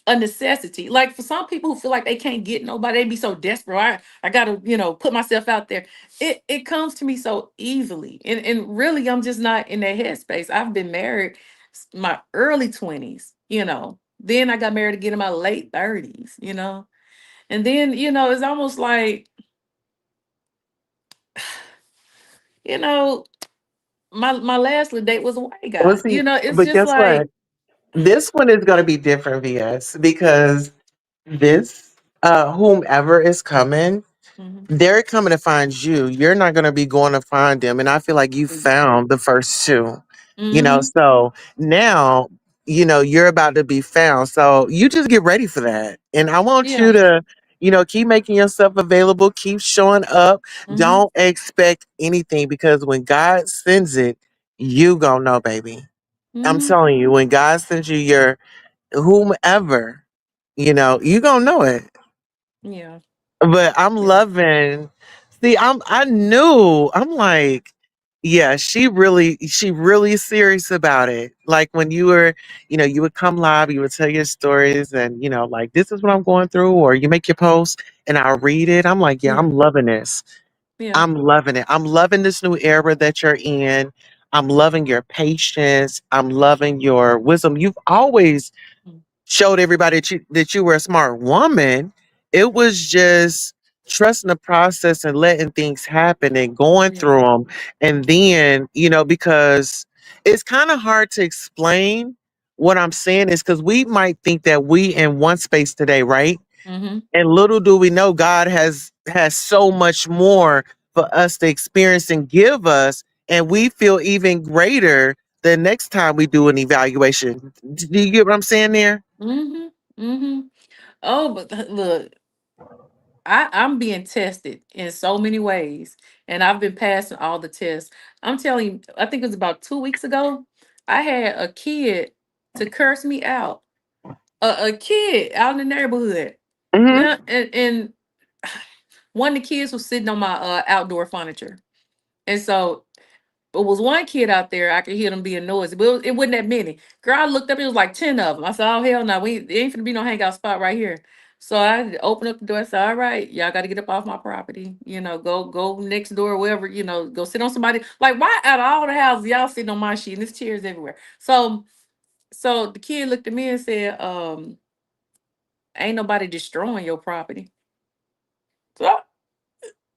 a necessity. Like for some people who feel like they can't get nobody, they be so desperate. I gotta put myself out there. It comes to me so easily, and really I'm just not in that headspace. I've been married my early 20s. Then I got married again in my late 30s. And then, it's almost like, you know, my last little date was a white Well, guy. see, It's but just guess what? like, This one is going to be different, VS, because this, whomever is coming, mhm, they're coming to find you. You're not going to be going to find them. And I feel like you found the first two, mm-hmm, so now, you're about to be found. So you just get ready for that. And I want yeah, you to, keep making yourself available, keep showing up. mm-hmm, Don't expect anything because when God sends it, you gonna know, baby. I'm mm-hmm, telling you, when God sends you your whomever, you gonna know it. yeah, But I'm yeah, loving. See, I'm like, yeah, she really serious about it. Like when you were, you would come live, you would tell your stories and like this is what I'm going through, or you make your post and I'll read it. I'm like, yeah, yeah, I'm loving this. yeah, I'm loving it. I'm loving this new era that you're in. I'm loving your patience. I'm loving your wisdom. You've always mm, showed everybody that you were a smart woman. It was just trusting the process and letting things happen and going yeah, through them. And then, because it's kind of hard to explain what I'm saying is because we might think that we in one space today, right? mm-hmm, And little do we know God has so much more for us to experience and give us. And we feel even greater the next time we do an evaluation. Do you get what I'm saying there? mm-hmm, mm-hmm. Oh, but look, I'm being tested in so many ways, and I've been passing all the tests. I'm telling you, I think it was about 2 weeks ago. I had a kid to curse me out. A kid out in the neighborhood. Hmm. Yeah, and one of the kids was sitting on my outdoor furniture. And so But was one kid out there, I could hear them being noisy, but it wasn't that many. Girl, I looked up, it was like 10 of them. I said, oh, hell no, it ain't finna be no hangout spot right here. So I opened up the door. I said, all right, y'all got to get up off my property. Go next door, wherever, go sit on somebody. Like, why out of all the houses, y'all sitting on my sheet and there's chairs everywhere? So the kid looked at me and said, ain't nobody destroying your property. So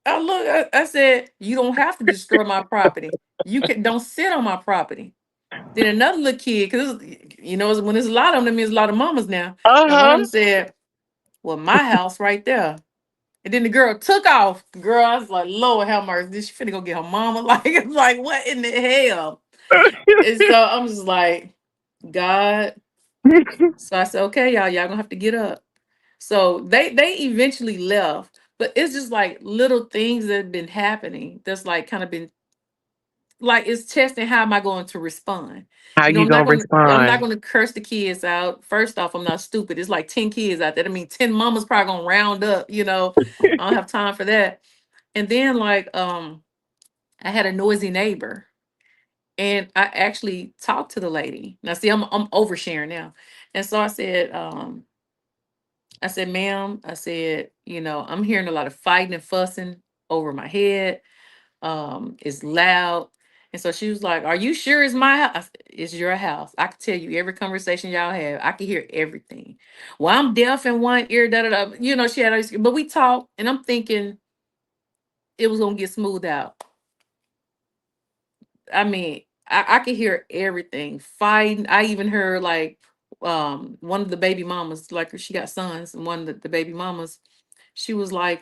I said, you don't have to destroy my property. Don't sit on my property. Then another little kid, because when there's a lot of them, there's a lot of mamas now. And one of them Uh-huh. said, well, my house right there. And then the girl took off. Girl, I was like, Lord have mercy. This she finna go get her mama. Like, it's like, what in the hell? And so I'm just like, God. So I said, okay, y'all gonna have to get up. So they eventually left. But it's just like little things that have been happening that's like kind of been like it's testing how am I going to respond. How you I'm not gonna gonna I'm not respond? gonna curse the kids out. First off, I'm not stupid. It's like 10 kids out there. I mean, 10 mamas probably gonna round up, I don't have time for that. And then like I had a noisy neighbor and I actually talked to the lady. Now see, I'm oversharing now. And so I said, ma'am, I said, I'm hearing a lot of fighting and fussing over my head. It's loud. And so she was like, are you sure it's my house? It's your house. I can tell you every conversation y'all have. I can hear everything. Well, I'm deaf in one ear, da da da. She had all these, but we talked, and I'm thinking it was gonna get smoothed out. I mean, I could hear everything. Fighting. I even heard like one of the baby mamas, like she got sons, and one of the baby mamas, she was like,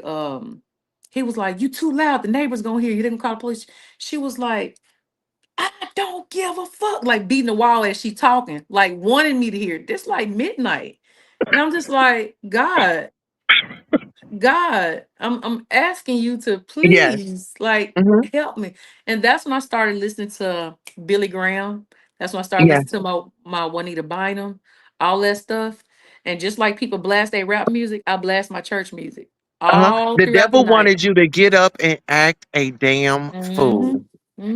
he was like, you too loud, the neighbors gonna hear you, they gonna call the police. She was like, I don't give a fuck. Like beating the wall as she talking, like wanting me to hear. This like midnight. And I'm just like, God, I'm asking you to Yes. please like Hmm. help me. And that's when I started listening to Billy Graham. That's when I started Yes. listening to my Juanita Bynum, all that stuff. And just like people blast their rap music, I blast my church music Uh-huh. all The throughout the devil night. wanted you to get up and act a damn Mm-hmm. fool.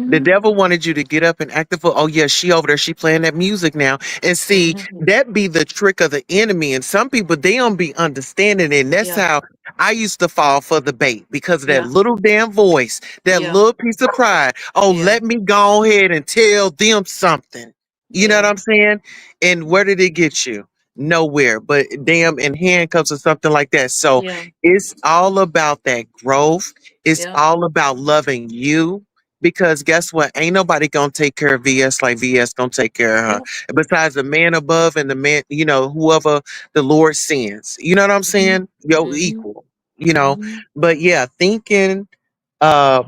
The Mm-hmm. devil wanted you to get up and act the fool. Oh yeah, she over there, she playing that music now. And see, Mm-hmm. that be the trick of the enemy. And some people they don't be understanding it. And that's Yeah. how I used to fall for the bait because of that Yeah. little damn voice, that Yeah. little piece of pride. Oh, Yeah. let me go ahead and tell them something. You know what Yeah. I'm saying? And where did it get you? Nowhere, but damn in handcuffs or something like that. So Yeah. it's all about that growth. It's Yeah. all about loving you because guess what? Ain't nobody gonna take care of VS like VS gonna take care of her. Yeah. Besides the man above and the man, whoever the Lord sends. You know what I'm Mm-hmm. saying? Yo, Mm-hmm. equal. You know. Mm-hmm. But yeah, thinking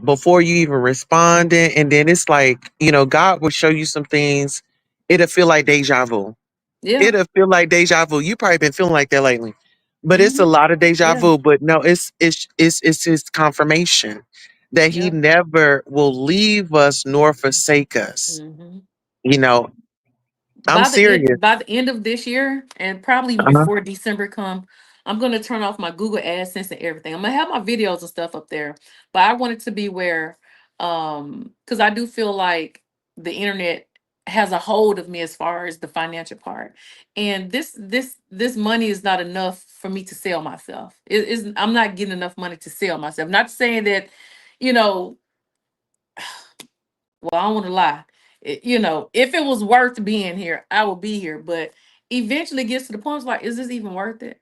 before you even responding, and then it's like, God will show you some things. It'll feel like deja vu. Yeah. It'll feel like deja vu. You probably been feeling like that lately. But it's a Mm-hmm. lot of deja Yeah. vu. But no, it's his confirmation that he Yeah. never will leave us nor forsake us. Mm-hmm. You know, I'm serious. By the end of this year, and probably even Uh-huh. before December come, I'm gonna turn off my Google AdSense and everything. I'm gonna have my videos and stuff up there, but I want it to be where, because I do feel like the internet has a hold of me as far as the financial part, and this money is not enough for me to sell myself. I'm not getting enough money to sell myself. Not saying that, you know, well, I don't want to lie. If it was worth being here, I would be here. But eventually it gets to the point, it's like, is this even worth it?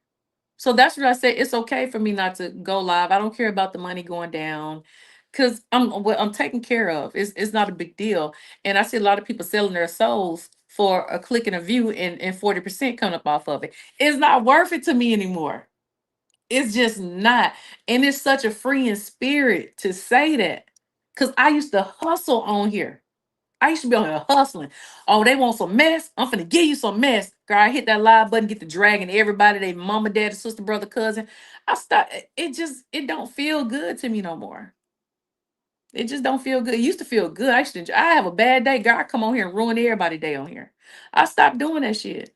So that's what I say. It's okay for me not to go live. I don't care about the money going down because I'm taken care of. It's not a big deal. And I see a lot of people selling their souls for a click and a view and 40% coming up off of it. It's not worth it to me anymore. It's just not. And it's such a freeing spirit to say that. Because I used to hustle on here. I used to be on here hustling. Oh, they want some mess? I'm finna give you some mess. Girl, I hit that live button, get the dragging everybody, they mama, daddy, sister, brother, cousin. I start it don't feel good to me no more. It just don't feel good. It used to feel good. I have a bad day. Girl, I come on here and ruin everybody's day on here. I stopped doing that shit.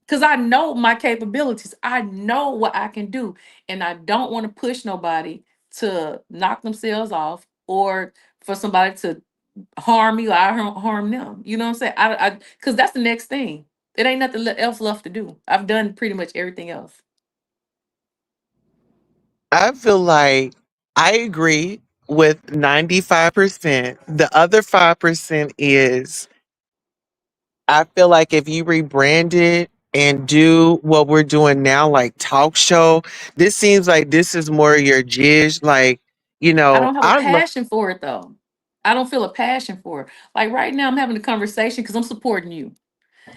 Because I know my capabilities. I know what I can do. And I don't want to push nobody to knock themselves off or for somebody to harm me or I harm them. You know what I'm saying? Because that's the next thing. It ain't nothing else left to do. I've done pretty much everything else. I feel like I agree with 95%. The other 5% is I feel like if you rebrand it and do what we're doing now, like talk show, this seems like this is more your jizz. Like, I don't have a I love. passion for it though. I don't feel a passion for it. Like right now, I'm having a conversation because I'm supporting you.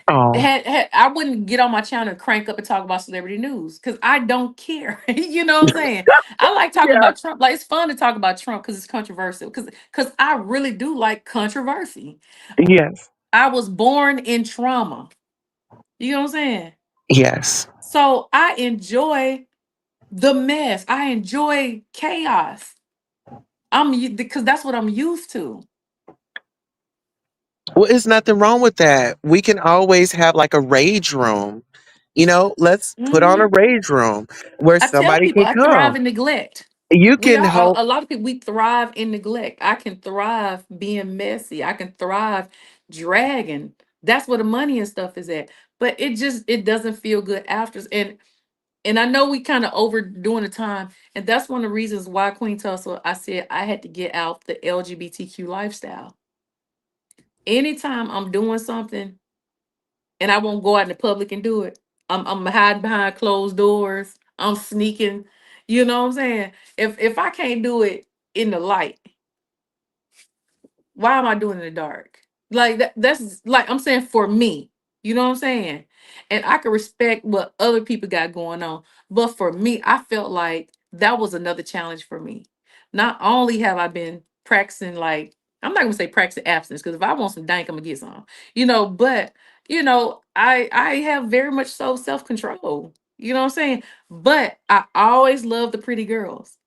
Oh, I wouldn't get on my channel and crank up and talk about celebrity news because I don't care. You know what I'm saying? I like talking yeah. about Trump. Like it's fun to talk about Trump because it's controversial. Because I really do like controversy. Yes. I was born in trauma. You know what I'm saying? Yes. So I enjoy the mess. I enjoy chaos. Because that's what I'm used to. Well, there's nothing wrong with that. We can always have like a rage room. Let's put on a Mhm. rage room where I tell somebody people can I thrive come. in neglect. You We can all hold. a lot of people we thrive in neglect. I can thrive being messy. I can thrive dragging. That's where the money and stuff is at. But it doesn't feel good after. And I know we kind of overdoing the time. And that's one of the reasons why Queen Tulsa, I said I had to get out the LGBTQ lifestyle. Anytime I'm doing something and I won't go out in the public and do it. I'm hiding behind closed doors. I'm sneaking. You know what I'm saying? If I can't do it in the light, why am I doing it in the dark? Like that's like I'm saying for me. You know what I'm saying? And I can respect what other people got going on. But for me, I felt like that was another challenge for me. Not only have I been practicing like I'm not gonna say practicing abstinence, because if I want some dank, I'm gonna get some. But I have very much so self-control. You know what I'm saying? But I always love the pretty girls.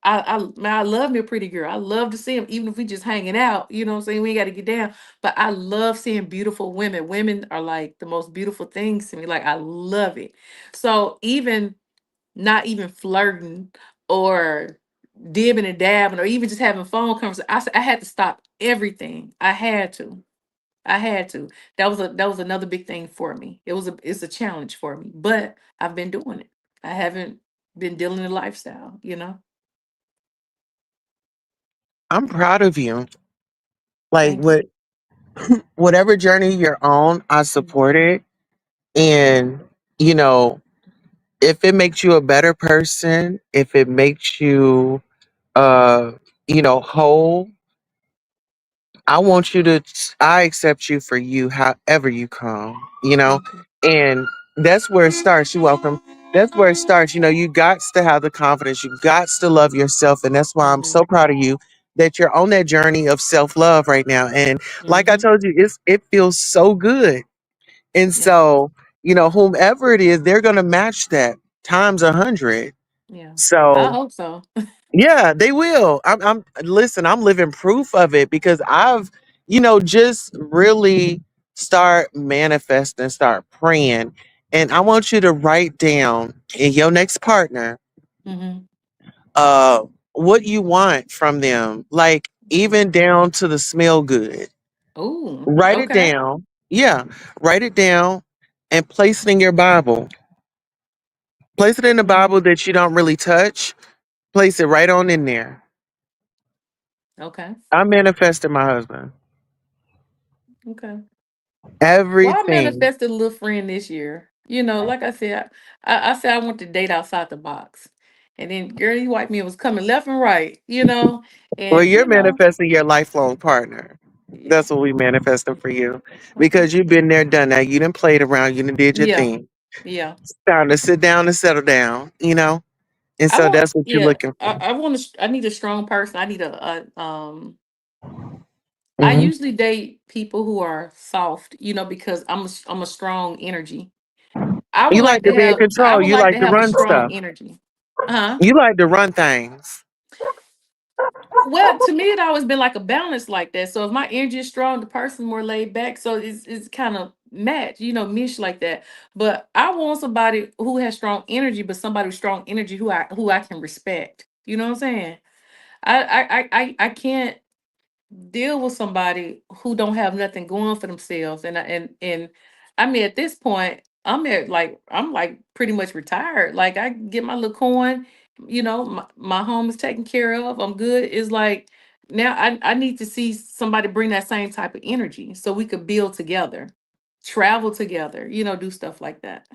Man, I love me a pretty girl. I love to see them, even if we just hanging out. You know what I'm saying? We ain't got to get down. But I love seeing beautiful women. Women are like the most beautiful things to me. Like I love it. So even not even flirting or dibbing and dabbing or even just having phone conversations, I had to stop everything. I had to. I had to. That was another big thing for me. It's a challenge for me, but I've been doing it. I haven't been dealing the lifestyle, you know. I'm proud of you. Like Thank you. whatever journey you're on, I support it. And you know, if it makes you a better person, if it makes you uh, whole, I want you to I accept you for you however you come. Thank you. And that's where it starts. You're welcome. That's where it starts. You got to have the confidence. You got to love yourself. And that's why I'm Mhm. so proud of you that you're on that journey of self-love right now. And like I Mhm. told you, it feels so good. And Yeah. so, whomever it is, they're gonna match that times 100. Yeah. I So hope so. yeah, they will. I'm listen, I'm living proof of it because I've, just really start manifesting, start praying. And I want you to write down in your next partner Mhm. uh what you want from them. Like Okay. even down to the smell good. Ooh. Write it Okay. down. Yeah. Write it down and place it in your Bible. Place it in the Mhm. Bible that you don't really touch. Place it right on in there. Okay. I manifested my husband. Okay. Well, I Everything. manifested a little friend this year. Like I said, I said I want to date outside the box. And then girl, you white men was coming left and right, Well, and you're manifesting your lifelong partner. yeah. That's what we manifesting for you. Okay. Because you've been there, done that. You done played around. You done did your Yeah. thing. Yeah. It's time to sit down and settle down. And I so want, that's what you're yeah, looking for. I want to, I need a strong person. I need I Hmm. usually date people who are soft, because I'm a strong energy. I would You like like to to be in have, I control. would You like like to to have a run strong stuff. energy. Uh-huh. You like to run things. Well, to me, it always been like a balance like that. So if my energy is strong, the person more laid back. So it's kind of match, mesh like that. But I want somebody who has strong energy, but somebody with strong energy who I can respect. You know what I'm saying? I can't deal with somebody who don't have nothing going for themselves. And I mean, at this point, I'm like pretty much retired. Like I get my little coin, my home is taken care of. I'm good. It's like now I need to see somebody bring that same type of energy so we could build together, travel together, do stuff like that.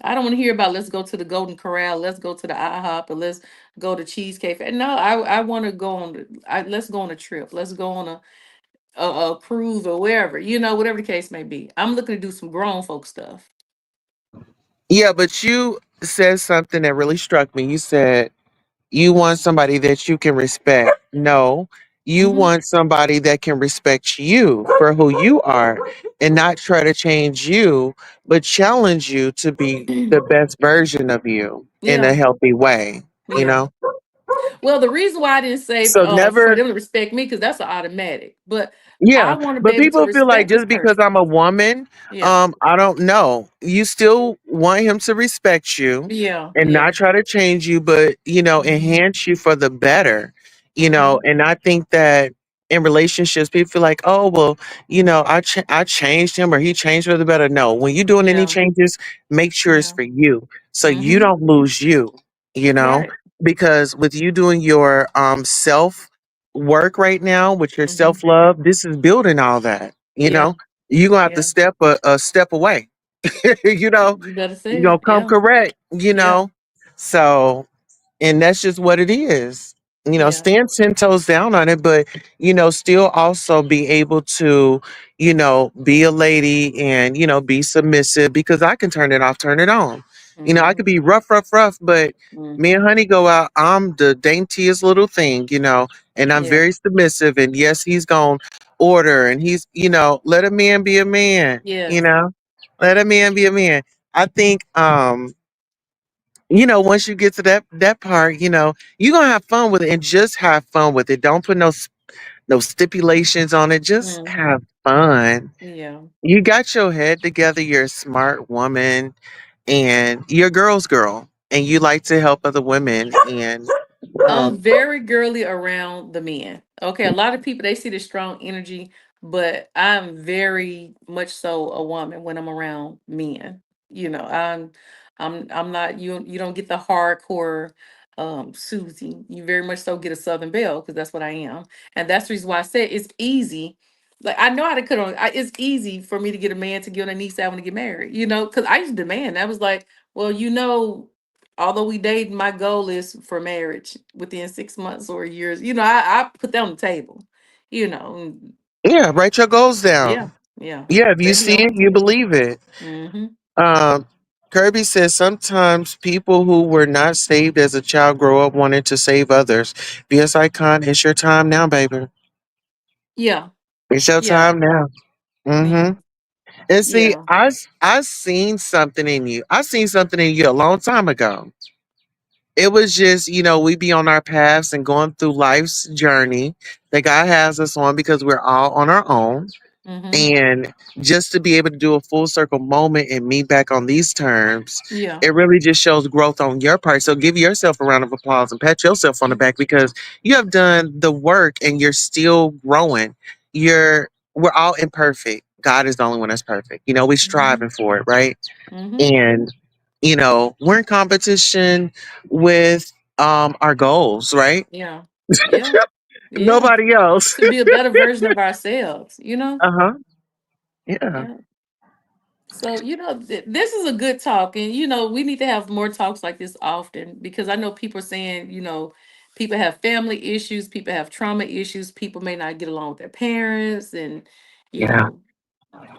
I don't want to hear about let's go to the Golden Corral, let's go to the IHOP, or let's go to Cheesecake. No, I want to go on. Let's go on a trip. Let's go on a cruise or wherever. Whatever the case may be. I'm looking to do some grown folk stuff. Yeah, but you said something that really struck me. You said you want somebody that you can respect. No, you Hmm. want somebody that can respect you for who you are and not try to change you, but challenge you to be the best version of you in a Yeah, healthy way, you yeah. know? Well, the reason why I didn't say So for never. them to respect me because that's an automatic. But I Yeah, want to be but able to people feel like respect this just because person. I'm a woman, Yeah, I don't know. You still want him to respect you yeah, and yeah. not try to change you, but Hmm. enhance you for the better. Hmm. And I think that in relationships, people feel like, oh well, I changed him or he changed for the better. No, when you're doing any Yeah, changes, make sure it's yeah. for you, so you Hmm. don't lose you. You know, Right. because with you doing your self work right now with your Hmm. self love, this is building all that. Yeah, You're gonna have to yeah. step a step away. you know, You better you're say gonna it. come Yeah, correct. yeah, So and that's just what it is. yeah. Stand 10 toes down on it, but still also be able to, be a lady and be submissive because I can turn it off, turn it on. I Hmm. could be rough, rough, rough, but me and Hmm. honey go out. I'm the daintiest little thing, and I'm Yeah, very submissive. And yes, he's gonna order and he's, let a man be a man, yes. let a man be a man. I think once you get to that part, you're gonna have fun with it and just have fun with it. Don't put no stipulations on it. Just Hmm. have fun. Yeah. You got your head together, you're a smart woman and you're a girl's girl and you like to help other women and I'm um very girly around the men. Okay, a lot of people they see the strong energy, but I'm very much so a woman when I'm around men. I'm not you don't get the hardcore Susie. You very much so get a Southern Belle because that's what I am. And that's the reason why I said it's easy. Like I know how to cut on it's easy for me to get a man to get on their knees say I want to get married, because I used to demand. I was like, well, although we date, my goal is for marriage within 6 months or years. I put that on the table. And yeah, write your goals yeah, down. yeah, Yeah, if you let me see know. it, you believe it. Mm-hmm. Um, Kirby says sometimes people who were not saved as a child grow up wanting to save others. BS Icon, it's your time now, baby. Yeah, It's your yeah, time now. yeah, Mm-hmm. And see, yeah. I seen something in you. I seen something in you a long time ago. It was just, we be on our paths and going through life's journey that God has us on because we're all on our own. Mm-hmm. And just to be able to do a full circle moment and meet back on these terms, Yeah. it really just shows growth on your part. So give yourself a round of applause and pat yourself on the back because you have done the work and you're still growing. We're all imperfect. God is the only one that's perfect. We Mm-hmm. striving for it, right? Mm-hmm. And we're in competition with our goals, right? Yeah. Yeah. Yeah. Nobody else. To be a better version of ourselves. Uh-huh. Yeah. Yeah. So, this is a good talk. And, we need to have more talks like this often because I know people are saying, people have family issues, people have trauma issues, people may not get along with their parents, and, you Yeah. know,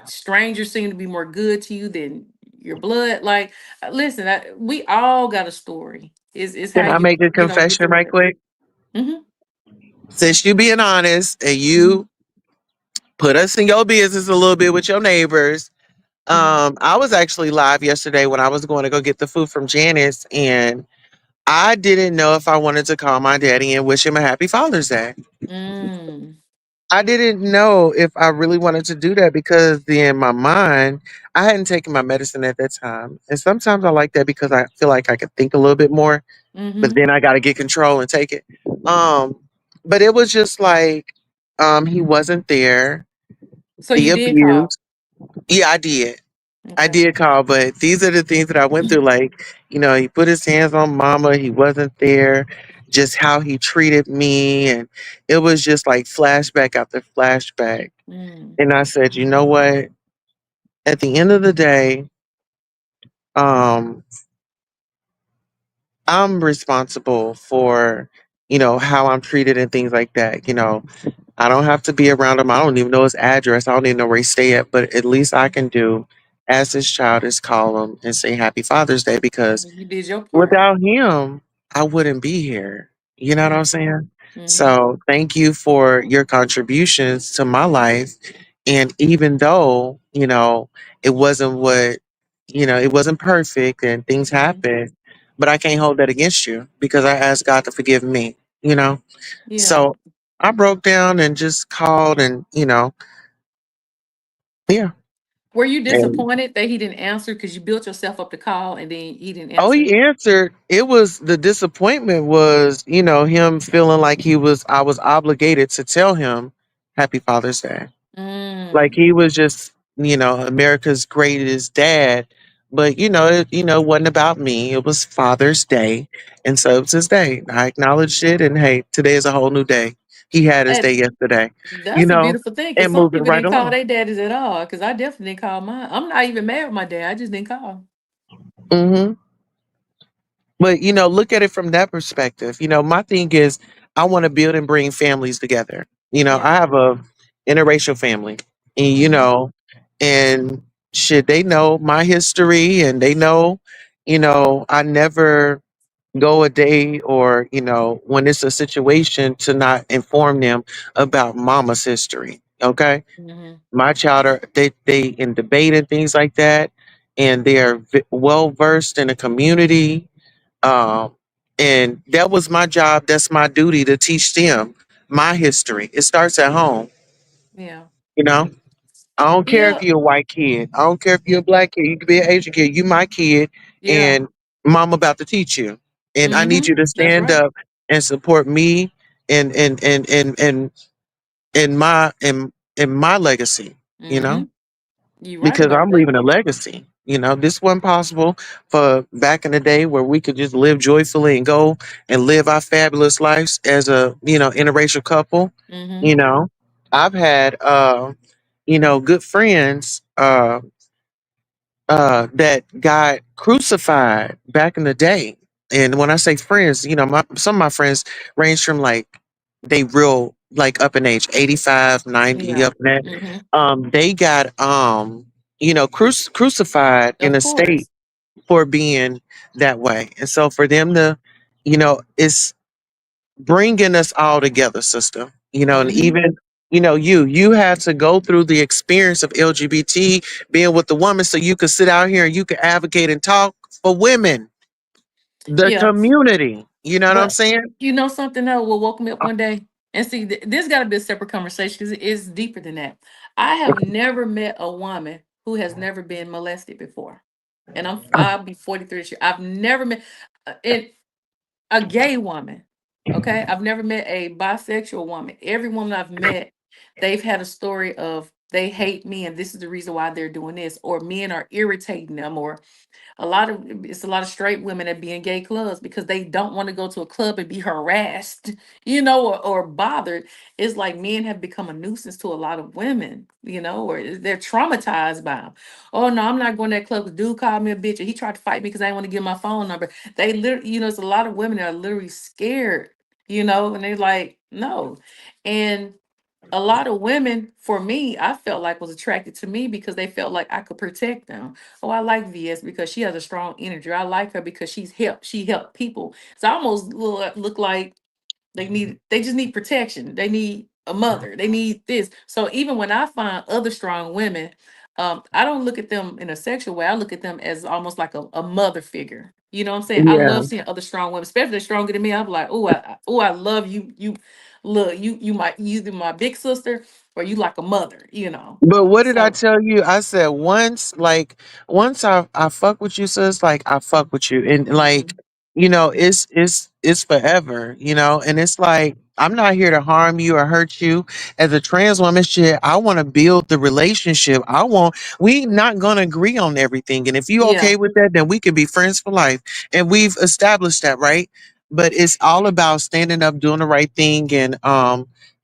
strangers seem to be more good to you than your blood. Like, listen, we all got a story. Is how Can I you, make a get confession through right it. quick? Mm-hmm. Since you being honest and Mm-hmm. you put us in your business a little bit with your neighbors, I was actually live yesterday when I was going to go get the food from Janice, and I didn't know if I wanted to call my daddy and wish him a happy Father's Day. Mm. I didn't know if I really wanted to do that because in my mind, I hadn't taken my medicine at that time. And sometimes I like that because I feel like I can think a little bit more, but Mm-hmm. then I got to get control and take it. Um, but it was just like he wasn't there. So The you did call. abuse. Yeah, I did. I Okay. did call, but these are the things that I went through. Like, he put his hands on mama. He wasn't there. Just how he treated me. And it was just like flashback after flashback. Mm, And I said, you know what? At the end of the day, um, I'm responsible for, how I'm treated and things like that. I don't have to be around him. I don't even know his address. I don't even know where he stay at. But at least I can do, as his child, is call him and say Happy Father's Day, because you did your part. without him, I wouldn't be here. You know what Yeah. I'm saying? Mm-hmm. So thank you for your contributions to my life. And even though, it wasn't it wasn't perfect and things Mm-hmm. happen, but I can't hold that against you because I asked God to forgive me, you know? Yeah. So I broke down and just called and, yeah. Were you And disappointed that he didn't answer because you built yourself up to call and then he didn't oh, answer? he answered. It was the disappointment was, him feeling like I was obligated to tell him Happy Father's Day. Like Mm, he was just, America's greatest dad. But it wasn't about me. It was Father's Day. And so it's his day. I acknowledged it and hey, today is a whole new day. He had his day and yesterday, you that's a know, beautiful thing because and some moving people right didn't call along. their daddies at all. Because I definitely didn't call mine. I'm not even mad with my dad. I just didn't call. Hmm. But look at it from that perspective. My thing is I want to build and bring families together. Yeah. I have a interracial family. And Mm-hmm. and should they know my history and they know, I never go a day or, when it's a situation to not inform them about mama's history. Okay. Mm-hmm. My child they in debate and things like that. And they are well versed in the community, and that was my job. That's my duty to teach them my history. It starts at home, Yeah. you know. I don't care if Yeah. you're a white kid. I don't care if you're a black kid. You could be an Asian kid. You my kid, Yeah. and mom about to teach you. And I need Mm-hmm. you to That's stand right. up and support me and my legacy. You Mm-hmm. know, You right because about I'm that. leaving a legacy. This wasn't possible for back in the day where we could just live joyfully and go and live our fabulous lives as a interracial couple. Mm-hmm. You know, I've had good friends that got crucified back in the day. And when I say friends, some of my friends range from like they real like up in age 85, 90 Yeah. up in that. Mm-hmm. They got crucified in Of a state course. for being that way. And so for them to, it's bringing us all together, sister. And Mm-hmm. even you had to go through the experience of LGBT being with the woman so you could sit out here and you could advocate and talk for women, the Yeah. community. You know what I'm But saying? you know something though will woke me up one day and see this got to be a separate conversation because it's deeper than that. I have never met a woman who has never been molested before, and I'll be 43 this year. I've never met in a gay woman. Okay, I've never met a bisexual woman. Every woman I've met, they've had a story of they hate me and this is the reason why they're doing this, or men are irritating them, or it's a lot of straight women that be in gay clubs because they don't want to go to a club and be harassed, or bothered. It's like men have become a nuisance to a lot of women, or they're traumatized by them. Oh no, I'm not going to that club because dude called me a bitch and he tried to fight me because I didn't want to give my phone number. They literally, it's a lot of women that are literally scared, and they're like, no. And a lot of women, for me, I felt like was attracted to me because they felt like I could protect them. Oh, I like VS because she has a strong energy. I like her because she helped people. So I almost look like they just need protection. They need a mother. They need this. So even when I find other strong women, I don't look at them in a sexual way. I look at them as almost like a mother figure. You know what I'm saying? I Yeah. love seeing other strong women, especially if they're stronger than me. I'm like, I love you. You either my big sister or you like a mother. But what did I So tell you? I said once I fuck with you, sis, like I fuck with you. And like, mhm, it's forever, and it's like I'm not here to harm you or hurt you. As a trans woman, shit, I want to build the relationship. We not going to agree on everything. And if you Yeah. okay with that, then we can be friends for life. And we've established that, right? But it's all about standing up, doing the right thing, and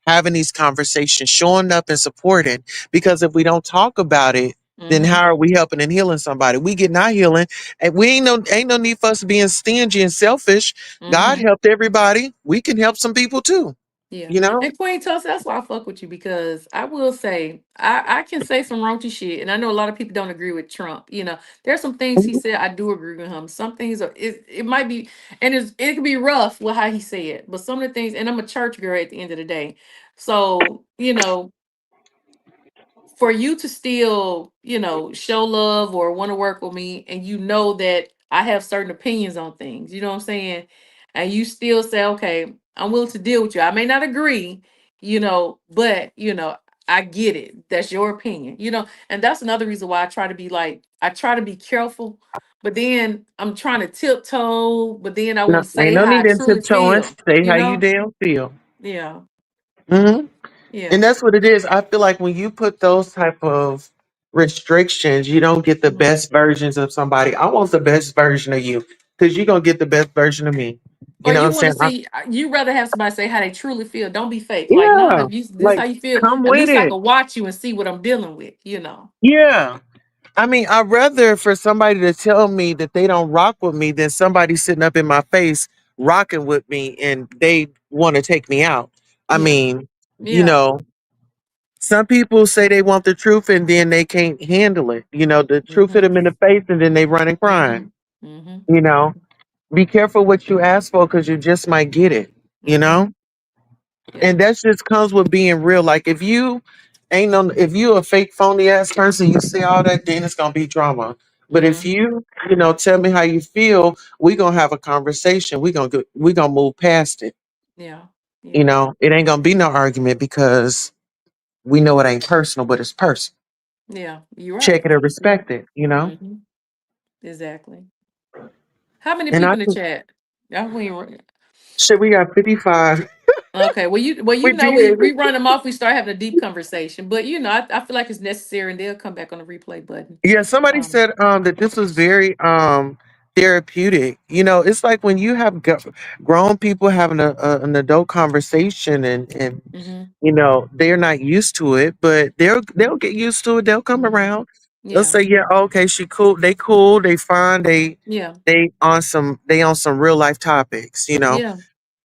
having these conversations, showing up and supporting. Because if we don't talk about it, then Mm-hmm. how are we helping and healing somebody? We get not healing, and we ain't no need for us being stingy and selfish. God Mm-hmm. helped everybody. We can help some people too. Yeah. You know? And Queen Tulsa, that's why I fuck with you because I will say I can say some raunchy shit. And I know a lot of people don't agree with Trump. There's some things he Mhm. said I do agree with him. Some things it might be and it can be rough with how he said it. But some of the things, and I'm a church girl at the end of the day. So, for you to still, show love or want to work with me, and that I have certain opinions on things, you know what I'm saying? And you still say, okay, I'm willing to deal with you. I may not agree, but I get it. That's your opinion, and that's another reason why I try to be careful, but then I'm trying to tiptoe, but then I No, want to ain't say no how I need in truly tiptoeing. feel, Say how you damn feel. Yeah, Hmm. And yeah. that's what it is. I feel like when you put those type of restrictions, you don't get the Mhm. best versions of somebody. I want the best version of you because you're gonna get the best version of me. You Or know what you I'm want to saying? see, you rather have somebody say how they truly feel. Don't be fake. Like, nah, Yeah. if you this how Like, you feel, come at with least I it. can watch you and see what I'm dealing with. Yeah. I mean, I'd rather for somebody to tell me that they don't rock with me than somebody sitting up in my face rocking with me and they want to take me out. I Yeah. mean, you Yeah. know, some people say they want the truth and then they can't handle it. The truth hit Mm-hmm. them in the face and then they run and crying. Mm-hmm. Mm-hmm. You know, be careful what you ask for because you just might get it. You Mm-hmm. know, Yeah. and that just comes with being real. Like if you a fake phony ass person, you say all that, then it's gonna be drama. But if Mm-hmm. you tell me how you feel, we gonna have a conversation. We gonna move past it. Yeah. Yeah. It ain't gonna be no argument because we know it ain't personal, but it's personal. Yeah. You're Check right. it or You're right. respect it. Mm-hmm. Exactly. How many And I people in the think chat? We ain't shit, we got 55. Okay. Well, We we did. we run them off. We start having a deep conversation, but I feel like it's necessary, and they'll come back on the replay button. Yeah, somebody Um. said that this was very therapeutic. It's like when you have grown people having an adult conversation and Mm-hmm. they're not used to it, but they'll get used to it. They'll come Mm-hmm. around. They'll Yeah. say, "Yeah, okay, she cool. They cool. They fine. Yeah. They on some real life topics. Yeah.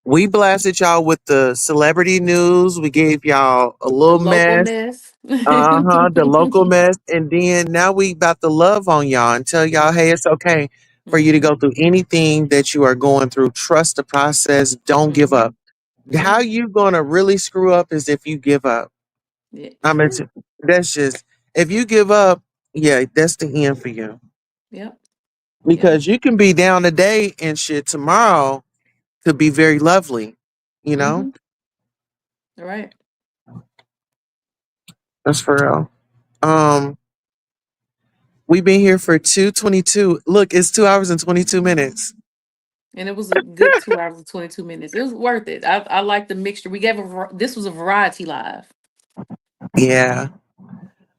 We blasted y'all with the celebrity news. We gave y'all a The little local mess. mess. Uh-huh. The local mess. And then now we about to love on y'all and tell y'all, hey, it's okay for you to Hmm. go through anything that you are going through. Trust the process. Don't give Hmm. up. How Yeah. you gonna really screw up is if you give up. Yeah. I mean, True. that's just if you give up, yeah, that's the end for you. Yep. Yep. Because you can be down today and shit tomorrow could be very lovely. You know? Hmm. All right. That's for real. Um, we've been here for 2:22. Look, it's 2 hours and 22 minutes. And it was a good 2 hours and 22 minutes. It was worth it. I like the mixture. We gave this was a variety live. Yeah.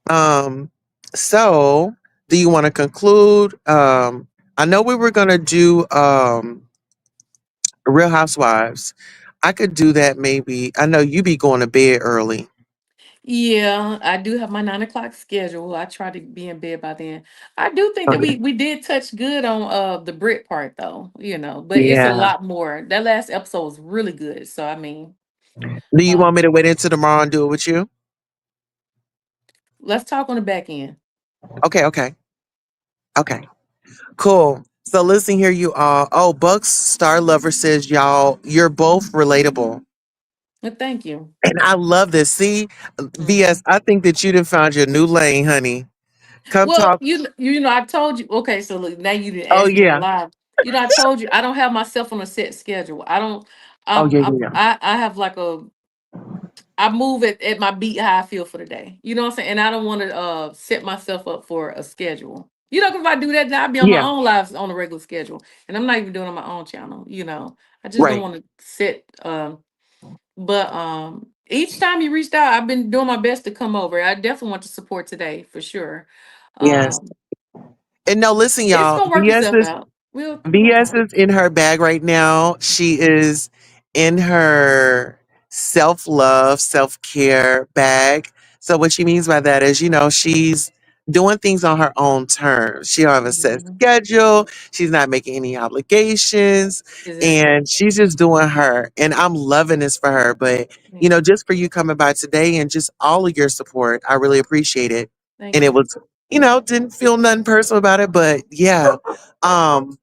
Um, so do you want to conclude? I know we were gonna do Real Housewives. I could do that maybe. I know you be going to bed early. Yeah, I do have my 9 o'clock schedule. I try to be in bed by then. I do think that Okay. we did touch good on the Brit part though, but it's a Yeah. lot more. That last episode was really good. So I mean, Do you uh, want me to wait until tomorrow and do it with you? let's talk on the back end. Okay, okay. Okay. Cool. So listen here, you all. Oh, Bucks Star Lover says y'all, you're both relatable. Thank you. And I love this. See, Mhm. VS, I think that you done found your new lane, honey. Come Well, talk. I told you. Okay, so look, now you didn't Oh ask me on the yeah. live. I told you I don't have myself on a set schedule. I don't. Oh yeah, I yeah, I have like I move at my beat how I feel for the day. You know what I'm saying? And I don't want to set myself up for a schedule. Cause if I do that, then I'll be on my yeah. own lives on a regular schedule, and I'm not even doing it on my own channel. I just don't Right. want to set But each time you reached out, I've been doing my best to come over. I definitely want to support today for sure. Yes. Um, And no, listen, it's y'all. gonna work itself out. We're gonna VS talk. is in her bag right now. She is in her self love, self care bag. So, what she means by that is, she's doing things on her own terms. She don't have a set Mhm. schedule. She's not making any obligations. Exactly. And she's just doing her. And I'm loving this for her. But, Yeah. just for you coming by today and just all of your support, I really appreciate it. And Thank it you. was, didn't feel nothing personal about it. But yeah. Um,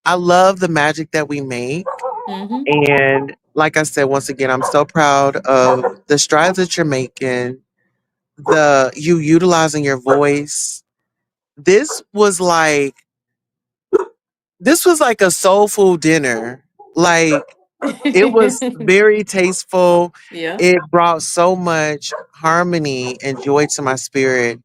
I love the magic that we make. Mm-hmm. And like I said, once again, I'm so proud of the strides that you're making, the you utilizing your voice. This was like this was like a soul food dinner. Like it was very tasteful. Yeah. It brought so much harmony and joy to my spirit.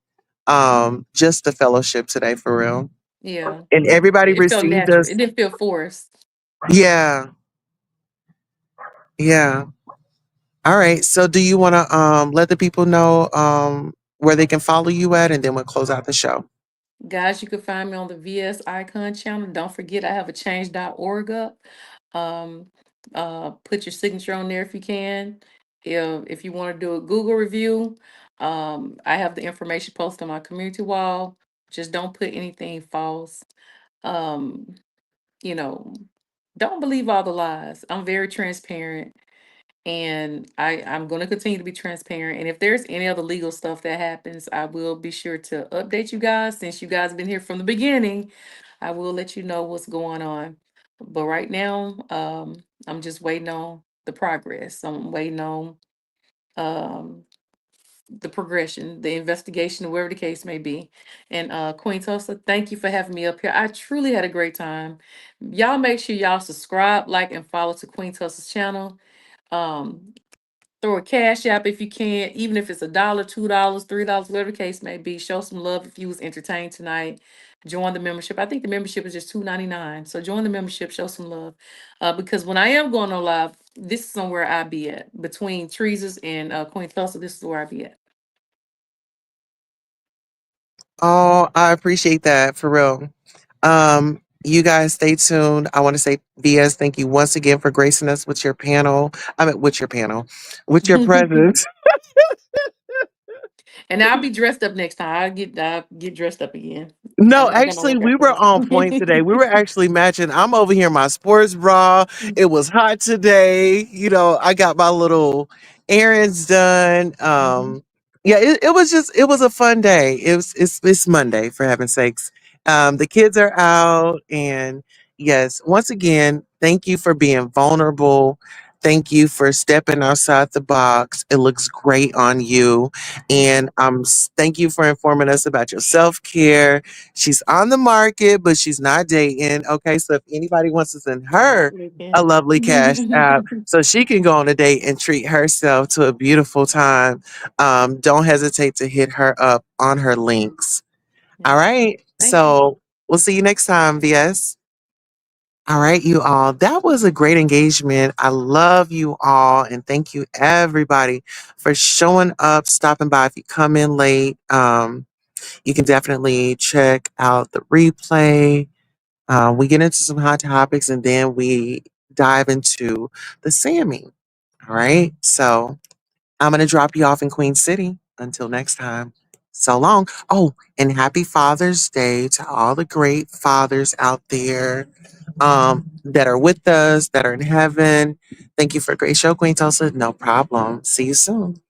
Just the fellowship today for real. Yeah. And everybody It felt received natural. us. It didn't feel forced. Yeah. Yeah. All right. So do you want to let the people know where they can follow you at, and then we'll close out the show. Guys, you can find me on the VS Icon channel. Don't forget I have a change.org up. Um, put your signature on there if you can. If you want to do a Google review, I have the information posted on my community wall. Just don't put anything false. Um, you know, don't believe all the lies. I'm very transparent, and I'm going to continue to be transparent. And if there's any other legal stuff that happens, I will be sure to update you guys. Since you guys been here from the beginning, I will let you know what's going on. But right now, I'm just waiting on the progress. I'm waiting on um the progression, the investigation, wherever the case may be. And Queen Tulsa, thank you for having me up here. I truly had a great time. Y'all make sure y'all subscribe, like, and follow to Queen Tulsa's channel. Um, throw a cash app if you can, even if it's $1, $2, $3, whatever the case may be. Show some love if you was entertained tonight. Join the membership. I think the membership is just $2.99. So join the membership, show some love. Because when I am going on live, this is somewhere I be at. Between Teresa's and Queen Tulsa, this is where I be at. Oh, I appreciate that for real. You guys stay tuned. I want to say, VS, thank you once again for gracing us with your panel. I mean, with your panel, with your presence. And I'll be dressed up next time. I'll get dressed up again. No, I got my actually, we workout were clothes. on point today. We were actually matching. I'm over here in my sports bra. It was hot today. I got my little errands done. Mhm. Yeah, it was a fun day. It's Monday for heaven's sakes. The kids are out, and yes, once again, thank you for being vulnerable. Thank you for stepping outside the box. It looks great on you. And thank you for informing us about your self care. She's on the market, but she's not dating. Okay, so if anybody wants to send her a lovely cash app so she can go on a date and treat herself to a beautiful time, don't hesitate to hit her up on her links. All Yeah. right, Thank you. so we'll see you next time, VS. All right, you all. That was a great engagement. I love you all. And thank you, everybody, for showing up, stopping by. If you come in late, you can definitely check out the replay. We get into some hot topics and then we dive into the Sammy. All right. So I'm going to drop you off in Queen City. Until next time. So long. Oh, and happy Father's Day to all the great fathers out there that are with us, that are in heaven. Thank you for a great show, Queen Tulsa. No problem. See you soon.